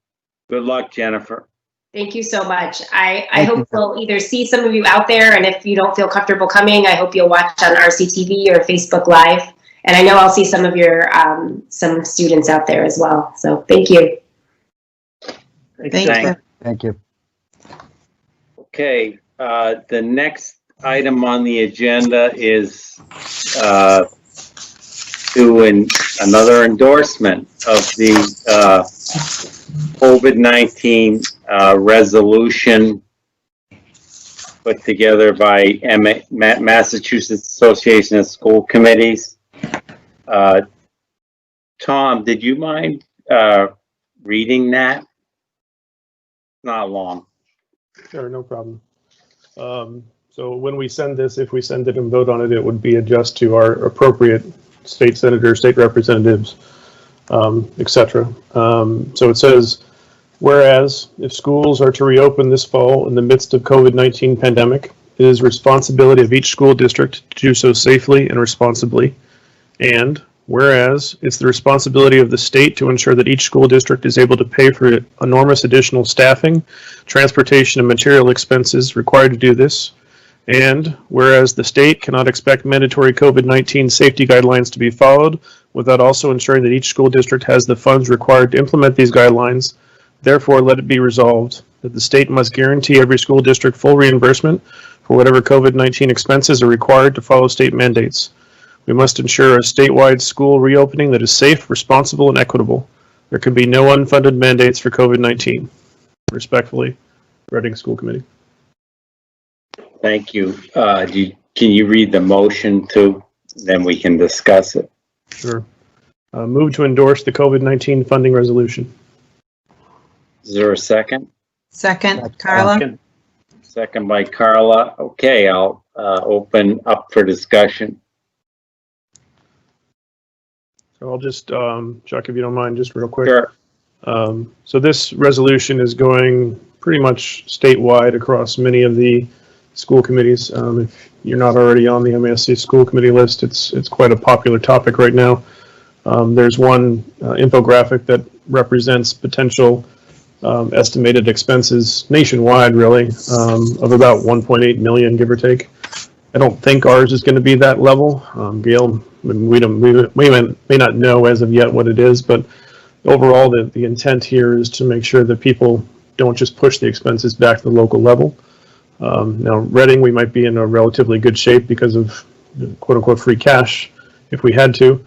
luck, Jennifer. Thank you so much. I hope we'll either see some of you out there, and if you don't feel comfortable coming, I hope you'll watch on RCTV or Facebook Live. And I know I'll see some of your some students out there as well. So thank you. Thank you. Okay, the next item on the agenda is another endorsement of the COVID-19 resolution put together by Massachusetts Association of School Committees. Tom, did you mind reading that? Not long. Sure, no problem. So when we send this, if we send it and vote on it, it would be addressed to our appropriate state senators, state representatives, etc. So it says, whereas if schools are to reopen this fall in the midst of COVID-19 pandemic, it is the responsibility of each school district to do so safely and responsibly. And whereas it's the responsibility of the state to ensure that each school district is able to pay for enormous additional staffing, transportation, and material expenses required to do this. And whereas the state cannot expect mandatory COVID-19 safety guidelines to be followed without also ensuring that each school district has the funds required to implement these guidelines, therefore let it be resolved that the state must guarantee every school district full reimbursement for whatever COVID-19 expenses are required to follow state mandates. We must ensure a statewide school reopening that is safe, responsible, and equitable. There can be no unfunded mandates for COVID-19. Respectfully, Reading School Committee. Thank you. Can you read the motion too? Then we can discuss it. Sure. Move to endorse the COVID-19 funding resolution. Is there a second? Second, Carla. Second by Carla. Okay, I'll open up for discussion. So I'll just, Chuck, if you don't mind, just real quick. Sure. So this resolution is going pretty much statewide across many of the school committees. If you're not already on the MASC school committee list, it's quite a popular topic right now. There's one infographic that represents potential estimated expenses nationwide, really, of about 1.8 million, give or take. I don't think ours is going to be that level. Gail, we may not know as of yet what it is, but overall, the intent here is to make sure that people don't just push the expenses back to the local level. Now, Reading, we might be in a relatively good shape because of quote-unquote free cash if we had to.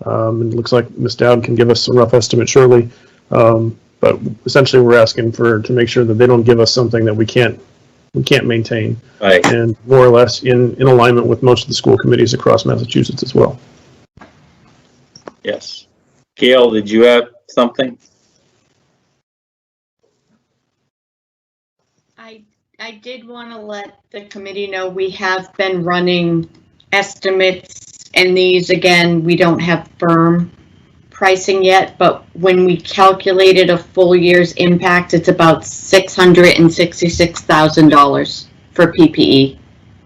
It looks like Ms. Dowd can give us a rough estimate shortly. But essentially, we're asking to make sure that they don't give us something that we can't maintain, right. And more or less in alignment with most of the school committees across Massachusetts as well. Yes. Gail, did you have something? I did want to let the committee know we have been running estimates, and these, again, we don't have firm pricing yet, but when we calculated a full year's impact, it's about $666,000 for PPE.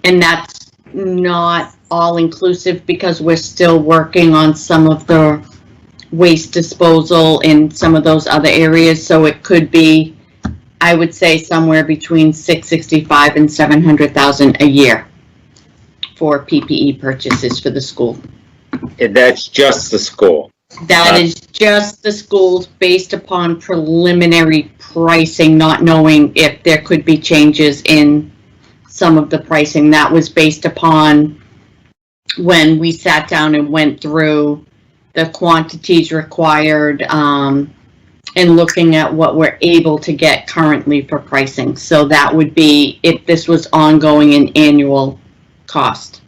And that's not all inclusive because we're still working on some of the waste disposal in some of those other areas. So it could be, I would say, somewhere between $665,000 and $700,000 a year for PPE purchases for the school. And that's just the school. That is just the schools based upon preliminary pricing, not knowing if there could be changes in some of the pricing. That was based upon when we sat down and went through the quantities required and looking at what we're able to get currently for pricing. So that would be if this was ongoing and annual cost.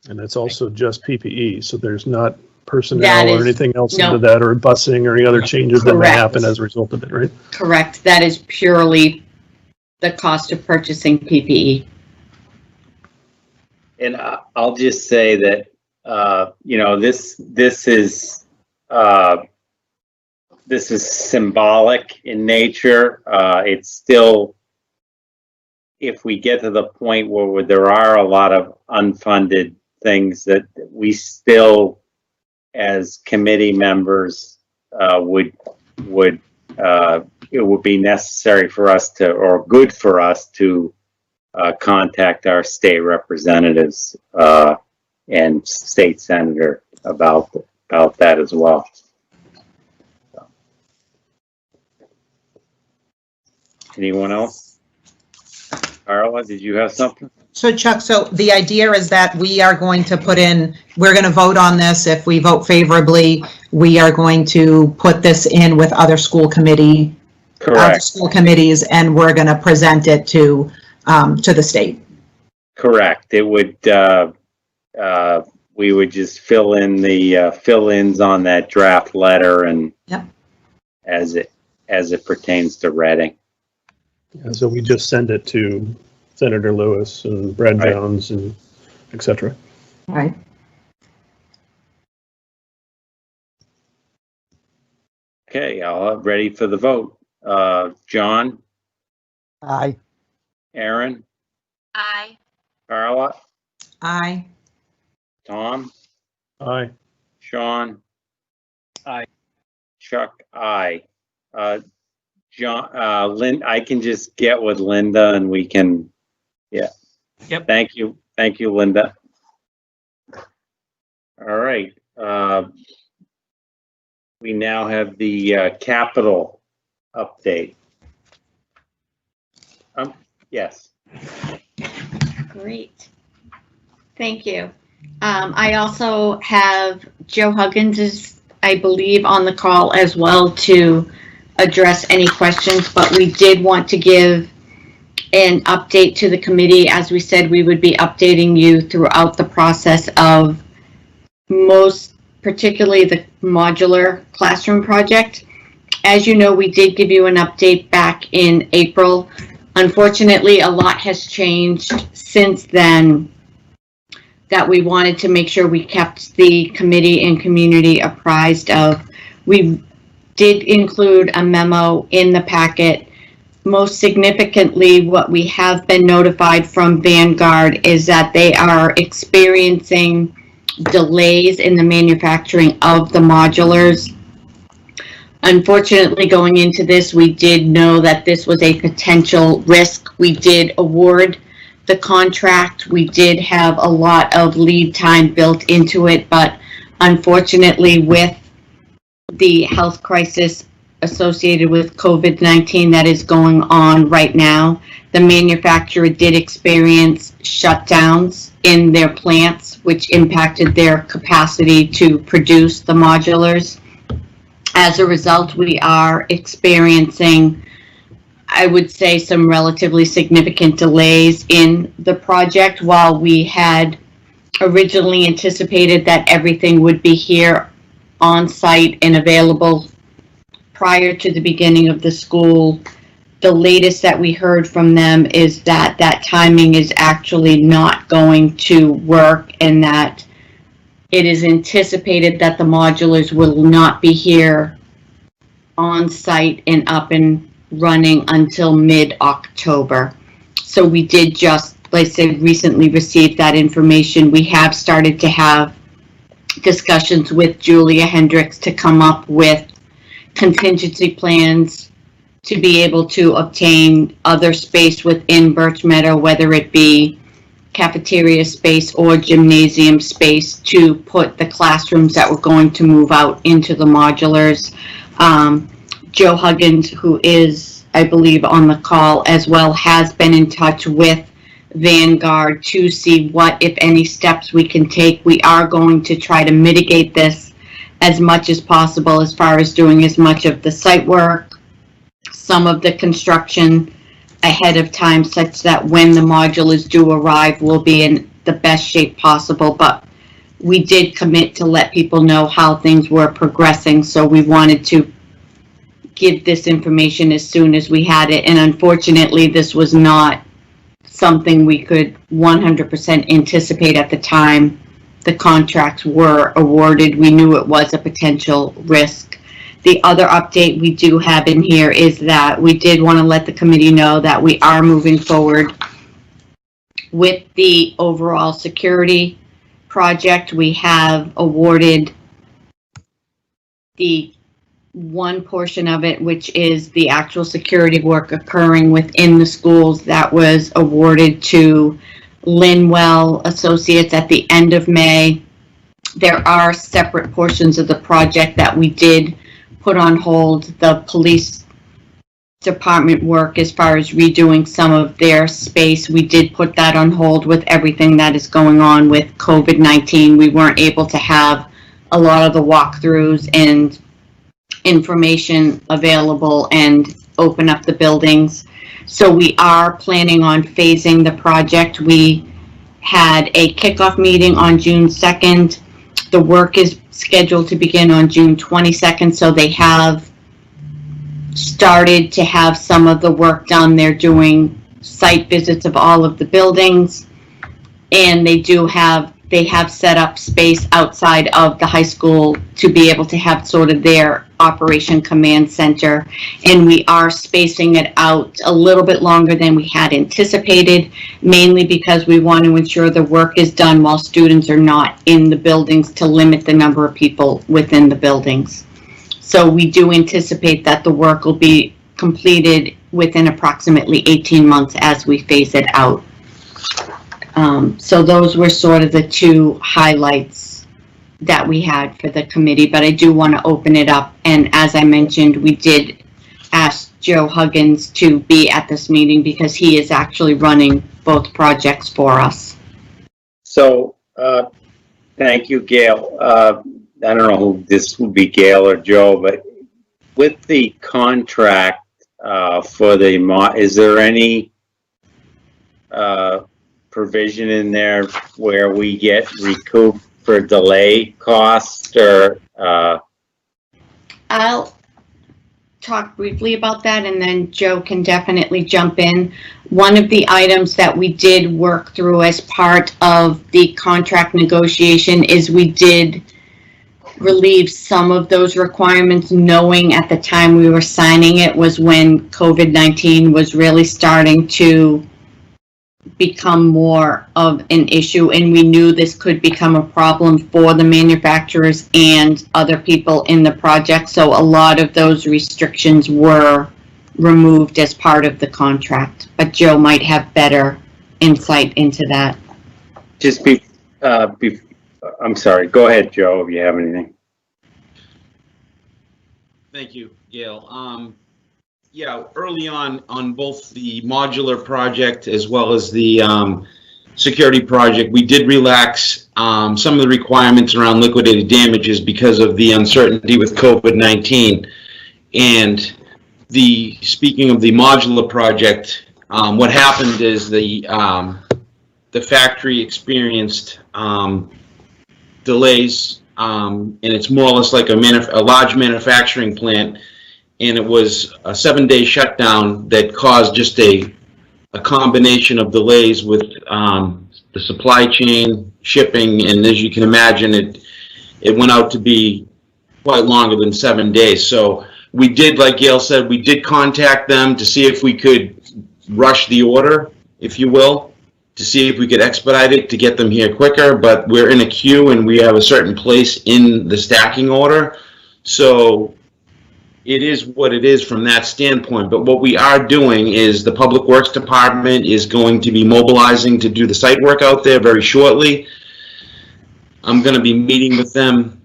And it's also just PPE, so there's not personnel or anything else no. into that, or busing or any other changes that may Correct. happen as a result of it, right? Correct. That is purely the cost of purchasing PPE. And I'll just say that, this is symbolic in nature. It's still, if we get to the point where there are a lot of unfunded things that we still, as committee members, it would be necessary for us to, or good for us to, contact our state representatives and state senator about that as well. So. Anyone else? Carla, did you have something? So Chuck, so the idea is that we are going to we're going to vote on this. If we vote favorably, we are going to put this in with other school committees, and we're going to present it to the state. Correct. It would, we would just fill in the fill-ins on that draft letter and as it pertains to Reading. And so we just send it to Senator Lewis and Brad Jones and et cetera. Right. Okay, I'll ready for the vote. John? Aye. Aaron, Aye. Carla, Aye. Tom, Aye. Sean, Aye. Chuck, aye. John, I can just get with Linda and we can, yeah. Yep. Thank you, Linda. All right, we now have the capital update. Yes. Great. Thank you. I also have Joe Huggins is, I believe, on the call as well to address any questions, but we did want to give an update to the committee. As we said, we would be updating you throughout the process of most particularly the modular classroom project. As you know, we did give you an update back in April. Unfortunately, a lot has changed since then that we wanted to make sure we kept the committee and community apprised of. We did include a memo in the packet. Most significantly, what we have been notified from Vanguard is that they are experiencing delays in the manufacturing of the modulars. Unfortunately, going into this, we did know that this was a potential risk. We did award the contract. We did have a lot of lead time built into it, but unfortunately, with the health crisis associated with COVID-19 that is going on right now, the manufacturer did experience shutdowns in their plants, which impacted their capacity to produce the modulars. As a result, we are experiencing, I would say, some relatively significant delays in the project. While we had originally anticipated that everything would be here on site and available prior to the beginning of the school, the latest that we heard from them is that that timing is actually not going to work, and that it is anticipated that the modulars will not be here on site and up and running until mid-October. So we did just, like I said, recently received that information. We have started to have discussions with Julia Hendricks to come up with contingency plans to be able to obtain other space within Birch Meadow, whether it be cafeteria space or gymnasium space, to put the classrooms that were going to move out into the modulars. Joe Huggins, who is, I believe, on the call as well, has been in touch with Vanguard to see what, if any, steps we can take. We are going to try to mitigate this as much as possible as far as doing as much of the site work, some of the construction ahead of time, such that when the modulars do arrive, we'll be in the best shape possible. But we did commit to let people know how things were progressing, so we wanted to give this information as soon as we had it. And unfortunately, this was not something we could 100% anticipate at the time the contracts were awarded. We knew it was a potential risk. The other update we do have in here is that we did want to let the committee know that we are moving forward with the overall security project. We have awarded the one portion of it, which is the actual security work occurring within the schools, that was awarded to Linwell Associates at the end of May. There are separate portions of the project that we did put on hold. The police department work, as far as redoing some of their space, we did put that on hold with everything that is going on with COVID-19. We weren't able to have a lot of the walkthroughs and information available and open up the buildings. So we are planning on phasing the project. We had a kickoff meeting on June 2nd. The work is scheduled to begin on June 22nd, so they have started to have some of the work done. They're doing site visits of all of the buildings, and they have set up space outside of the high school to be able to have sort of their Operation Command Center, and we are spacing it out a little bit longer than we had anticipated, mainly because we want to ensure the work is done while students are not in the buildings to limit the number of people within the buildings. So we do anticipate that the work will be completed within approximately 18 months as we phase it out. So those were sort of the two highlights that we had for the committee, but I do want to open it up. And as I mentioned, we did ask Joe Huggins to be at this meeting because he is actually running both projects for us. So, thank you, Gail. I don't know who this would be, Gail or Joe, but with the contract for the is there any provision in there where we get recouped for delay costs, or I'll talk briefly about that, and then Joe can definitely jump in. One of the items that we did work through as part of the contract negotiation is we did relieve some of those requirements, knowing at the time we were signing it was when COVID-19 was really starting to become more of an issue, and we knew this could become a problem for the manufacturers and other people in the project. So a lot of those restrictions were removed as part of the contract, but Joe might have better insight into that. just I'm sorry, go ahead, Joe, if you have anything. Thank you, Gail. Yeah, early on both the modular project as well as the security project, we did relax some of the requirements around liquidated damages because of the uncertainty with COVID-19. And speaking of the modular project, what happened is the factory experienced delays, and it's more or less like a large manufacturing plant. And it was a 7-day shutdown that caused just a combination of delays with the supply chain, shipping, and as you can imagine, it went out to be quite longer than 7 days. So we did, like Gail said, we did contact them to see if we could rush the order, if you will, to see if we could expedite it to get them here quicker, but we're in a queue and we have a certain place in the stacking order. So it is what it is from that standpoint. But what we are doing is the Public Works Department is going to be mobilizing to do the site work out there very shortly. I'm going to be meeting with them,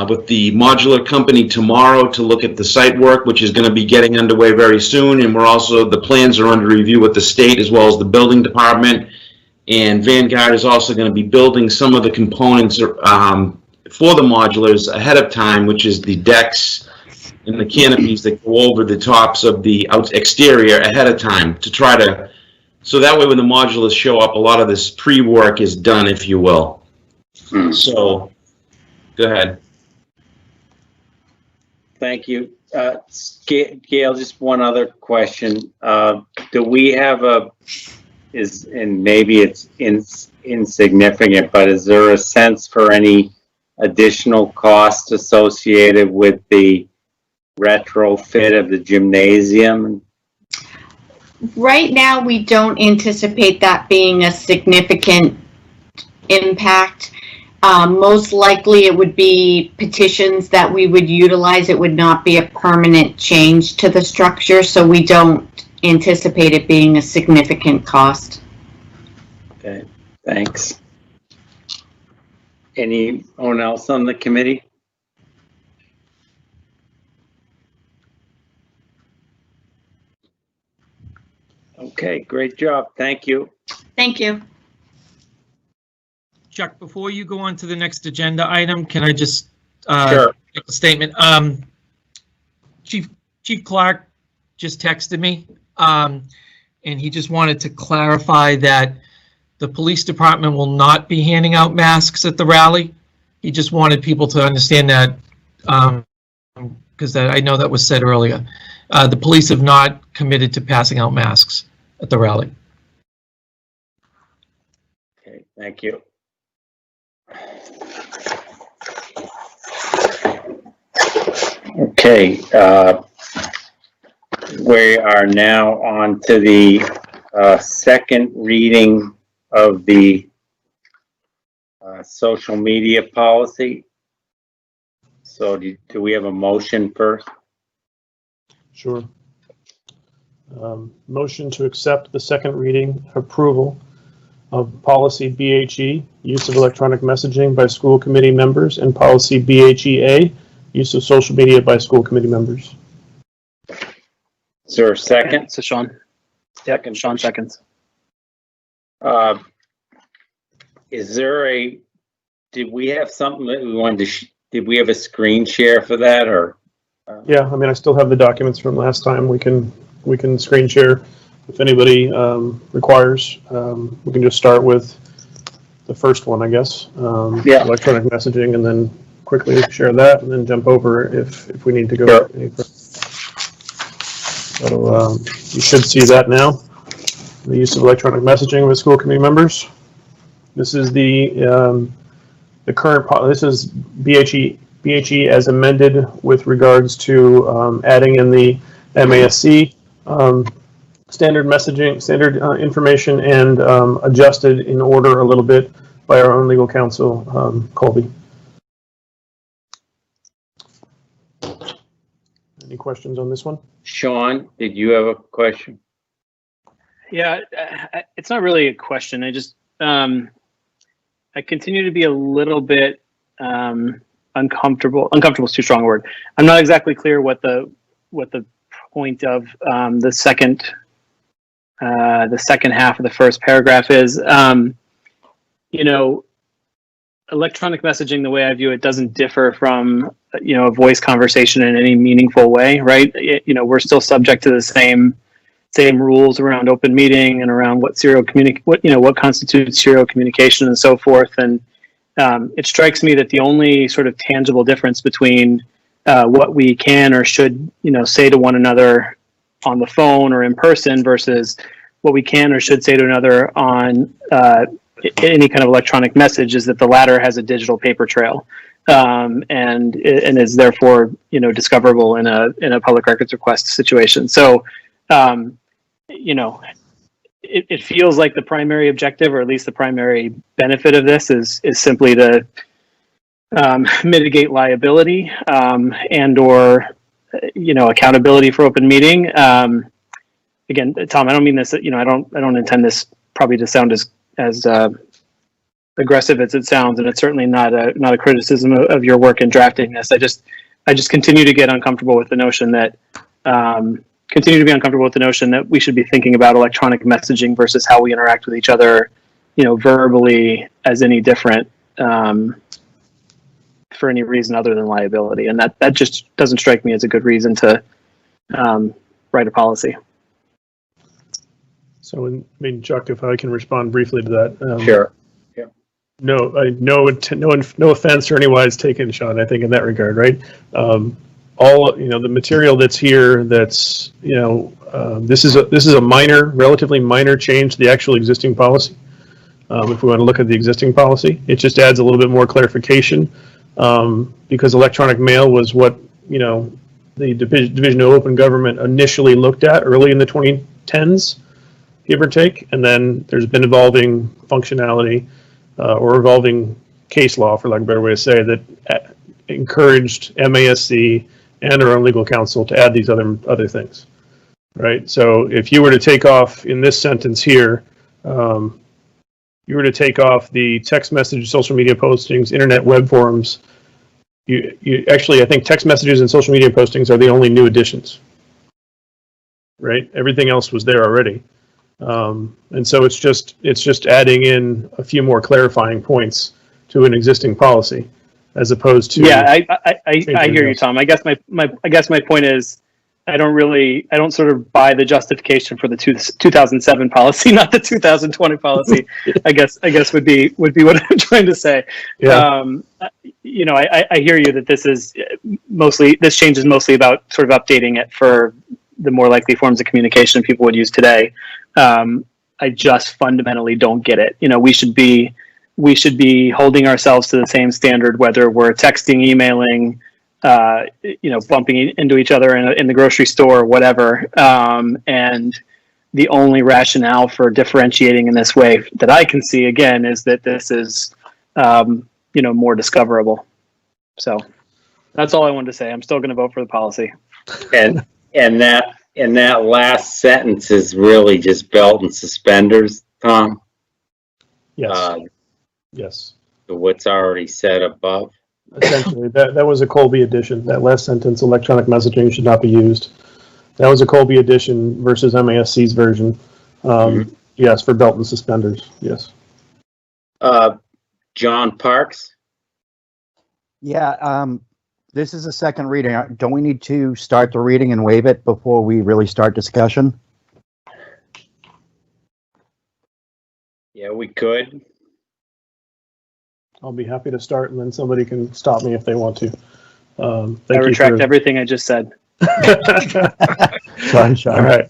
with the modular company tomorrow to look at the site work, which is going to be getting underway very soon. And the plans are under review with the state as well as the building department. And Vanguard is also going to be building some of the components for the modulars ahead of time, which is the decks and the canopies that go over the tops of the exterior ahead of time to try to, so that way when the modulars show up, a lot of this pre-work is done, if you will. So, go ahead. Thank you. Gail, just one other question. Do we have and maybe it's insignificant, but is there a sense for any additional cost associated with the retrofit of the gymnasium? Right now, we don't anticipate that being a significant impact. Most likely it would be petitions that we would utilize. It would not be a permanent change to the structure, so we don't anticipate it being a significant cost. Okay, thanks. Anyone else on the committee? Okay, great job. Thank you. Thank you. Chuck, before you go on to the next agenda item, can I just Sure. make a statement? Chief Clark just texted me, and he just wanted to clarify that the police department will not be handing out masks at the rally. He just wanted people to understand that, because I know that was said earlier. The police have not committed to passing out masks at the rally. Okay, thank you. Okay, we are now on to the second reading of the social media policy. So do we have a motion first? Sure. Motion to accept the second reading approval of policy BHE, use of electronic messaging by school committee members, and policy BHEA, use of social media by school committee members. Is there a second? So Sean. Yep, Sean seconds. Is there did we have something that we wanted to, did we have a screen share for that, or? Yeah, I mean, I still have the documents from last time. We can screen share if anybody requires. We can just start with the first one, I guess. Yeah. Electronic messaging, and then quickly share that, and then jump over if we need to go. Sure. Any further. So you should see that now. The use of electronic messaging with school committee members. This is the current. This is BHE as amended with regards to adding in the MASC standard messaging, standard information, and adjusted in order a little bit by our own legal counsel, Colby. Any questions on this one? Sean, did you have a question? Yeah, it's not really a question. I just, I continue to be a little bit uncomfortable. Uncomfortable is too strong a word. I'm not exactly clear what the point of the second half of the first paragraph is. You know, electronic messaging, the way I view it, doesn't differ from, you know, a voice conversation in any meaningful way, right? You know, we're still subject to the same rules around open meeting and around what constitutes serial communication and so forth. And it strikes me that the only sort of tangible difference between what we can or should, you know, say to one another on the phone or in person versus what we can or should say to another on any kind of electronic message is that the latter has a digital paper trail, and is therefore, you know, discoverable in a public records request situation. So, you know, it feels like the primary objective, or at least the primary benefit of this, is simply to mitigate liability and or, you know, accountability for open meeting. Again, Tom, I don't mean this, you know, I don't intend this probably to sound as aggressive as it sounds, and it's certainly not a criticism of your work in drafting this. I just continue to get uncomfortable with the notion that we should be thinking about electronic messaging versus how we interact with each other, you know, verbally as any different for any reason other than liability, and that just doesn't strike me as a good reason to write a policy. So, I mean, Chuck, if I can respond briefly to that. Sure. Yeah. No offense or anywise taken, Sean, I think in that regard, right? All, you know, the material that's here, that's, you know, this is a relatively minor change to the actual existing policy. If we want to look at the existing policy, it just adds a little bit more clarification, because electronic mail was what, you know, the Division of Open Government initially looked at early in the 2010s. Give or take, and then there's been evolving functionality or evolving case law, for lack of a better way to say, that encouraged MASC and our own legal counsel to add these other things, right? So if you were to take off in this sentence here, you were to take off the text message, social media postings, internet web forums. You actually, I think text messages and social media postings are the only new additions, right? Everything else was there already. And so it's just adding in a few more clarifying points to an existing policy, as opposed to. Yeah, I hear you, Tom. I guess my point is, I don't sort of buy the justification for the 2007 policy, not the 2020 policy. I guess would be what I'm trying to say. Yeah. You know, I hear you that this change is mostly about sort of updating it for the more likely forms of communication people would use today. I just fundamentally don't get it. You know, we should be holding ourselves to the same standard, whether we're texting, emailing, bumping into each other in the grocery store or whatever. And the only rationale for differentiating in this way that I can see, again, is that this is, more discoverable. So that's all I wanted to say. I'm still going to vote for the policy. And that last sentence is really just belt and suspenders, Tom. Yes. Yes. To what's already said above. Essentially, that was a Colby addition. That last sentence, electronic messaging should not be used. That was a Colby addition versus MASC's version. Yes, for belt and suspenders. Yes. John Parks. Yeah, this is a second reading. Don't we need to start the reading and waive it before we really start discussion? Yeah, we could. I'll be happy to start, and then somebody can stop me if they want to. I retract everything I just said. Sorry, Sean. All right.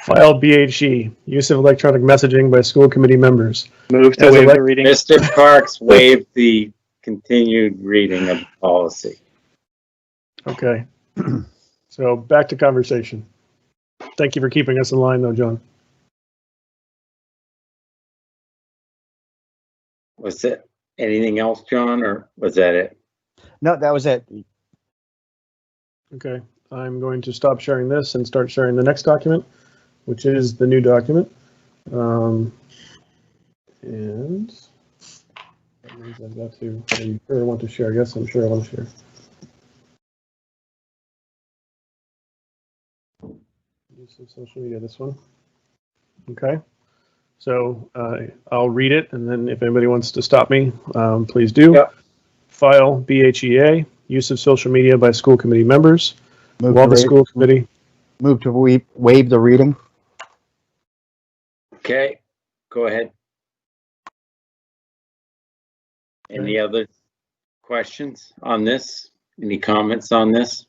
File BHE, use of electronic messaging by school committee members. Move to waive the reading. Mr. Parks waived the continued reading of the policy. Okay. So back to conversation. Thank you for keeping us in line, though, John. Was it anything else, John, or was that it? No, that was it. Okay. I'm going to stop sharing this and start sharing the next document, which is the new document. And that means I've got to, are you sure I want to share? Yes, I'm sure I want to share. Use of social media, this one. Okay. So I'll read it, and then if anybody wants to stop me, please do. Yep. File BHEA, use of social media by school committee members. While the school committee. Move to waive the reading. Okay, go ahead. Any other questions on this? Any comments on this?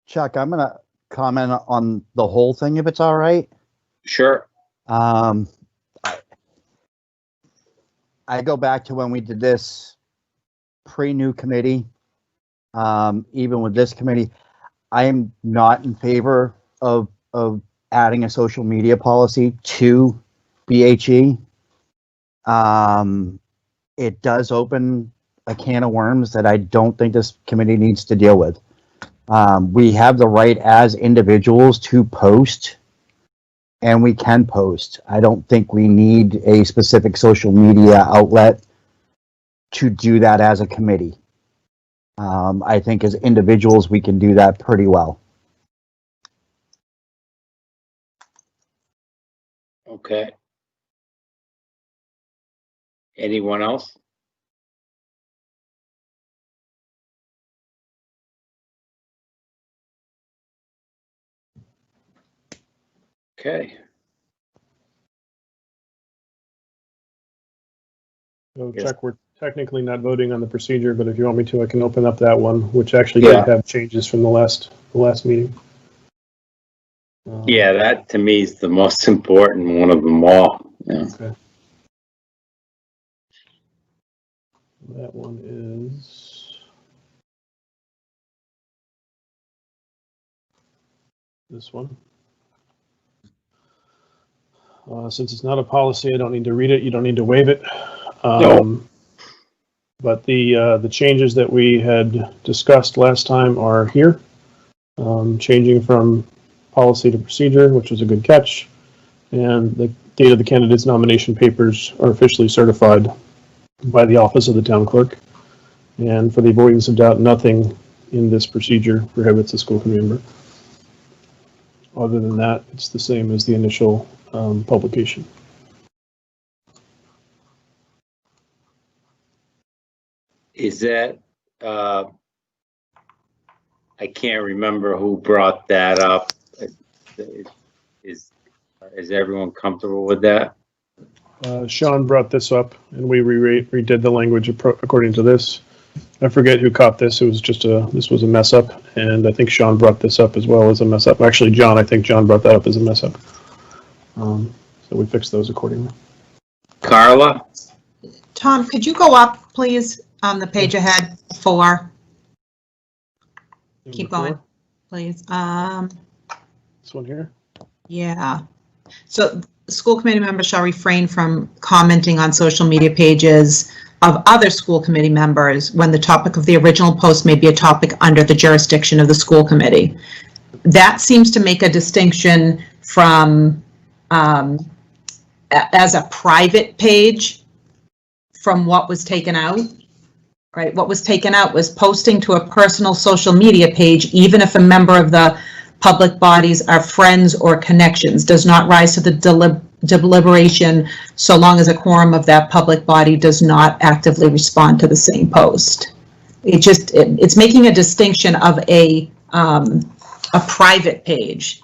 Chuck, I'm going to comment on the whole thing if it's all right. Sure. I go back to when we did this pre-new committee. Even with this committee, I am not in favor of adding a social media policy to BHE. It does open a can of worms that I don't think this committee needs to deal with. We have the right as individuals to post, and we can post. I don't think we need a specific social media outlet to do that as a committee. I think as individuals, we can do that pretty well. Okay. Anyone else? Okay. So Yes. Chuck, we're technically not voting on the procedure, but if you want me to, I can open up that one, which actually did have changes from the last meeting. Yeah, that to me is the most important one of them all. Yeah. Okay. That one is this one. Since it's not a policy, I don't need to read it. You don't need to waive it. No. But the changes that we had discussed last time are here. Changing from policy to procedure, which was a good catch. And the date of the candidates' nomination papers are officially certified by the Office of the Town Clerk. And for the avoidance of doubt, nothing in this procedure prohibits a school committee member. Other than that, it's the same as the initial publication. Is that, I can't remember who brought that up. Is everyone comfortable with that? Sean brought this up, and we redid the language according to this. I forget who caught this. It was just this was a mess up, and I think Sean brought this up as well as a mess up. Actually, John, I think John brought that up as a mess up. So we fixed those accordingly. Carla? Tom, could you go up, please, on the page ahead, 4? Keep going, please. This one here? Yeah. So school committee members shall refrain from commenting on social media pages of other school committee members when the topic of the original post may be a topic under the jurisdiction of the school committee. That seems to make a distinction from as a private page from what was taken out. Right, what was taken out was posting to a personal social media page, even if a member of the public bodies are friends or connections, does not rise to the deliberation so long as a quorum of that public body does not actively respond to the same post. It's making a distinction of a private page,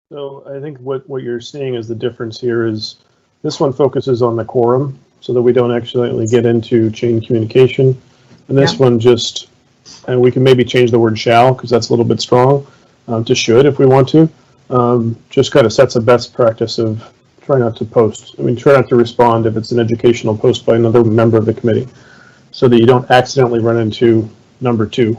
So I think what you're seeing is the difference here is this one focuses on the quorum so that we don't accidentally get into chain communication. And this one just, and we can maybe change the word shall because that's a little bit strong to should if we want to. Just kind of sets a best practice of try not to post. I mean, try not to respond if it's an educational post by another member of the committee so that you don't accidentally run into number 2.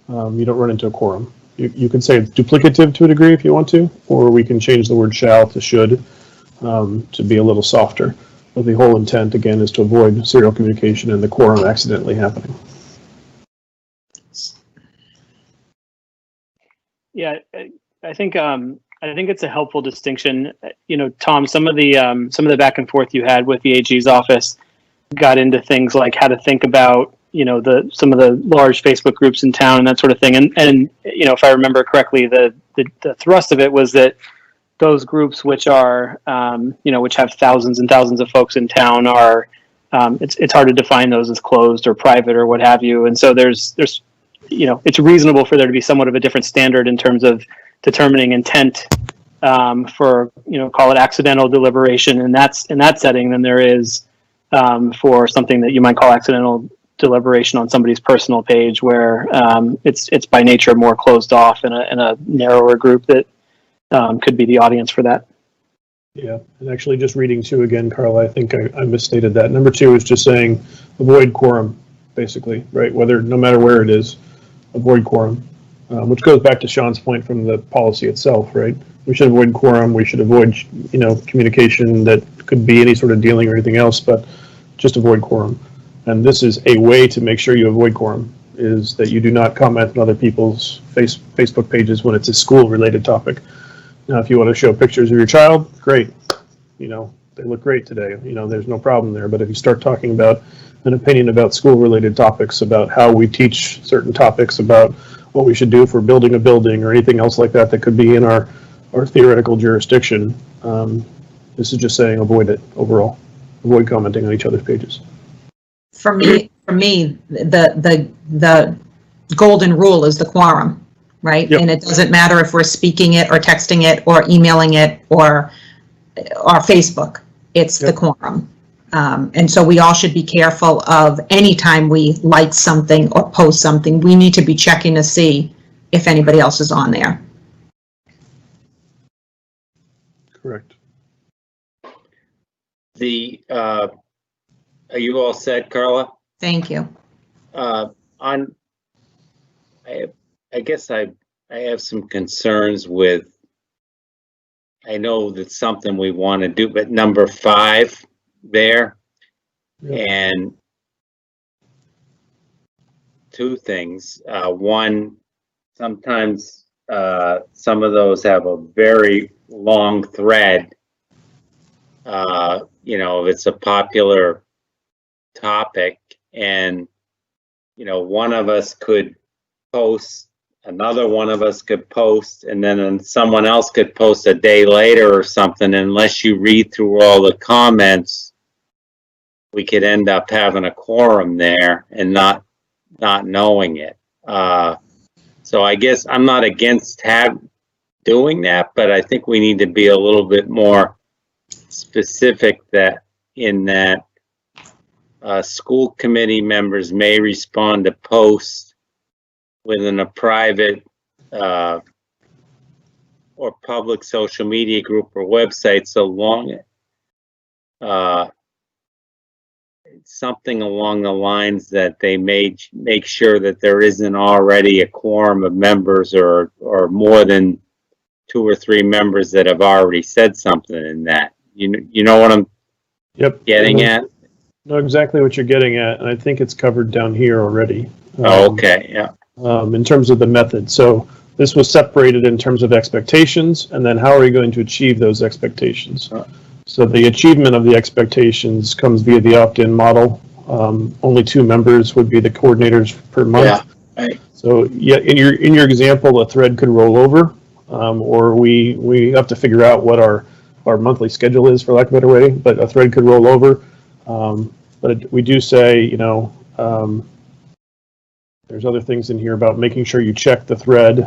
You don't run into a quorum. You can say it's duplicative to a degree if you want to, or we can change the word shall to should to be a little softer. But the whole intent, again, is to avoid serial communication and the quorum accidentally happening. Yeah, I think it's a helpful distinction. You know, Tom, some of the back and forth you had with the AG's office got into things like how to think about, you know, some of the large Facebook groups in town and that sort of thing. And you know, if I remember correctly, the thrust of it was that those groups which are, you know, which have thousands and thousands of folks in town are, it's hard to define those as closed or private or what have you. And so there's, you know, it's reasonable for there to be somewhat of a different standard in terms of determining intent for, you know, call it accidental deliberation in that setting than there is for something that you might call accidental deliberation on somebody's personal page where it's by nature more closed off in a narrower group that could be the audience for that. Yeah, and actually just reading 2 again, Carla, I think I misstated that. Number 2 is just saying avoid quorum, basically, right? No matter where it is, avoid quorum, which goes back to Sean's point from the policy itself, right? We should avoid quorum. We should avoid, you know, communication that could be any sort of dealing or anything else, but just avoid quorum. And this is a way to make sure you avoid quorum, is that you do not comment on other people's Facebook pages when it's a school-related topic. Now, if you want to show pictures of your child, great. You know, they look great today. You know, there's no problem there. But if you start talking about an opinion about school-related topics, about how we teach certain topics, about what we should do for building a building or anything else like that that could be in our theoretical jurisdiction, this is just saying avoid it overall. Avoid commenting on each other's pages. For me, the golden rule is the quorum, right? Yep. And it doesn't matter if we're speaking it or texting it or emailing it or Facebook. It's the quorum. And so we all should be careful of any time we like something or post something, we need to be checking to see if anybody else is on there. Correct. Are you all set, Carla? Thank you. I guess I have some concerns with, I know that's something we want to do, but number 5 there, and 2 things. One, sometimes some of those have a very long thread. You know, it's a popular topic, and you know, one of us could post, another one of us could post, and then someone else could post a day later or something. Unless you read through all the comments, we could end up having a quorum there and not knowing it. So I guess I'm not against doing that, but I think we need to be a little bit more specific that school committee members may respond to posts within a private or public social media group or website, so long something along the lines that they make sure that there isn't already a quorum of members or more than 2 or 3 members that have already said something in that. You know what I'm getting at? Know exactly what you're getting at, and I think it's covered down here already. Okay, yeah. In terms of the method. So this was separated in terms of expectations, and then how are we going to achieve those expectations? So the achievement of the expectations comes via the opt-in model. Only 2 members would be the coordinators per month. Yeah. Right. So yeah, in your example, a thread could roll over, or we have to figure out what our monthly schedule is, for lack of a better way. But a thread could roll over. But we do say, there's other things in here about making sure you check the thread,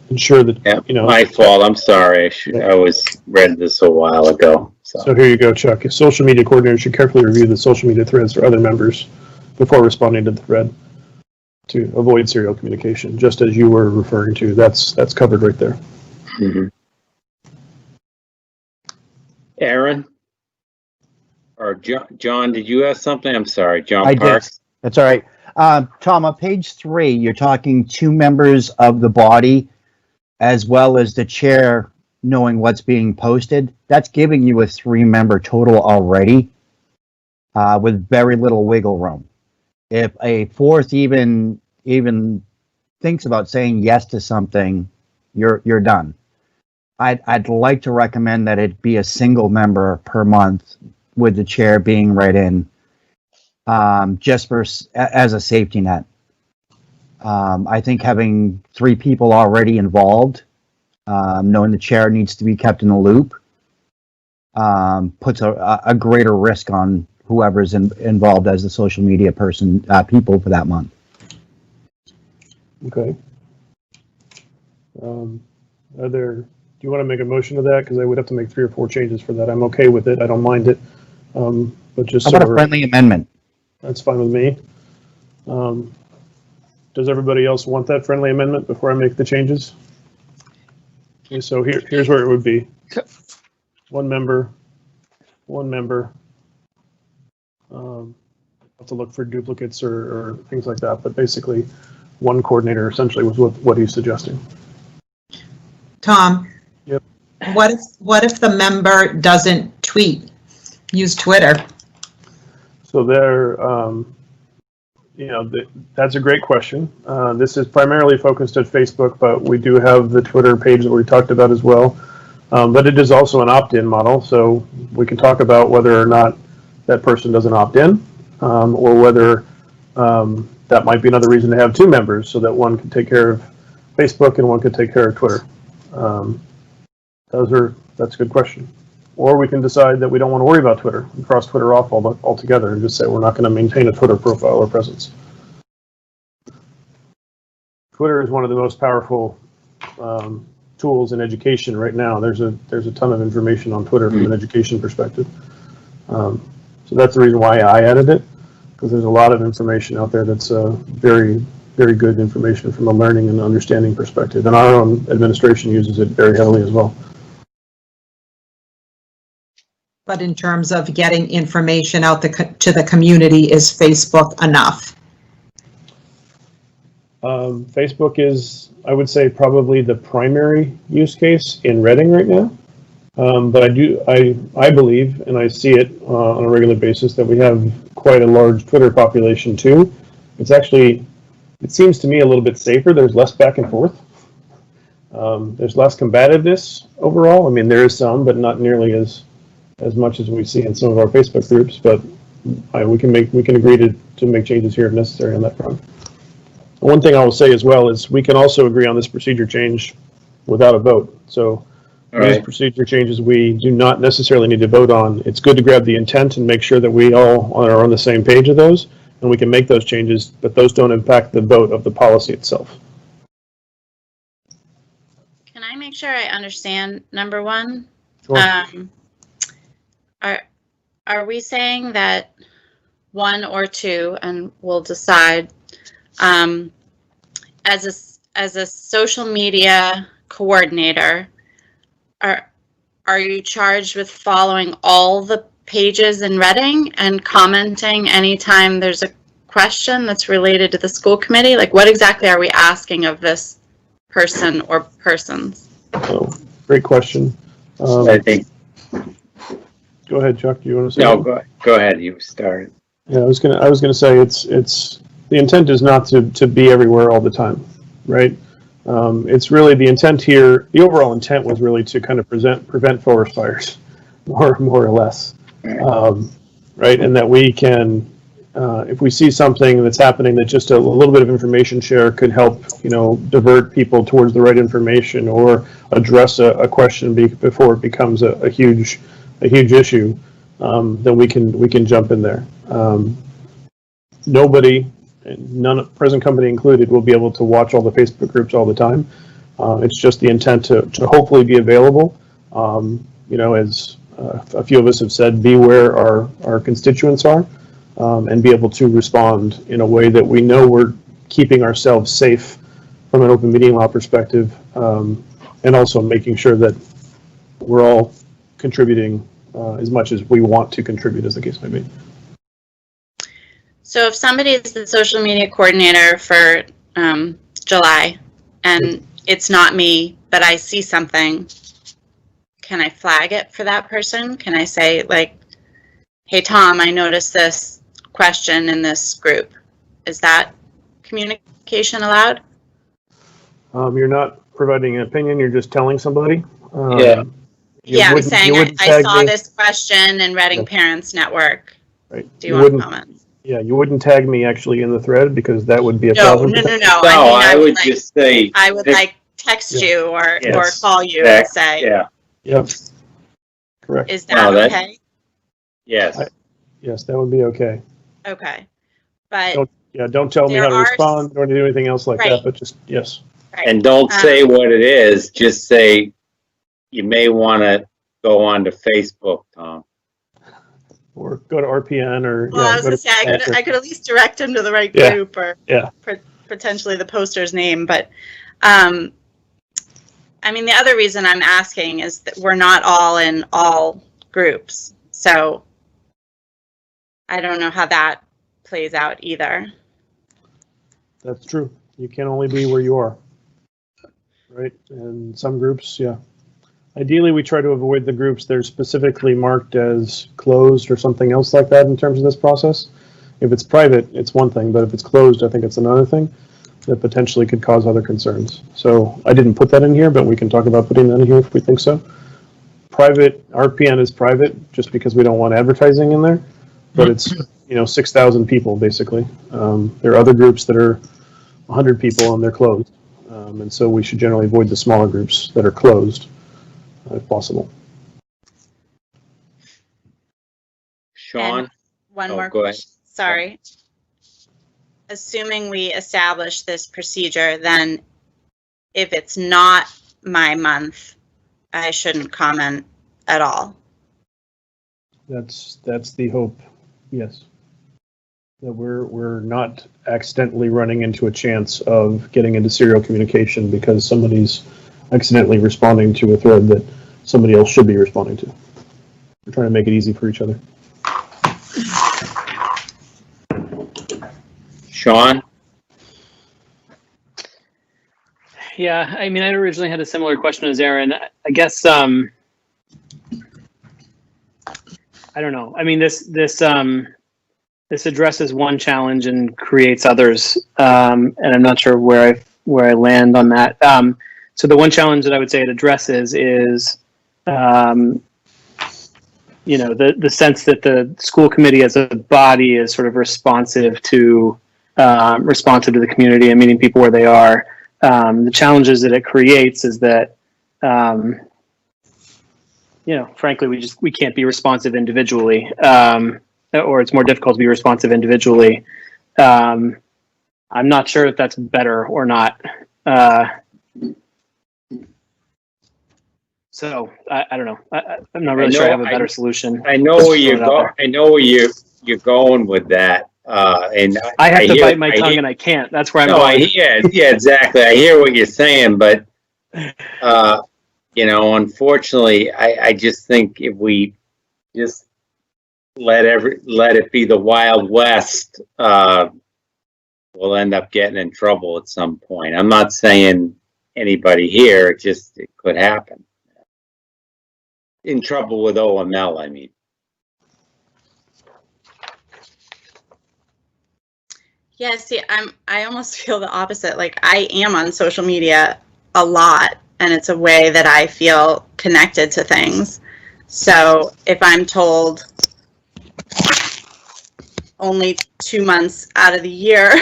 ensure that, My fault, I'm sorry. I read this a while ago. So here you go, Chuck. A social media coordinator should carefully review the social media threads for other members before responding to the thread to avoid serial communication, just as you were referring to. That's covered right there. Mm-hmm. Aaron? Or John, did you have something? I'm sorry, John Parks. Did. That's all right. Tom, on page 3, you're talking 2 members of the body as well as the chair knowing what's being posted. That's giving you a 3-member total already with very little wiggle room. If a 4th even thinks about saying yes to something, you're done. I'd like to recommend that it be a single member per month with the chair being right in, just as a safety net. I think having 3 people already involved, knowing the chair needs to be kept in the loop, puts a greater risk on whoever's involved as the social media people for that month. Okay. Do you want to make a motion to that? Because I would have to make 3 or 4 changes for that. I'm okay with it. I don't mind it. But just how about a friendly amendment? That's fine with me. Does everybody else want that friendly amendment before I make the changes? Okay, so here's where it would be. 1 member. I'll have to look for duplicates or things like that, but basically 1 coordinator essentially was what he's suggesting. Tom? Yep. What if the member doesn't tweet? Use Twitter. So there, that's a great question. This is primarily focused at Facebook, but we do have the Twitter page that we talked about as well. But it is also an opt-in model, so we can talk about whether or not that person doesn't opt in, or whether that might be another reason to have 2 members, so that one can take care of Facebook and one can take care of Twitter. That's a good question. Or we can decide that we don't want to worry about Twitter and cross Twitter off altogether and just say we're not going to maintain a Twitter profile or presence. Twitter is one of the most powerful tools in education right now. There's a ton of information on Twitter from an education perspective. So that's the reason why I added it, because there's a lot of information out there that's very, very good information from a learning and understanding perspective. And our own administration uses it very heavily as well. But in terms of getting information out to the community, is Facebook enough? Facebook is, I would say, probably the primary use case in Reading right now. But I believe, and I see it on a regular basis, that we have quite a large Twitter population too. It's actually, it seems to me a little bit safer. There's less back and forth. There's less combativeness overall. I mean, there is some, but not nearly as much as we see in some of our Facebook groups. But we can agree to make changes here if necessary on that front. One thing I will say as well is we can also agree on this procedure change without a vote. So these procedure changes we do not necessarily need to vote on. It's good to grab the intent and make sure that we all are on the same page of those, and we can make those changes, but those don't impact the vote of the policy itself. Can I make sure I understand number 1? Sure. Are we saying that 1 or 2, and we'll decide, as a social media coordinator, are you charged with following all the pages in Reading and commenting anytime there's a question that's related to the school committee? Like, what exactly are we asking of this person or persons? Oh, great question. I think. Go ahead, Chuck. Do you want to say? No, go ahead. You started. Yeah, I was gonna say it's the intent is not to be everywhere all the time, right? It's really the intent here. The overall intent was really to kind of prevent forest fires, more or less, right? And that we can, if we see something that's happening, that just a little bit of information share could help, divert people towards the right information or address a question before it becomes a huge issue. Then we can jump in there. Nobody, none, present company included, will be able to watch all the Facebook groups all the time. It's just the intent to hopefully be available. As a few of us have said, be where our constituents are, and be able to respond in a way that we know we're keeping ourselves safe from an open meeting law perspective, and also making sure that we're all contributing as much as we want to contribute, as the case may be. So if somebody is the social media coordinator for July and it's not me, but I see something, can I flag it for that person? Can I say, like, hey, Tom, I noticed this question in this group? Is that communication allowed? You're not providing an opinion, you're just telling somebody. Yeah, I'm saying I saw this question in Reading Parents Network. Right. Do you want to comment? Yeah, you wouldn't tag me actually in the thread because that would be a No. problem. No. I would just say. I would text you or call you text, and say. Yeah. Yep. Correct. Is that okay? Yes. Yes, that would be okay. Okay. But don't tell me how to respond or to do anything else like Right. that, but just yes. Right. And don't say what it is. Just say you may want to go on to Facebook, Tom. Or go to RPN or. Well, I was going to say, I could at least direct him to the right group or potentially the poster's name. But, I mean, the other reason I'm asking is that we're not all in all groups. So I don't know how that plays out either. That's true. You can only be where you are. Right? And some groups, Ideally, we try to avoid the groups that are specifically marked as closed or something else like that in terms of this process. If it's private, it's one thing, but if it's closed, I think it's another thing that potentially could cause other concerns. So I didn't put that in here, but we can talk about putting that in here if we think so. Private, RPN is private just because we don't want advertising in there, but it's 6,000 people basically. There are other groups that are 100 people and they're closed. And so we should generally avoid the smaller groups that are closed. If possible. Sean? And one more go ahead. question. Sorry. Assuming we establish this procedure, then if it's not my month, I shouldn't comment at all. That's the hope. Yes. That we're not accidentally running into a chance of getting into serial communication because somebody's accidentally responding to a thread that somebody else should be responding to. We're trying to make it easy for each other. Sean? Yeah, I mean, I originally had a similar question as Aaron. I guess, I don't know. I mean, this addresses one challenge and creates others, and I'm not sure where I land on that. So the one challenge that I would say it addresses is, the sense that the school committee as a body is sort of responsive to the community and meeting people where they are. The challenges that it creates is that, frankly, we can't be responsive individually, or it's more difficult to be responsive individually. I'm not sure if that's better or not. So I don't know. I'm not really sure I have a better solution. I know where you're going. I know where you're going with that. And I have to bite my tongue and I can't. That's where I'm going. Yeah, exactly. I hear what you're saying, but you know, unfortunately, I just think if we just let it be the Wild West, we'll end up getting in trouble at some point. I'm not saying anybody here, it could happen. In trouble with OML, I mean. Yeah, see, I almost feel the opposite. Like, I am on social media a lot, and it's a way that I feel connected to things. So if I'm told only 2 months out of the year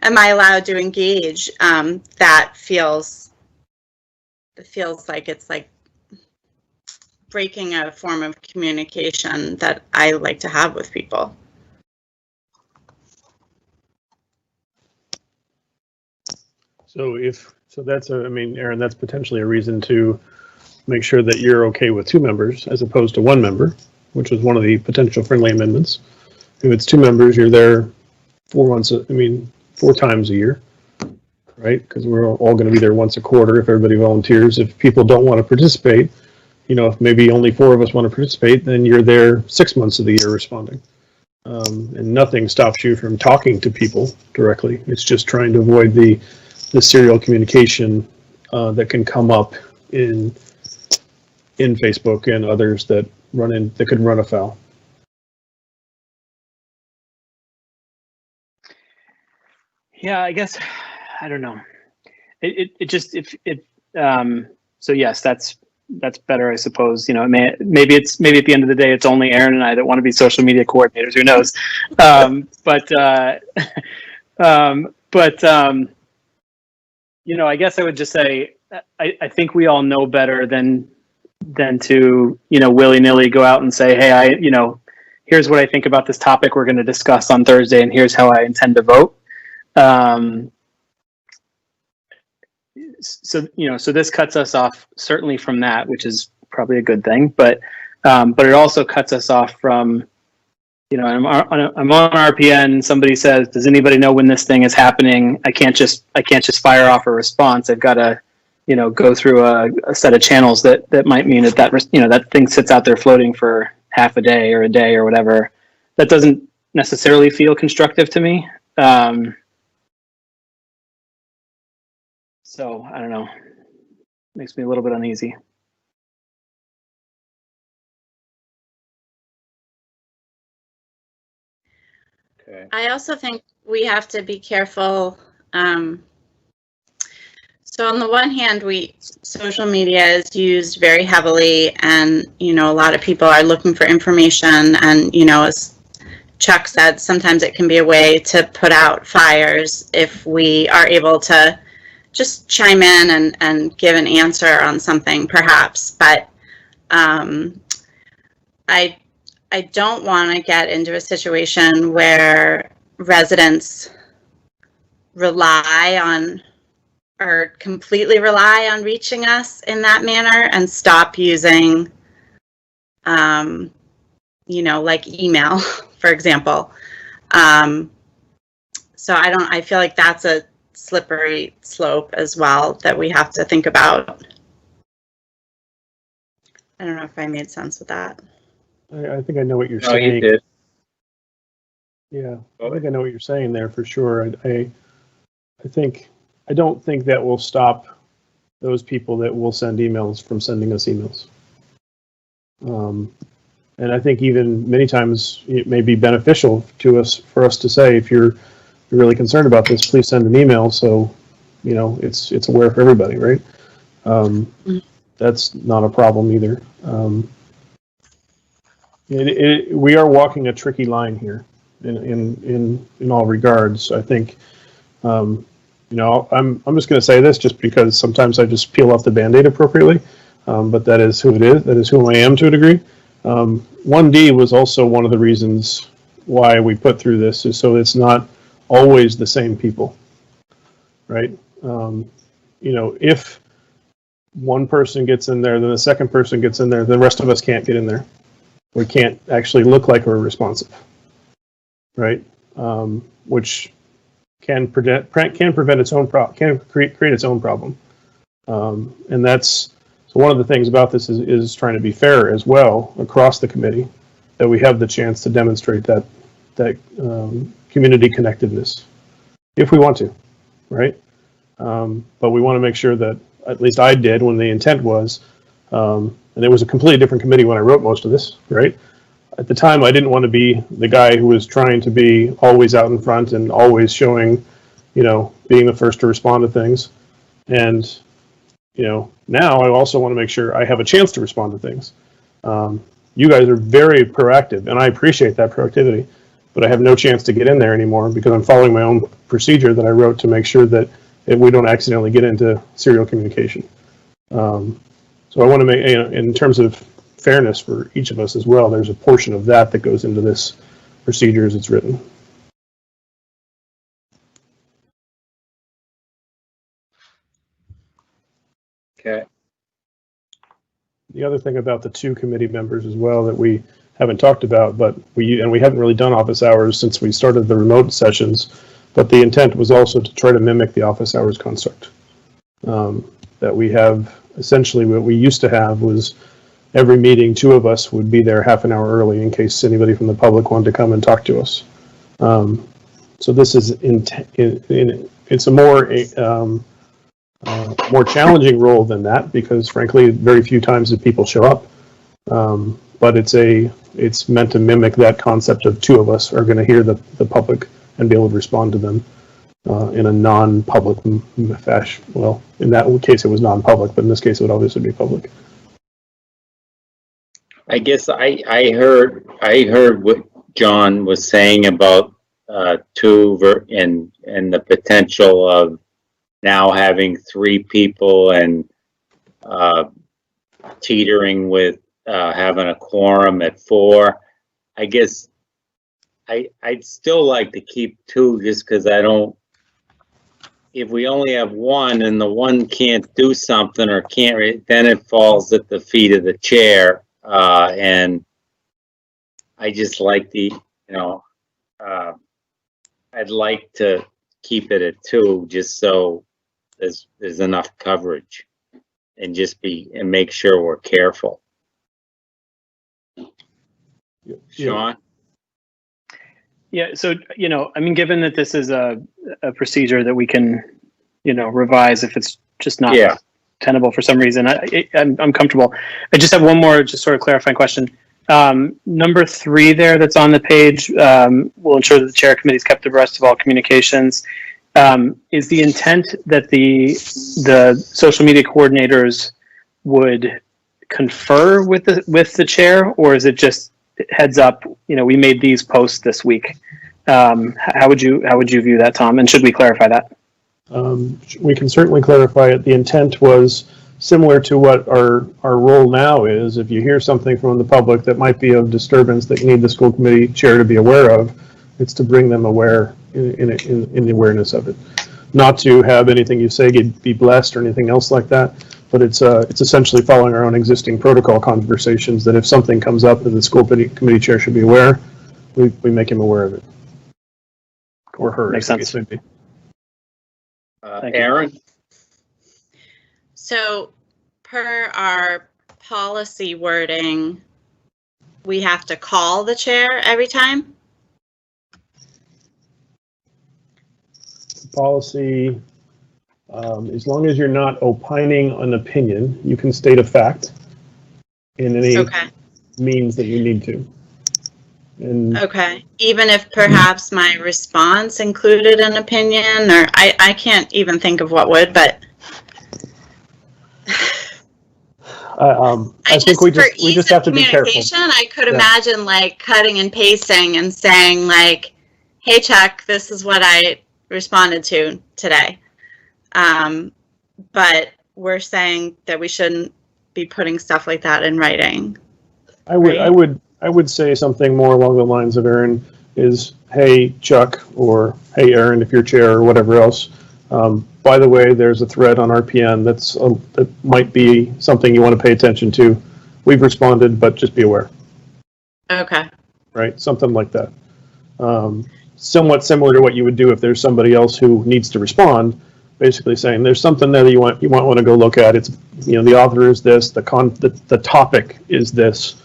am I allowed to engage, that feels like it's like breaking a form of communication that I like to have with people. So that's I mean, Aaron, that's potentially a reason to make sure that you're okay with 2 members as opposed to 1 member, which was one of the potential friendly amendments. If it's 2 members, you're there 4 times a year, right? Because we're all going to be there once a quarter if everybody volunteers. If people don't want to participate, you know, if maybe only 4 of us want to participate, then you're there 6 months of the year responding. And nothing stops you from talking to people directly. It's just trying to avoid the serial communication that can come up in Facebook and others that could run afoul. Yeah, I guess, I don't know. So yes, that's better, I suppose. You know, maybe at the end of the day, it's only Aaron and I that want to be social media coordinators. Who knows? You know, I guess I would just say, I think we all know better than to, you know, willy-nilly go out and say, hey, here's what I think about this topic we're going to discuss on Thursday, and here's how I intend to vote. So this cuts us off certainly from that, which is probably a good thing, but it also cuts us off from, you know, I'm on RPN. Somebody says, does anybody know when this thing is happening? I can't just fire off a response. I've got to, you know, go through a set of channels that might mean that thing sits out there floating for half a day or a day or whatever. That doesn't necessarily feel constructive to me. So I don't know. Makes me a little bit uneasy. Okay. I also think we have to be careful. So on the one hand, social media is used very heavily, and, you know, a lot of people are looking for information, and, you know, as Chuck said, sometimes it can be a way to put out fires if we are able to just chime in and give an answer on something, perhaps. But I don't want to get into a situation where residents rely on or completely rely on reaching us in that manner and stop using, you know, like email, for example. So I feel like that's a slippery slope as well that we have to think about. I don't know if I made sense with that. I think I know what you're No, saying. you did. Yeah, I think I know what you're saying there for sure. I don't think that will stop those people that will send emails from sending us emails. And I think even many times it may be beneficial for us to say, if you're really concerned about this, please send an email. So, you know, it's aware for everybody, right? That's not a problem either. We are walking a tricky line here in all regards. I think, you know, I'm just going to say this just because sometimes I just peel off the Band-Aid appropriately, but that is who it is. That is who I am to a degree. 1D was also one of the reasons why we put through this, is so it's not always the same people, right? You know, if one person gets in there, then the second person gets in there, the rest of us can't get in there. We can't actually look like we're responsive, right? Which can prevent its own can create its own problem, and that's So one of the things about this is trying to be fair as well across the committee, that we have the chance to demonstrate that community connectedness, if we want to, right? But we want to make sure that, at least I did when the intent was, and it was a completely different committee when I wrote most of this, right? At the time, I didn't want to be the guy who was trying to be always out in front and always showing, being the first to respond to things. And, now I also want to make sure I have a chance to respond to things. You guys are very proactive, and I appreciate that proactivity, but I have no chance to get in there anymore because I'm following my own procedure that I wrote to make sure that we don't accidentally get into serial communication. So I want to make, in terms of fairness for each of us as well, there's a portion of that goes into this procedure as it's written. Okay. The other thing about the 2 committee members as well that we haven't talked about, but we haven't really done office hours since we started the remote sessions, but the intent was also to try to mimic the office hours construct. That we have, essentially what we used to have was every meeting, 2 of us would be there half an hour early in case anybody from the public wanted to come and talk to us. So this is, it's a more challenging role than that because frankly, very few times do people show up. But it's meant to mimic that concept of 2 of us are going to hear the public and be able to respond to them in a non-public fashion. Well, in that case, it was non-public, but in this case, it would obviously be public. I guess I heard what John was saying about 2 and the potential of now having 3 people and teetering with having a quorum at 4. I guess I'd still like to keep 2 just because if we only have 1 and the 1 can't do something or can't, then it falls at the feet of the chair. And I just like I'd like to keep it at 2 just so there's enough coverage and make sure we're careful. Sean? Yeah, so, given that this is a procedure that we can, revise if it's just not tenable for some reason, I'm comfortable. I just have one more just sort of clarifying question. Number 3 there that's on the page, will ensure that the chair committee is kept abreast of all communications. Is the intent that the social media coordinators would confer with the chair, or is it just heads up, we made these posts this week? How would you view that, Tom? And should we clarify that? We can certainly clarify it. The intent was similar to what our role now is. If you hear something from the public that might be of disturbance that you need the school committee chair to be aware of, it's to bring them aware in the awareness of it. Not to have anything you say be blessed or anything else like that, but it's essentially following our own existing protocol conversations that if something comes up that the school committee chair should be aware, we make him aware of it. Or her. Makes sense. Maybe. Aaron? So per our policy wording, we have to call the chair every time? Policy, as long as you're not opining an opinion, you can state a fact in any means that you need to. And even if perhaps my response included an opinion, or I can't even think of what would, but I think we just have to be careful. I could imagine like cutting and pasting and saying like, hey Chuck, this is what I responded to today. But we're saying that we shouldn't be putting stuff like that in writing. I would say something more along the lines of Aaron is, hey Chuck, or hey Aaron, if you're chair or whatever else. By the way, there's a thread on RPN that might be something you want to pay attention to. We've responded, but just be aware. Okay. Right, something like that. Somewhat similar to what you would do if there's somebody else who needs to respond, basically saying there's something there that you want to go look at. It's, you know, the author is this, the topic is this,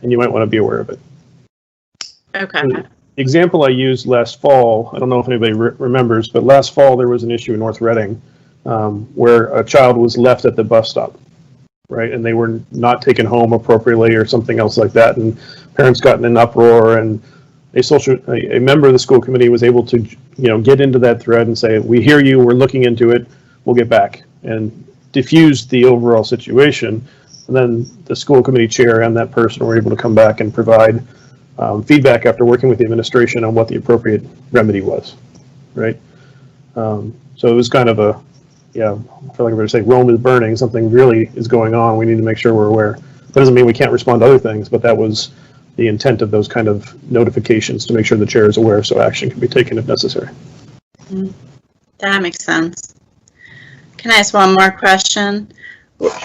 and you might want to be aware of it. Okay. The example I used last fall, I don't know if anybody remembers, but last fall there was an issue in North Reading where a child was left at the bus stop, right? And they were not taken home appropriately or something else like that. And parents got in an uproar, and a member of the school committee was able to, you know, get into that thread and say, we hear you, we're looking into it, we'll get back, and diffuse the overall situation. And then the school committee chair and that person were able to come back and provide feedback after working with the administration on what the appropriate remedy was, right? So it was kind of a, yeah, for lack of a better say, Rome is burning, something really is going on, we need to make sure we're aware. That doesn't mean we can't respond to other things, but that was the intent of those kind of notifications, to make sure the chair is aware so action can be taken if necessary. That makes sense. Can I ask one more question?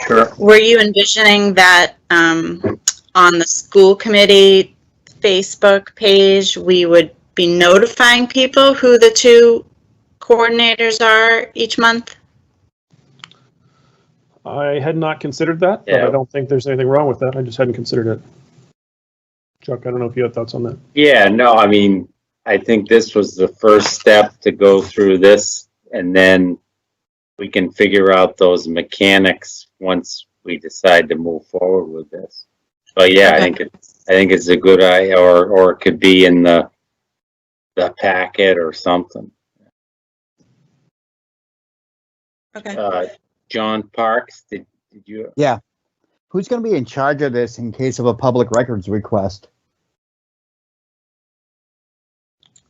Sure. Were you envisioning that on the school committee Facebook page, we would be notifying people who the two coordinators are each month? I had not considered that, but I don't think there's anything wrong with that. I just hadn't considered it. Chuck, I don't know if you have thoughts on that. Yeah, no, I mean, I think this was the first step to go through this, and then we can figure out those mechanics once we decide to move forward with this. But yeah, I think it's a good idea, or it could be in the packet or something. Okay. John Parks, did you? Yeah. Who's going to be in charge of this in case of a public records request?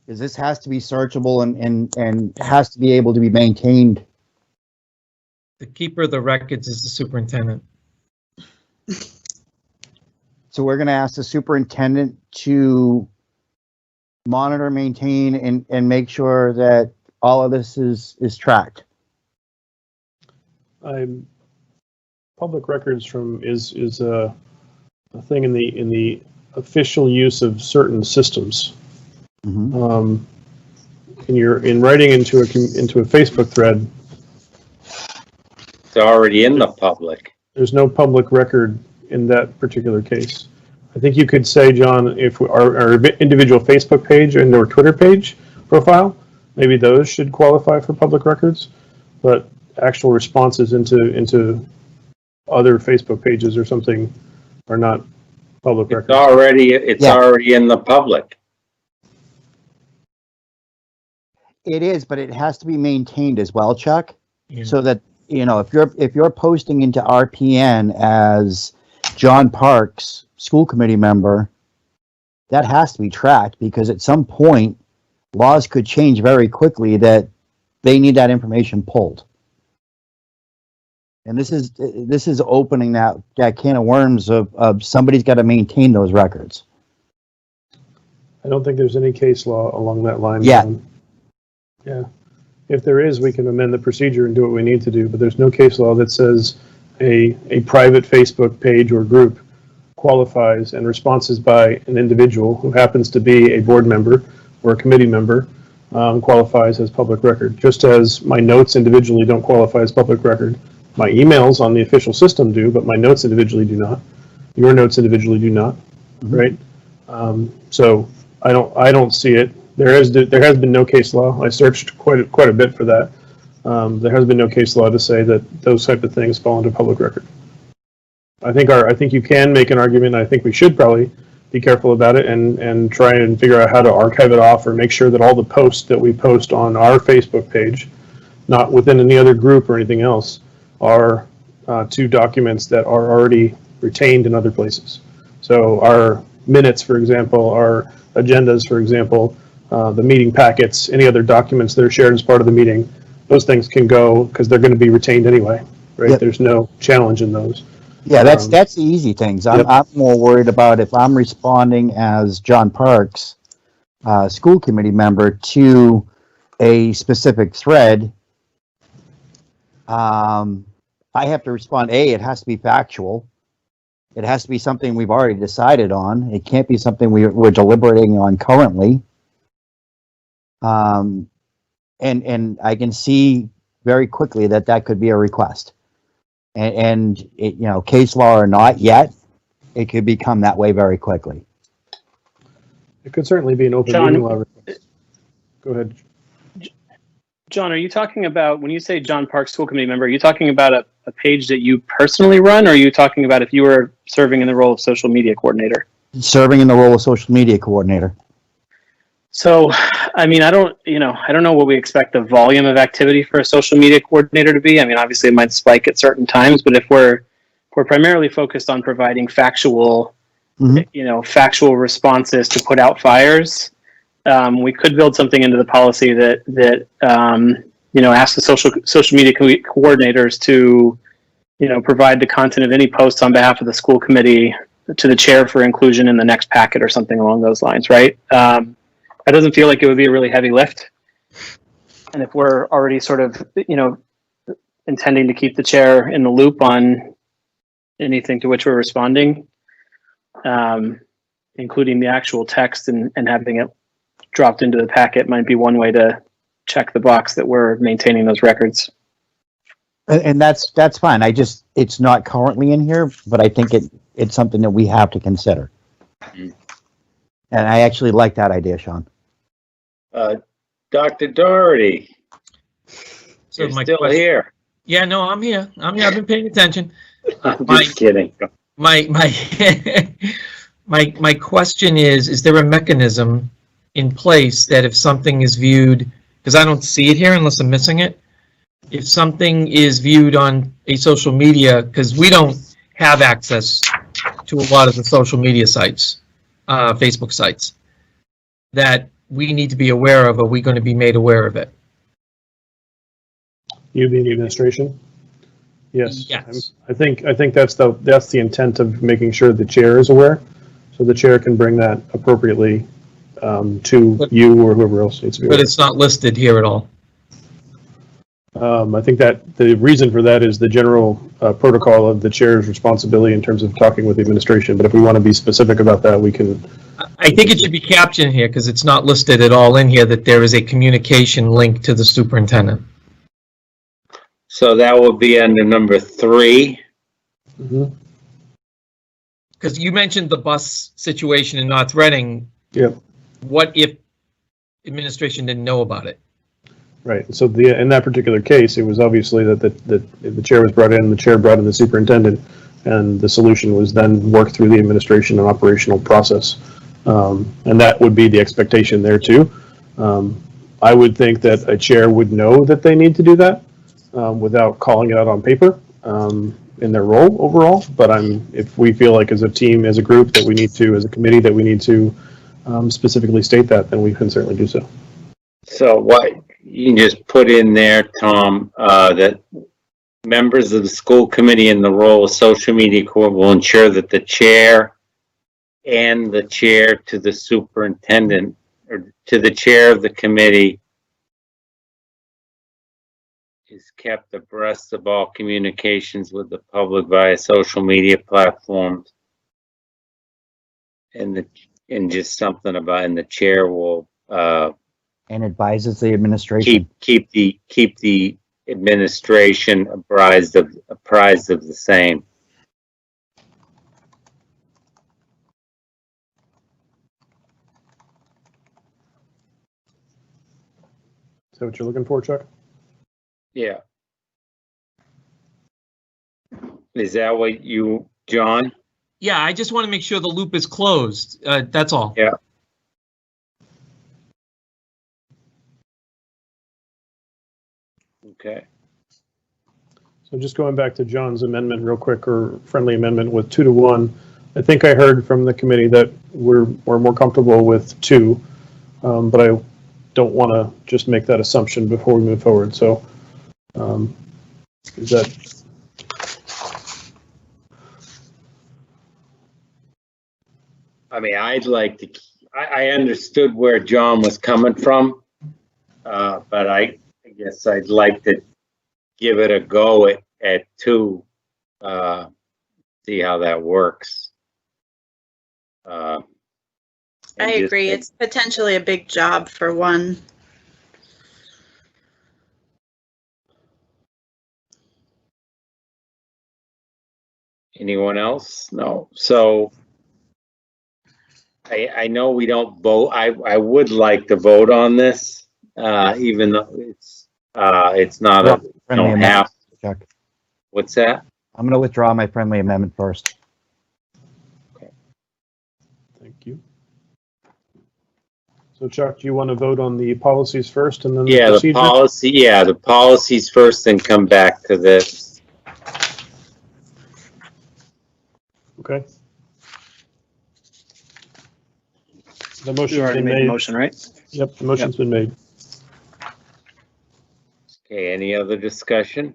Because this has to be searchable and has to be able to be maintained. The keeper of the records is the superintendent. So we're going to ask the superintendent to monitor, maintain, and make sure that all of this is tracked. Public records is a thing in the official use of certain systems. Mm-hmm. In writing into a Facebook thread, it's already in the public. There's no public record in that particular case. I think you could say, John, if our individual Facebook page and our Twitter page profile, maybe those should qualify for public records, but actual responses into other Facebook pages or something are not public records. It's already in the public. It is, but it has to be maintained as well, Chuck. Yeah. So that, you know, if you're posting into RPN as John Parks, school committee member, that has to be tracked, because at some point laws could change very quickly that they need that information pulled. And this is opening that can of worms of somebody's got to maintain those records. I don't think there's any case law along that line. Yeah. Yeah. If there is, we can amend the procedure and do what we need to do, but there's no case law that says a private Facebook page or group qualifies, and responses by an individual who happens to be a board member or a committee member qualifies as public record. Just as my notes individually don't qualify as public record. My emails on the official system do, but my notes individually do not. Your notes individually do not, right? So I don't see it. There has been no case law. I searched quite a bit for that. There has been no case law to say that those type of things fall into public record. I think you can make an argument. I think we should probably be careful about it and try and figure out how to archive it off, or make sure that all the posts that we post on our Facebook page, not within any other group or anything else, are to documents that are already retained in other places. So our minutes, for example, our agendas, for example, the meeting packets, any other documents that are shared as part of the meeting, those things can go because they're going to be retained anyway, right? Yep. There's no challenge in those. Yeah, that's the easy things. I'm more worried about if I'm responding as John Parks, school committee member, to a specific thread. I have to respond. It has to be factual. It has to be something we've already decided on. It can't be something we're deliberating on currently. And I can see very quickly that could be a request. And it, you know, case law or not yet, it could become that way very quickly. It could certainly be an open John, meeting law request. Go ahead. John, are you talking about, when you say John Park School Committee member, are you talking about a page that you personally run, or are you talking about if you were serving in the role of social media coordinator? Serving in the role of social media coordinator. So, I mean, I don't know what we expect the volume of activity for a social media coordinator to be. I mean, obviously it might spike at certain times, but if we're primarily focused on providing factual, factual responses to put out fires, we could build something into the policy that asks the social media coordinators to, provide the content of any posts on behalf of the school committee to the chair for inclusion in the next packet or something along those lines, right? That doesn't feel like it would be a really heavy lift. And if we're already sort of, intending to keep the chair in the loop on anything to which we're responding, including the actual text and having it dropped into the packet might be one way to check the box that we're maintaining those records. And that's fine. It's not currently in here, but I think it's something that we have to consider. And I actually like that idea, Sean. Dr. Doherty, So you're my still question- here. Yeah, no, I'm here. I've been paying attention. I'm just kidding. My my question is there a mechanism in place that if something is viewed, because I don't see it here unless I'm missing it, if something is viewed on a social media, because we don't have access to a lot of the social media sites, Facebook sites, that we need to be aware of, are we going to be made aware of it? You being the administration? Yes. Yes. I think that's the intent of making sure the chair is aware, so the chair can bring that appropriately to you or whoever else needs to be aware. But it's not listed here at all. I think that the reason for that is the general protocol of the chair's responsibility in terms of talking with the administration. But if we want to be specific about that, we can. I think it should be captioned here because it's not listed at all in here that there is a communication link to the superintendent. So that will be under number 3. Because you mentioned the bus situation in North Reading. Yep. What if administration didn't know about it? Right. So in that particular case, it was obviously that the chair was brought in, the chair brought in the superintendent, and the solution was then worked through the administration and operational process. And that would be the expectation there too. I would think that a chair would know that they need to do that without calling it out on paper in their role overall. But if we feel like as a team, as a group, that we need to, as a committee, that we need to specifically state that, then we can certainly do so. So what you can just put in there, Tom, that members of the school committee in the role of social media coordinator will ensure that the chair and the chair to the superintendent or to the chair of the committee is kept abreast of all communications with the public via social media platforms. And just something about, and the chair will And advises the administration. keep the administration apprised of the same. Is that what you're looking for, Chuck? Yeah. Is that what you, John? Yeah, I just want to make sure the loop is closed. That's all. Yeah. Okay. So just going back to John's amendment real quick, or friendly amendment with 2 to 1, I think I heard from the committee that we're more comfortable with 2, but I don't want to just make that assumption before we move forward. So is that? I mean, I'd like to, I understood where John was coming from, but I guess I'd like to give it a go at 2, see how that works. I agree. It's potentially a big job for one. Anyone else? No. So I know we don't vote. I would like to vote on this, even though it's not a, you Friendly don't amendment, have. Chuck. What's that? I'm going to withdraw my friendly amendment first. Thank you. So Chuck, do you want to vote on the policies first and then the Yeah, the procedure? policy, yeah, the policies first, then come back to this. Okay. The You motion's already been made the made. motion, right? Yep, the motion's been made. Okay, any other discussion?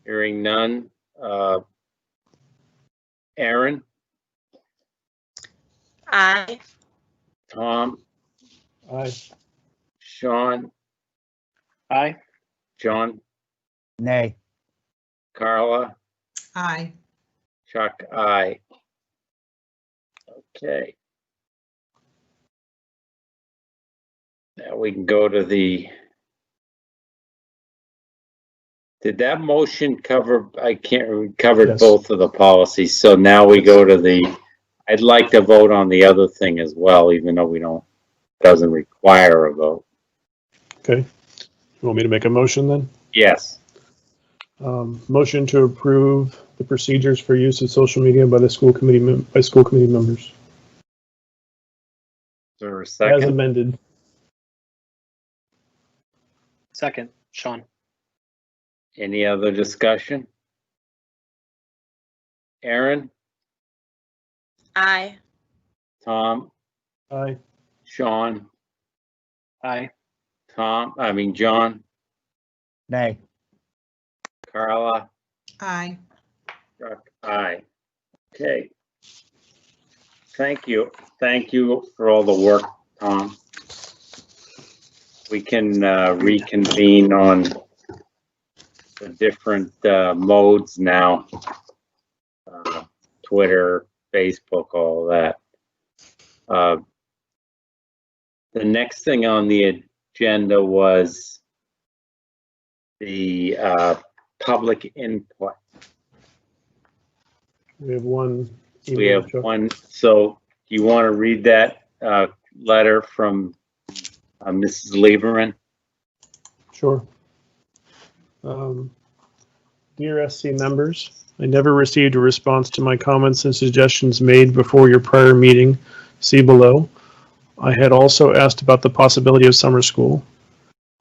Hearing none. Aaron, Aye. Tom, Aye. Sean, Aye. John, Nay. Carla, Aye. Chuck, aye. Okay. Now we can go to did that motion cover, covered Yes. both of the policies, so now we go to I'd like to vote on the other thing as well, even though doesn't require a vote. Okay. You want me to make a motion then? Yes. Motion to approve the procedures for use of social media by the school committee, school committee members. Is there a As second? amended. Second, Sean. Any other discussion? Aaron, Aye. Tom, Aye. Sean, Aye. John, Nay. Carla, Aye. Chuck, aye. Okay. Thank you. Thank you for all the work, Tom. We can reconvene on the different modes now. Twitter, Facebook, all that. The next thing on the agenda was the public input. We have one. We email, have Chuck. one, so do you want to read that letter from Mrs. Lieberman? Sure. Dear SC members, I never received a response to my comments and suggestions made before your prior meeting. See below. I had also asked about the possibility of summer school.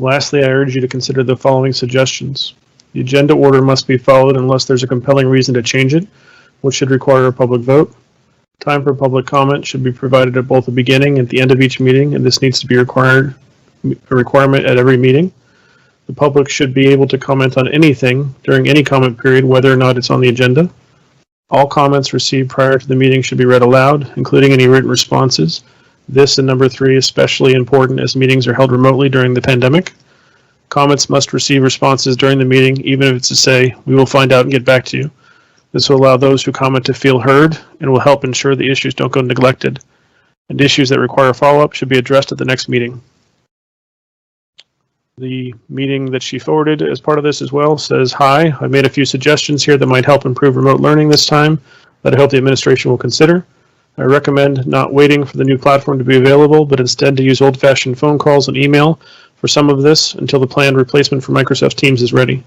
Lastly, I urge you to consider the following suggestions. The agenda order must be followed unless there's a compelling reason to change it, which should require a public vote. Time for public comment should be provided at both the beginning and at the end of each meeting, and this needs to be a requirement at every meeting. The public should be able to comment on anything during any comment period, whether or not it's on the agenda. All comments received prior to the meeting should be read aloud, including any written responses. This and number 3 is especially important as meetings are held remotely during the pandemic. Comments must receive responses during the meeting, even if it's to say, "We will find out and get back to you." This will allow those who comment to feel heard and will help ensure the issues don't go neglected. And issues that require follow-up should be addressed at the next meeting. The meeting that she forwarded as part of this as well says, "Hi, I made a few suggestions here that might help improve remote learning this time that I hope the administration will consider. I recommend not waiting for the new platform to be available, but instead to use old-fashioned phone calls and email for some of this until the planned replacement for Microsoft Teams is ready.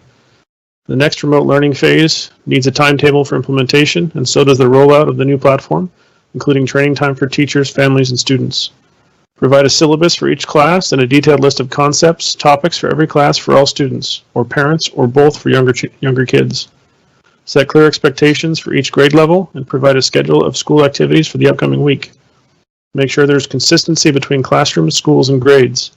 The next remote learning phase needs a timetable for implementation, and so does the rollout of the new platform, including training time for teachers, families, and students. Provide a syllabus for each class and a detailed list of concepts, topics for every class for all students, or parents, or both for younger kids. Set clear expectations for each grade level and provide a schedule of school activities for the upcoming week. Make sure there's consistency between classrooms, schools, and grades.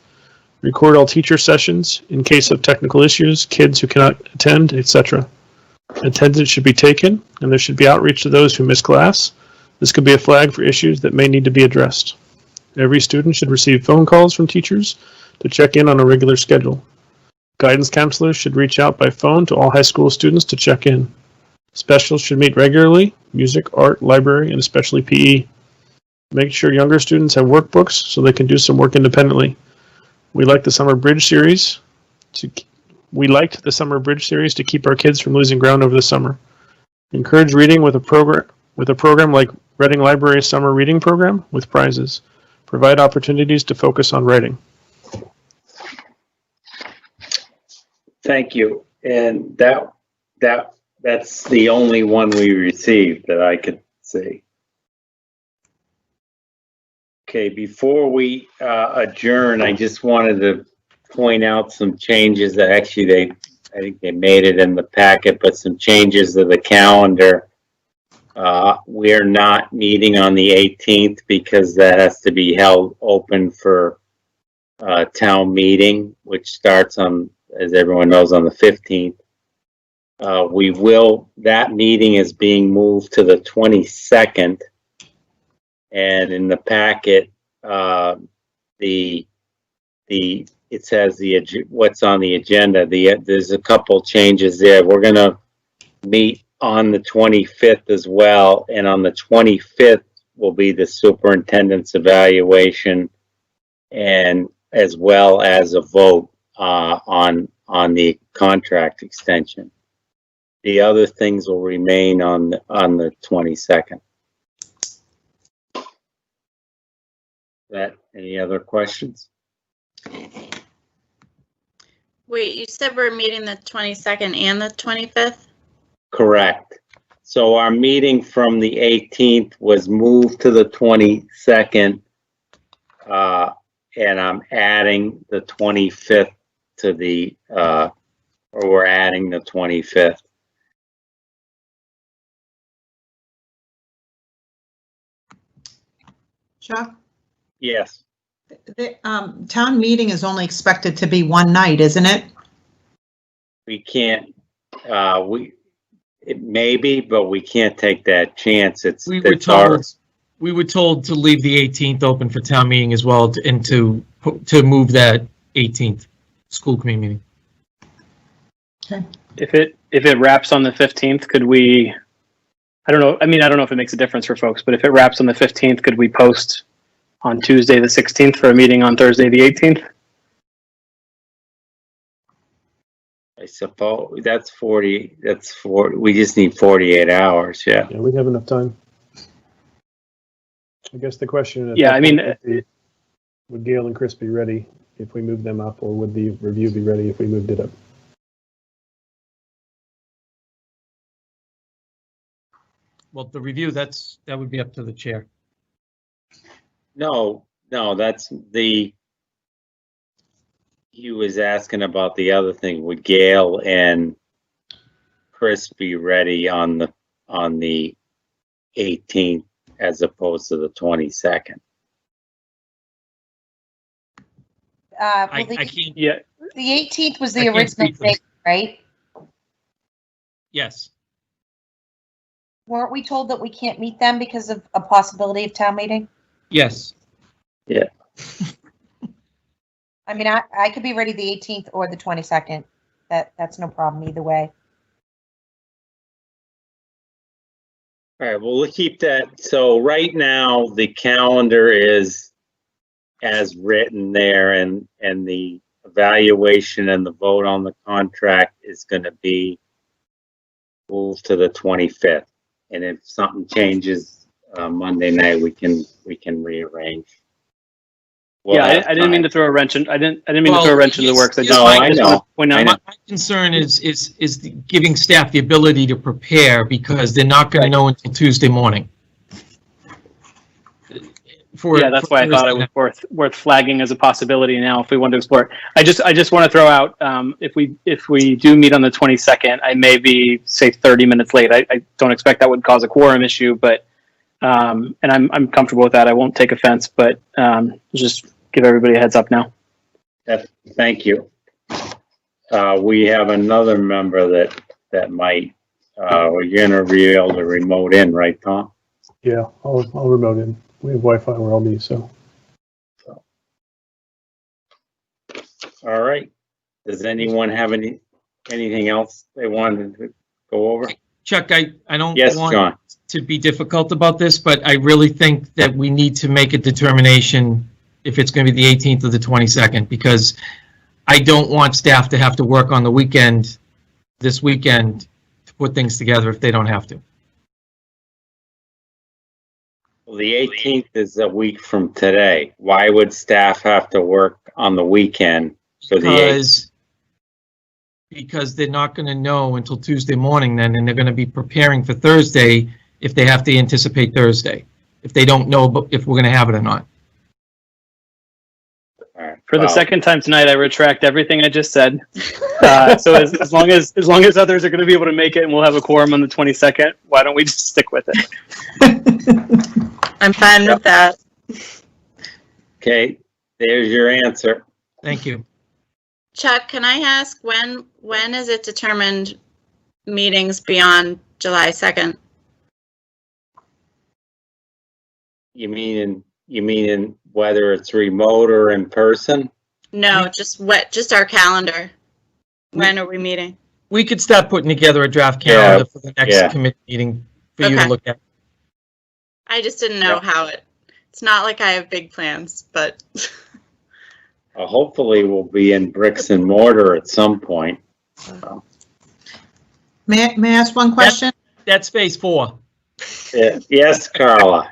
Record all teacher sessions in case of technical issues, kids who cannot attend, etc. Attendance should be taken, and there should be outreach to those who miss class. This could be a flag for issues that may need to be addressed. Every student should receive phone calls from teachers to check in on a regular schedule. Guidance counselors should reach out by phone to all high school students to check in. Specialists should meet regularly, music, art, library, and especially PE. Make sure younger students have workbooks so they can do some work independently. We liked the Summer Bridge series to keep our kids from losing ground over the summer. Encourage reading with a program like Reading Library Summer Reading Program with prizes. Provide opportunities to focus on writing. Thank you. And that's the only one we received that I could see. Okay, before we adjourn, I just wanted to point out some changes that actually I think they made it in the packet, but some changes to the calendar. We're not meeting on the 18th because that has to be held open for town meeting, which starts on, as everyone knows, on the 15th. That meeting is being moved to the 22nd. And in the packet, it says what's on the agenda. There's a couple changes there. We're gonna meet on the 25th as well, and on the 25th will be the superintendent's evaluation, and as well as a vote on the contract extension. The other things will remain on the 22nd. Any other questions? Wait, you said we're meeting the 22nd and the 25th? Correct. So our meeting from the 18th was moved to the 22nd, and I'm adding the 25th to the, or we're adding the 25th. Chuck? Yes. The town meeting is only expected to be one night, isn't it? We can't, it may be, but we can't take that chance. We were told to leave the 18th open for town meeting as well, and to move that 18th school committee meeting. Okay. If it wraps on the 15th, could we, I don't know, I mean, I don't know if it makes a difference for folks, but if it wraps on the 15th, could we post on Tuesday the 16th for a meeting on Thursday the 18th? I suppose that's 40, we just need 48 hours, yeah. Yeah, we have enough time. I guess the question is, Yeah, I mean, would Gail and Chris be ready if we moved them up, or would the review be ready if we moved it up? Well, the review, that would be up to the chair. No, that's he was asking about the other thing. Would Gail and Chris be ready on the 18th as opposed to the 22nd? I can't. Yeah. The 18th was the original date, right? Yes. Weren't we told that we can't meet them because of a possibility of town meeting? Yes. Yeah. I mean, I could be ready the 18th or the 22nd. That's no problem either way. All right, well, we'll keep that. So right now, the calendar is as written there, and the evaluation and the vote on the contract is going to be moved to the 25th. And if something changes Monday night, we can rearrange. We'll yeah, have I didn't mean to throw a wrench in. I didn't mean to throw a wrench in the works. I just I know. My concern is giving staff the ability to prepare, because they're not going to know until Tuesday morning. Yeah, that's why I thought it was worth flagging as a possibility now if we want to explore it. I just want to throw out, if we do meet on the 22nd, I may be, say, 30 minutes late. I don't expect that would cause a quorum issue, but and I'm comfortable with that. I won't take offense, but just give everybody a heads up now. Thank you. We have another member that might, we're going to be able to remote in, right, Tom? Yeah, I'll remote in. We have Wi-Fi where I'll be, so. All right. Does anyone have anything else they wanted to go over? Chuck, I don't Yes, want John. to be difficult about this, but I really think that we need to make a determination if it's going to be the 18th or the 22nd, because I don't want staff to have to work on the weekend, this weekend, to put things together if they don't have to. Well, the 18th is a week from today. Why would staff have to work on the weekend for the 8th? Because they're not going to know until Tuesday morning then, and they're going to be preparing for Thursday if they have to anticipate Thursday, if they don't know if we're going to have it or not. For the Wow. second time tonight, I retract everything I just said. So as long as others are going to be able to make it and we'll have a quorum on the 22nd, why don't we just stick with it? I'm fine with that. Okay, there's your answer. Thank you. Chuck, can I ask when is it determined meetings beyond July 2nd? You mean in whether it's remote or in person? No, just our calendar. When are we meeting? We could start putting together a draft calendar for the next committee meeting for you to Okay. look at. I just didn't know how it's not like I have big plans, but Hopefully we'll be in bricks and mortar at some point. May I ask one question? That's phase 4. Yes, Carla.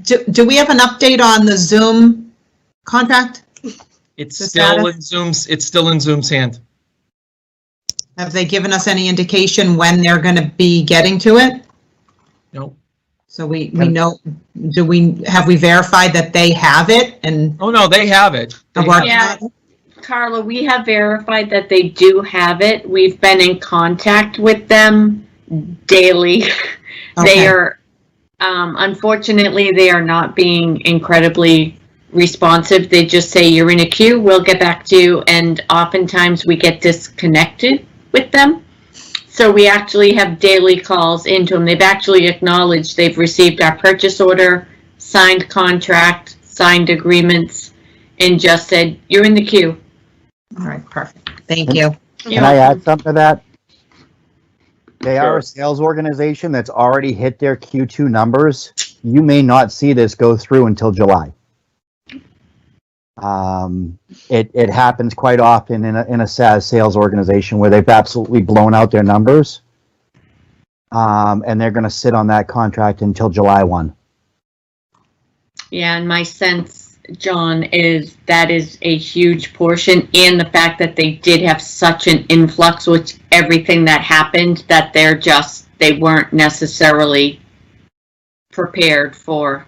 Do we have an update on the Zoom contract? It's The still status? in Zoom's. It's still in Zoom's hand. Have they given us any indication when they're going to be getting to it? No. So we know, have we verified that they have it and? Oh, no, they have it. They have it. Yeah, Carla, we have verified that they do have it. We've been in contact with them daily. They are, unfortunately, they are not being incredibly responsive. They just say, you're in a queue, we'll get back to you. And oftentimes we get disconnected with them. So we actually have daily calls into them. They've actually acknowledged they've received our purchase order, signed contract, signed agreements, and just said, you're in the queue. All right, perfect. Thank you. Can I add something to that? They are a sales organization that's already hit their Q2 numbers. You may not see this go through until July. It happens quite often in a SaaS sales organization where they've absolutely blown out their numbers. And they're going to sit on that contract until July 1. Yeah, and my sense, John, is that is a huge portion, and the fact that they did have such an influx with everything that happened, that they weren't necessarily prepared for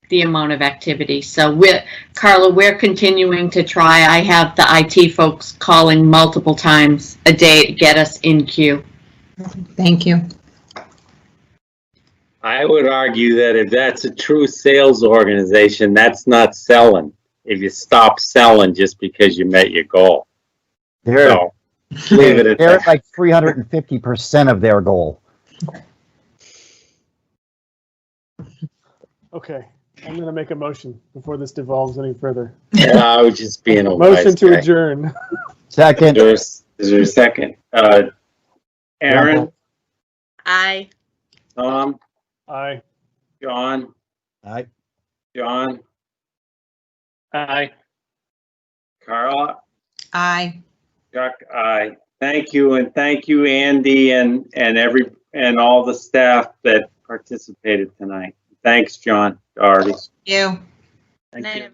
the amount of activity. So Carla, we're continuing to try. I have the IT folks calling multiple times a day to get us in queue. Thank you. I would argue that if that's a true sales organization, that's not selling. If you stop selling just because you met your goal. They're leave it at they're that. at like 350% of their goal. Okay, I'm going to make a motion before this devolves any further. I was just being a Motion wise to guy. adjourn. Second. Is there a second? Aaron, Aye. Tom, Aye. John, Aye. John, Aye. Carla, Aye. Chuck, aye. Thank you, and thank you, Andy, and all the staff that participated tonight. Thanks, John Doherty. You. Thank you.